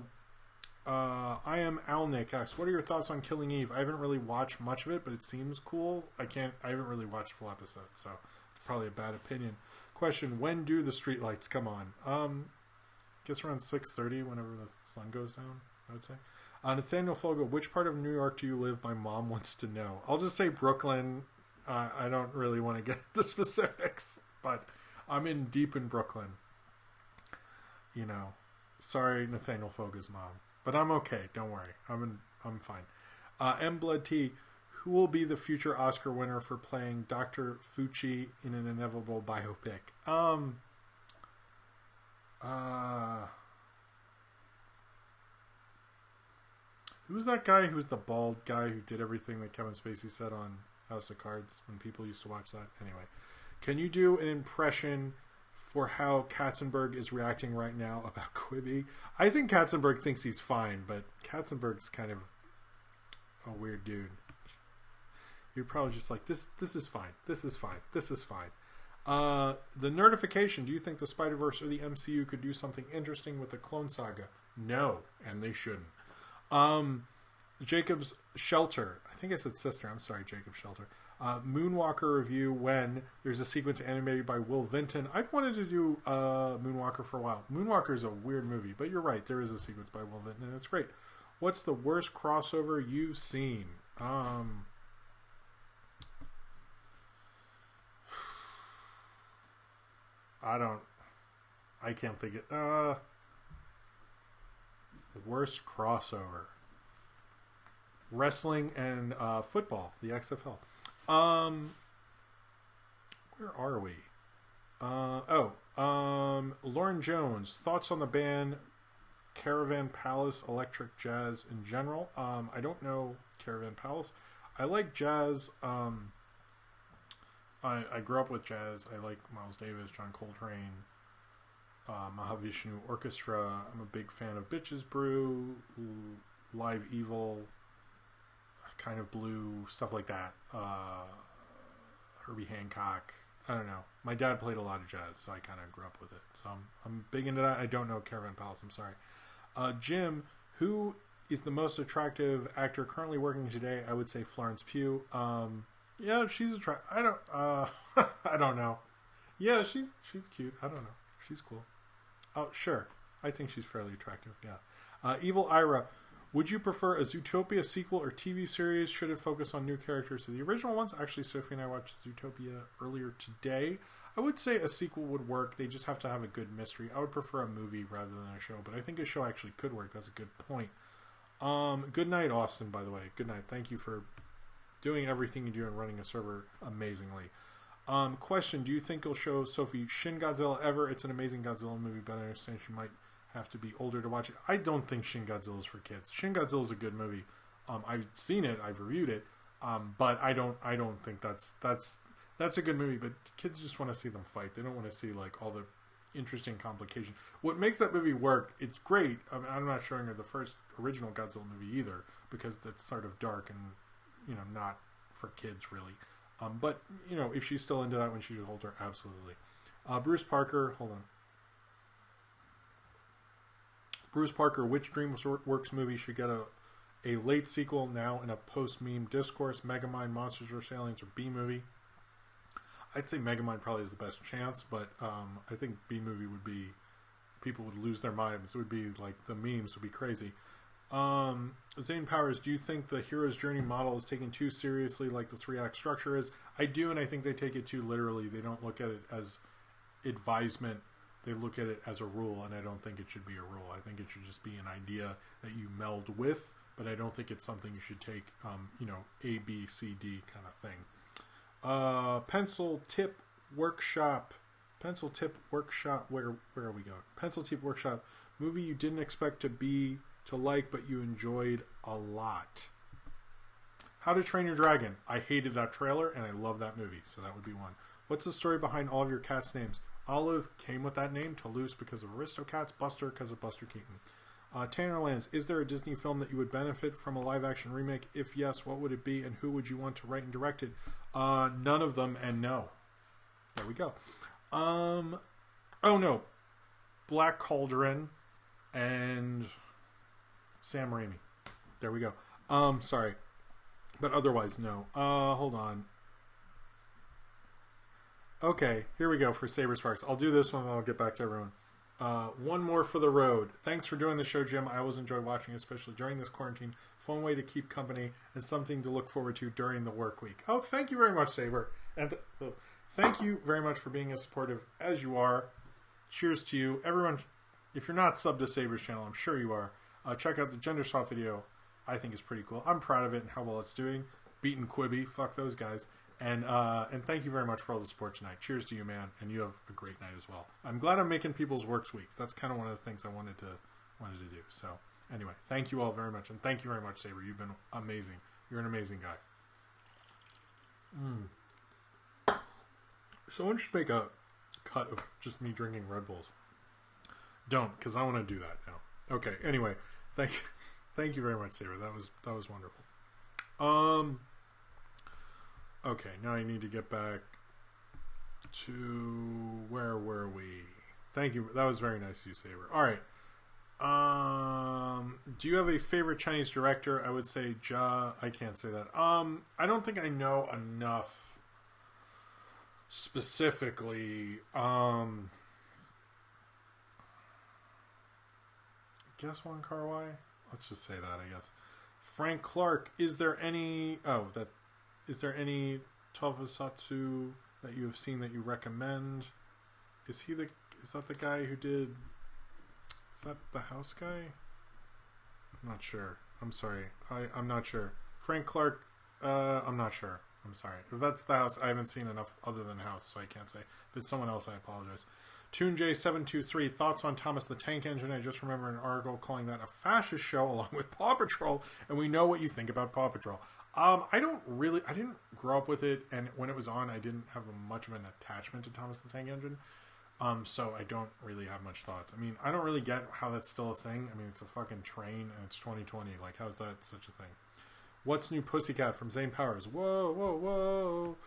am Alnick asks, what are your thoughts on Killing Eve? I haven't really watched much of it, but it seems cool. I haven't really watched full episodes, so it's probably a bad opinion. Question, when do the streetlights come on? Guess around 6:30, whenever the sun goes down, I would say. Nathaniel Fogo, which part of New York do you live? My mom wants to know. I'll just say Brooklyn. I don't really want to get into specifics, but I'm deep in Brooklyn. You know, sorry, Nathaniel Fogo's mom, but I'm okay. Don't worry, I'm fine. M Blood T, who will be the future Oscar winner for playing Dr. Fucci in an inevitable biopic? Who was that guy who was the bald guy who did everything that Kevin Spacey said on House of Cards when people used to watch that? Anyway, can you do an impression for how Katzenberg is reacting right now about Quibi? I think Katzenberg thinks he's fine, but Katzenberg's kind of a weird dude. You're probably just like, this is fine. This is fine. This is fine. The Nerdification, do you think the Spider-Verse or the MCU could do something interesting with the Clone Saga? No, and they shouldn't. Jacob's Shelter. I think I said sister. I'm sorry, Jacob Shelter. Moonwalker review when there's a sequence animated by Will Vinton. I've wanted to do Moonwalker for a while. Moonwalker is a weird movie, but you're right. There is a sequence by Will Vinton, and it's great. What's the worst crossover you've seen? I can't think it. Worst crossover. Wrestling and football, the XFL. Where are we? Lauren Jones, thoughts on the band Caravan Palace Electric Jazz in general? I don't know Caravan Palace. I like jazz. I grew up with jazz. I like Miles Davis, John Coltrane, Mahavishnu Orchestra. I'm a big fan of Bitches Brew, Live Evil, Kind of Blue, stuff like that. Herbie Hancock. I don't know. My dad played a lot of jazz, so I kind of grew up with it. So I'm big into that. I don't know Caravan Palace. I'm sorry. Jim, who is the most attractive actor currently working today? I would say Florence Pugh. Yeah, she's attractive. I don't know. Yeah, she's cute. I don't know. She's cool. Oh, sure. I think she's fairly attractive. Yeah. Evil Ira, would you prefer a Zootopia sequel or TV series? Should it focus on new characters to the original ones? Actually, Sophie and I watched Zootopia earlier today. I would say a sequel would work. They just have to have a good mystery. I would prefer a movie rather than a show, but I think a show actually could work. That's a good point. Good night, Austin, by the way. Good night. Thank you for doing everything you do and running a server amazingly. Question, do you think you'll show Sophie Shin Godzilla ever? It's an amazing Godzilla movie, but I understand she might have to be older to watch it. I don't think Shin Godzilla is for kids. Shin Godzilla is a good movie. I've seen it, I've reviewed it, but I don't think that's a good movie. But kids just want to see them fight. They don't want to see like all the interesting complications. What makes that movie work? It's great. I'm not showing her the first original Godzilla movie either, because that's sort of dark and not for kids really. But if she's still into that when she's older, absolutely. Bruce Parker, hold on. Bruce Parker, which DreamWorks movie should get a late sequel now in a post-meme discourse? Megamind, Monsters vs. Aliens, or B-movie? I'd say Megamind probably has the best chance, but I think B-movie would be people would lose their minds. It would be like the memes would be crazy. Zane Powers, do you think the hero's journey model is taken too seriously like the 3-act structure is? I do, and I think they take it too literally. They don't look at it as advisement. They look at it as a rule, and I don't think it should be a rule. I think it should just be an idea that you meld with, but I don't think it's something you should take, A, B, C, D kind of thing. Pencil tip workshop, where are we going? Pencil tip workshop, movie you didn't expect to like, but you enjoyed a lot. How to Train Your Dragon. I hated that trailer, and I love that movie, so that would be one. What's the story behind all of your cats' names? Olive came with that name, Toulouse because of Aristocats, Buster because of Buster Keaton. Tannerlands, is there a Disney film that you would benefit from a live-action remake? If yes, what would it be, and who would you want to write and direct it? None of them, and no. There we go. Oh no. Black Cauldron and Sam Raimi. There we go. Sorry. But otherwise, no. Hold on. Okay, here we go for Saber Sparks. I'll do this one and I'll get back to everyone. One more for the road. Thanks for doing the show, Jim. I always enjoy watching, especially during this quarantine. Fun way to keep company and something to look forward to during the work week. Oh, thank you very much, Saber. And thank you very much for being as supportive as you are. Cheers to you. Everyone, if you're not subbed to Saber's channel, I'm sure you are. Check out the gender swap video. I think it's pretty cool. I'm proud of it and how well it's doing. Beating Quibi. Fuck those guys. And thank you very much for all the support tonight. Cheers to you, man, and you have a great night as well. I'm glad I'm making people's works week. That's kind of one of the things I wanted to do. So anyway, thank you all very much, and thank you very much, Saber. You've been amazing. You're an amazing guy. Someone should make a cut of just me drinking Red Bulls. Don't, because I want to do that now. Okay. Anyway, thank you very much, Saber. That was wonderful. Okay, now I need to get back to where were we? Thank you. That was very nice of you, Saber. All right. Do you have a favorite Chinese director? I would say I can't say that. I don't think I know enough specifically. Guess Wong Kar-wai? Let's just say that, I guess. Frank Clark, is there any Tokusatsu that you have seen that you recommend? Is that the guy who did... Is that the house guy? I'm not sure. I'm sorry. I'm not sure. Frank Clark, I'm not sure. I'm sorry. If that's the house, I haven't seen enough other than house, so I can't say. If it's someone else, I apologize. TuneJ723, thoughts on Thomas the Tank Engine? I just remember an article calling that a fascist show along with Paw Patrol, and we know what you think about Paw Patrol. I didn't grow up with it, and when it was on, I didn't have much of an attachment to Thomas the Tank Engine, so I don't really have much thoughts. I mean, I don't really get how that's still a thing. I mean, it's a fucking train, and it's 2020. Like, how's that such a thing? What's New Pussycat from Zane Powers? Whoa, whoa, whoa.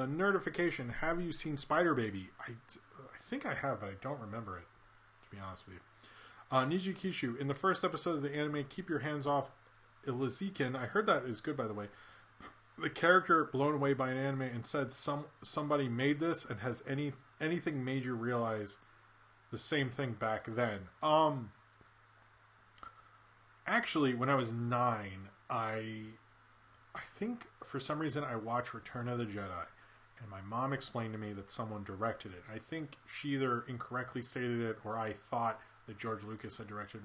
Nerdification. Have you seen Spider Baby? I think I have, but I don't remember it, to be honest with you. Niji Kishu. In the first episode of the anime, Keep Your Hands Off Ilizikin. I heard that is good, by the way. The character blown away by an anime and said somebody made this, and has anything made you realize the same thing back then? Actually, when I was 9, I think for some reason I watched Return of the Jedi, and my mom explained to me that someone directed it. I think she either incorrectly stated it, or I thought that George Lucas had directed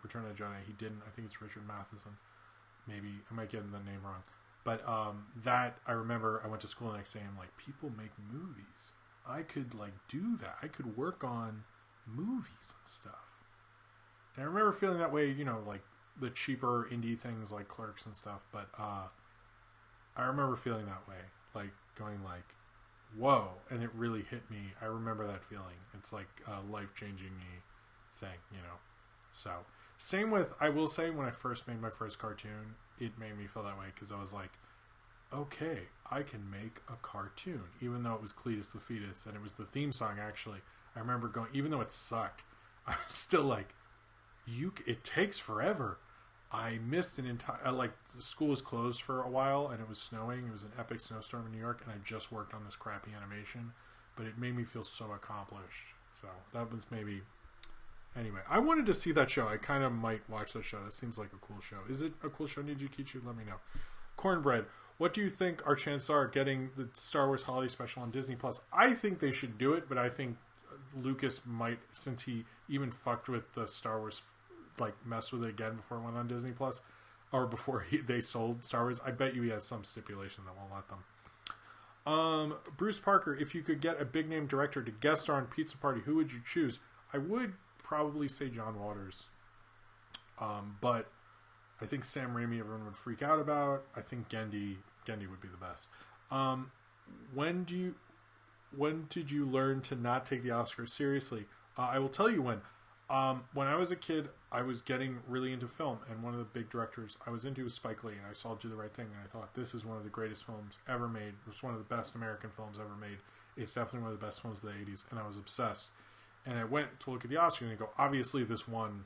Return of the Jedi. He didn't. I think it's Richard Matheson. Maybe I might get the name wrong, but that I remember. I went to school the next day and I'm like, people make movies. I could do that. I could work on movies and stuff. And I remember feeling that way, like the cheaper indie things like Clerks and stuff. But I remember feeling that way, like going like, whoa, and it really hit me. I remember that feeling. It's like a life-changing thing, So, same with, I will say, when I first made my first cartoon, it made me feel that way, because I was like, okay, I can make a cartoon, even though it was Cletus the Fetus, and it was the theme song, actually. I remember going, even though it sucked, I was still like, it takes forever. I missed an entire, the school was closed for a while, and it was snowing. It was an epic snowstorm in New York, and I just worked on this crappy animation, but it made me feel so accomplished. So that was maybe Anyway, I wanted to see that show. I kind of might watch that show. That seems like a cool show. Is it a cool show, Nijikichu? Let me know. Cornbread, what do you think our chances are getting the Star Wars Holiday Special on Disney Plus? I think they should do it, but I think Lucas might, since he even fucked with the Star Wars, like messed with it again before it went on Disney Plus, or before they sold Star Wars. I bet you he has some stipulation that won't let them. Bruce Parker, if you could get a big name director to guest star on Pizza Party, who would you choose? I would probably say John Waters, but I think Sam Raimi everyone would freak out about. I think Gendy would be the best. When did you learn to not take the Oscars seriously? I will tell you when. When I was a kid, I was getting really into film, and one of the big directors I was into was Spike Lee, and I saw Do the Right Thing, and I thought, this is one of the greatest films ever made. It's one of the best American films ever made. It's definitely one of the best films of the 80s, and I was obsessed. And I went to look at the Oscars, and I go, obviously this won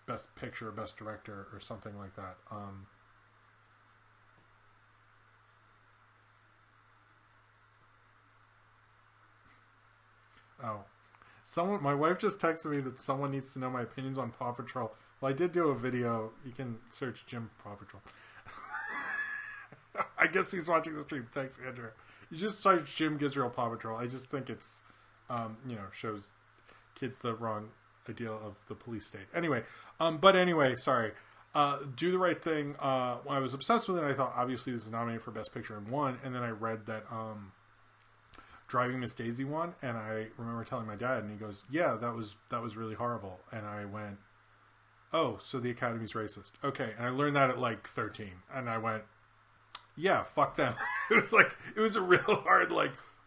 Best Picture, Best Director, or something like that. My wife just texted me that someone needs to know my opinions on Paw Patrol. Well, I did do a video. You can search Jim Paw Patrol. I guess he's watching the stream. Thanks, Andrew. You just search Jim Gisriel Paw Patrol. I just think it's, shows kids the wrong idea of the police state. Anyway, sorry. Do the Right Thing. When I was obsessed with it, I thought obviously this is nominated for Best Picture and won. And then I read that Driving Miss Daisy won, and I remember telling my dad, and he goes, "Yeah, that was really horrible." And I went, "Oh, so the Academy's racist?" Okay, and I learned that at like 13, and I went, "Yeah, fuck them." It was a real hard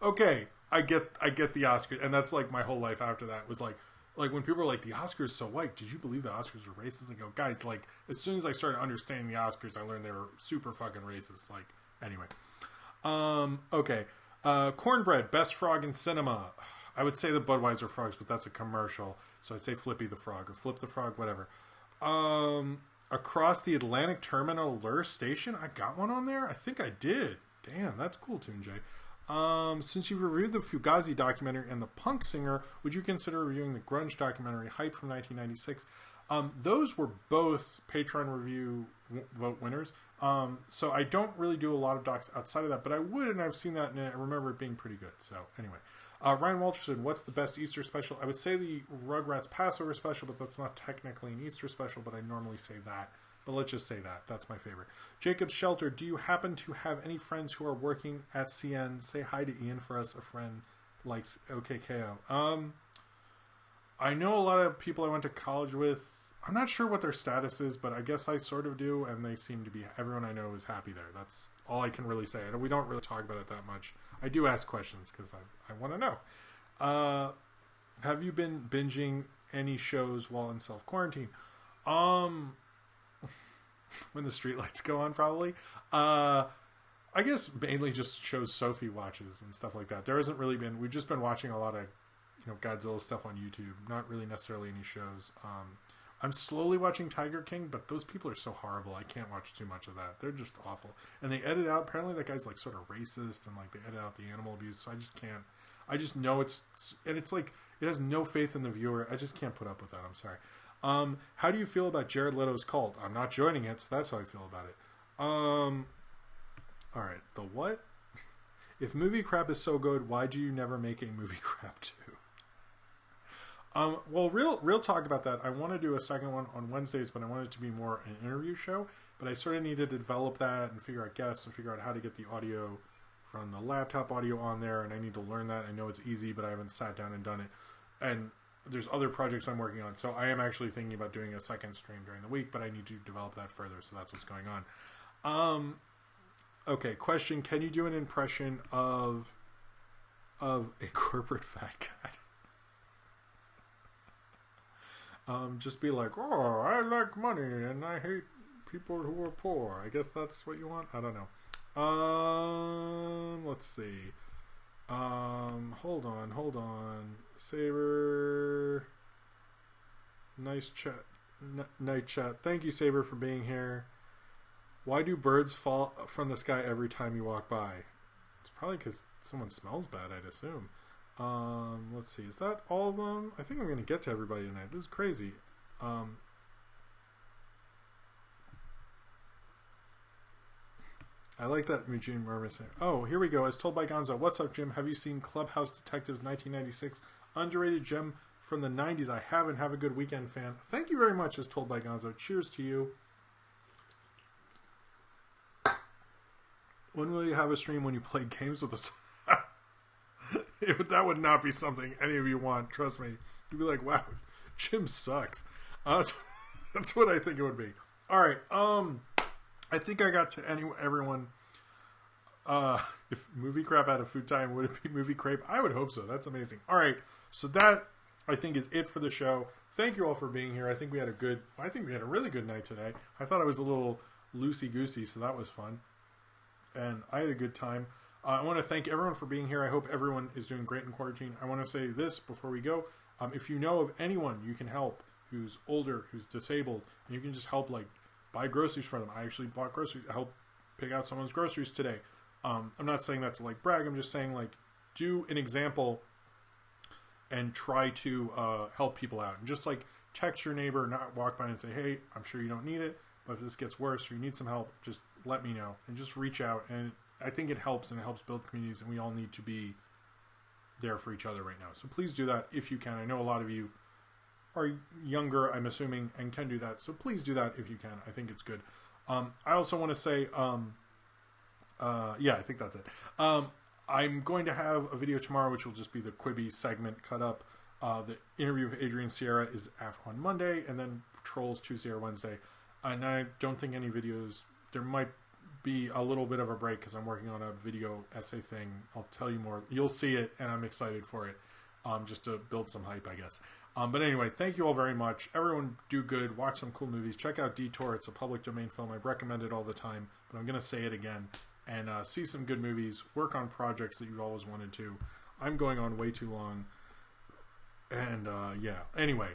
okay, I get the Oscars, and that's like my whole life after that was like when people were like, the Oscars so white, did you believe the Oscars were racist? I go, guys, as soon as I started understanding the Oscars, I learned they were super fucking racist. Anyway. Okay. Cornbread, best frog in cinema. I would say the Budweiser frogs, but that's a commercial. So I'd say Flippy the Frog or Flip the Frog, whatever. Across the Atlantic Terminal Lure Station. I got one on there? I think I did. Damn, that's cool, Toon J. Since you reviewed the Fugazi documentary and the Punk Singer, would you consider reviewing the grunge documentary Hype from 1996? Those were both Patreon review vote winners. So I don't really do a lot of docs outside of that, but I would, and I've seen that, and I remember it being pretty good. So anyway, Ryan Walterson, what's the best Easter special? I would say the Rugrats Passover special, but that's not technically an Easter special, but I normally say that. But let's just say that. That's my favorite. Jacob Shelter, do you happen to have any friends who are working at CN? Say hi to Ian for us. A friend likes OKKO. I know a lot of people I went to college with. I'm not sure what their status is, but I guess I sort of do, and they seem to be, everyone I know is happy there. That's all I can really say. We don't really talk about it that much. I do ask questions because I want to know. Have you been binging any shows while in self-quarantine? When the streetlights go on, probably. I guess mainly just shows Sophie watches and stuff like that. There hasn't really been, we've just been watching a lot of, Godzilla stuff on YouTube. Not really necessarily any shows. I'm slowly watching Tiger King, but those people are so horrible. I can't watch too much of that. They're just awful. And they edit out, apparently that guy's sort of racist, and they edit out the animal abuse, so I just can't. I just know it's it has no faith in the viewer. I just can't put up with that. I'm sorry. How do you feel about Jared Leto's cult? I'm not joining it, so that's how I feel about it. Alright, the what? If movie crap is so good, why do you never make a movie crap too? Well, real talk about that. I want to do a second one on Wednesdays, but I want it to be more an interview show. But I sort of need to develop that and figure out guests and figure out how to get the audio from the laptop audio on there. And I need to learn that. I know it's easy, but I haven't sat down and done it. And there's other projects I'm working on. So I am actually thinking about doing a second stream during the week, but I need to develop that further. So that's what's going on. Okay, question. Can you do an impression of a corporate fat guy? Just be like, oh, I like money and I hate people who are poor. I guess that's what you want. I don't know. Let's see. Hold on. Saber. Nice chat. Night chat. Thank you, Saber, for being here. Why do birds fall from the sky every time you walk by? It's probably because someone smells bad, I'd assume. Let's see. Is that all of them? I think I'm going to get to everybody tonight. This is crazy. I like that Eugene Merman saying, oh, here we go. As told by Gonzo. What's up, Jim? Have you seen Clubhouse Detectives 1996? Underrated gem from the 90s. I haven't. Have a good weekend, fan. Thank you very much, as told by Gonzo. Cheers to you. When will you have a stream when you play games with us? That would not be something any of you want. Trust me. You'd be like, wow, Jim sucks. That's what I think it would be. All right. I think I got to everyone. If movie crap out of food time, would it be movie crepe? I would hope so. That's amazing. All right. So that, I think, is it for the show. Thank you all for being here. I think we had a really good night today. I thought I was a little loosey-goosey, so that was fun. And I had a good time. I want to thank everyone for being here. I hope everyone is doing great in quarantine. I want to say this before we go. If you know of anyone you can help who's older, who's disabled, and you can just help, like, buy groceries for them. I actually bought groceries. I helped pick out someone's groceries today. I'm not saying that to, like, brag. I'm just saying, like, do an example and try to help people out. And just, like, text your neighbor, not walk by and say, hey, I'm sure you don't need it, but if this gets worse or you need some help, just let me know. And just reach out. And I think it helps, and it helps build communities, and we all need to be there for each other right now. So please do that if you can. I know a lot of you are younger, I'm assuming, and can do that. So please do that if you can. I think it's good. I also want to say, yeah, I think that's it. I'm going to have a video tomorrow, which will just be the Quibi segment cut up. The interview with Adrian Sierra is on Monday, and then Trolls Tuesday or Wednesday. And I don't think any videos, there might be a little bit of a break because I'm working on a video essay thing. I'll tell you more. You'll see it, and I'm excited for it, just to build some hype, I guess. But anyway, thank you all very much. Everyone do good. Watch some cool movies. Check out Detour. It's a public domain film. I recommend it all the time, but I'm going to say it again. And see some good movies. Work on projects that you've always wanted to. I'm going on way too long. And yeah. Anyway,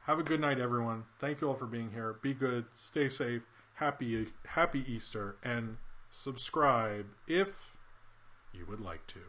have a good night, everyone. Thank you all for being here. Be good. Stay safe. Happy Easter. And subscribe if you would like to.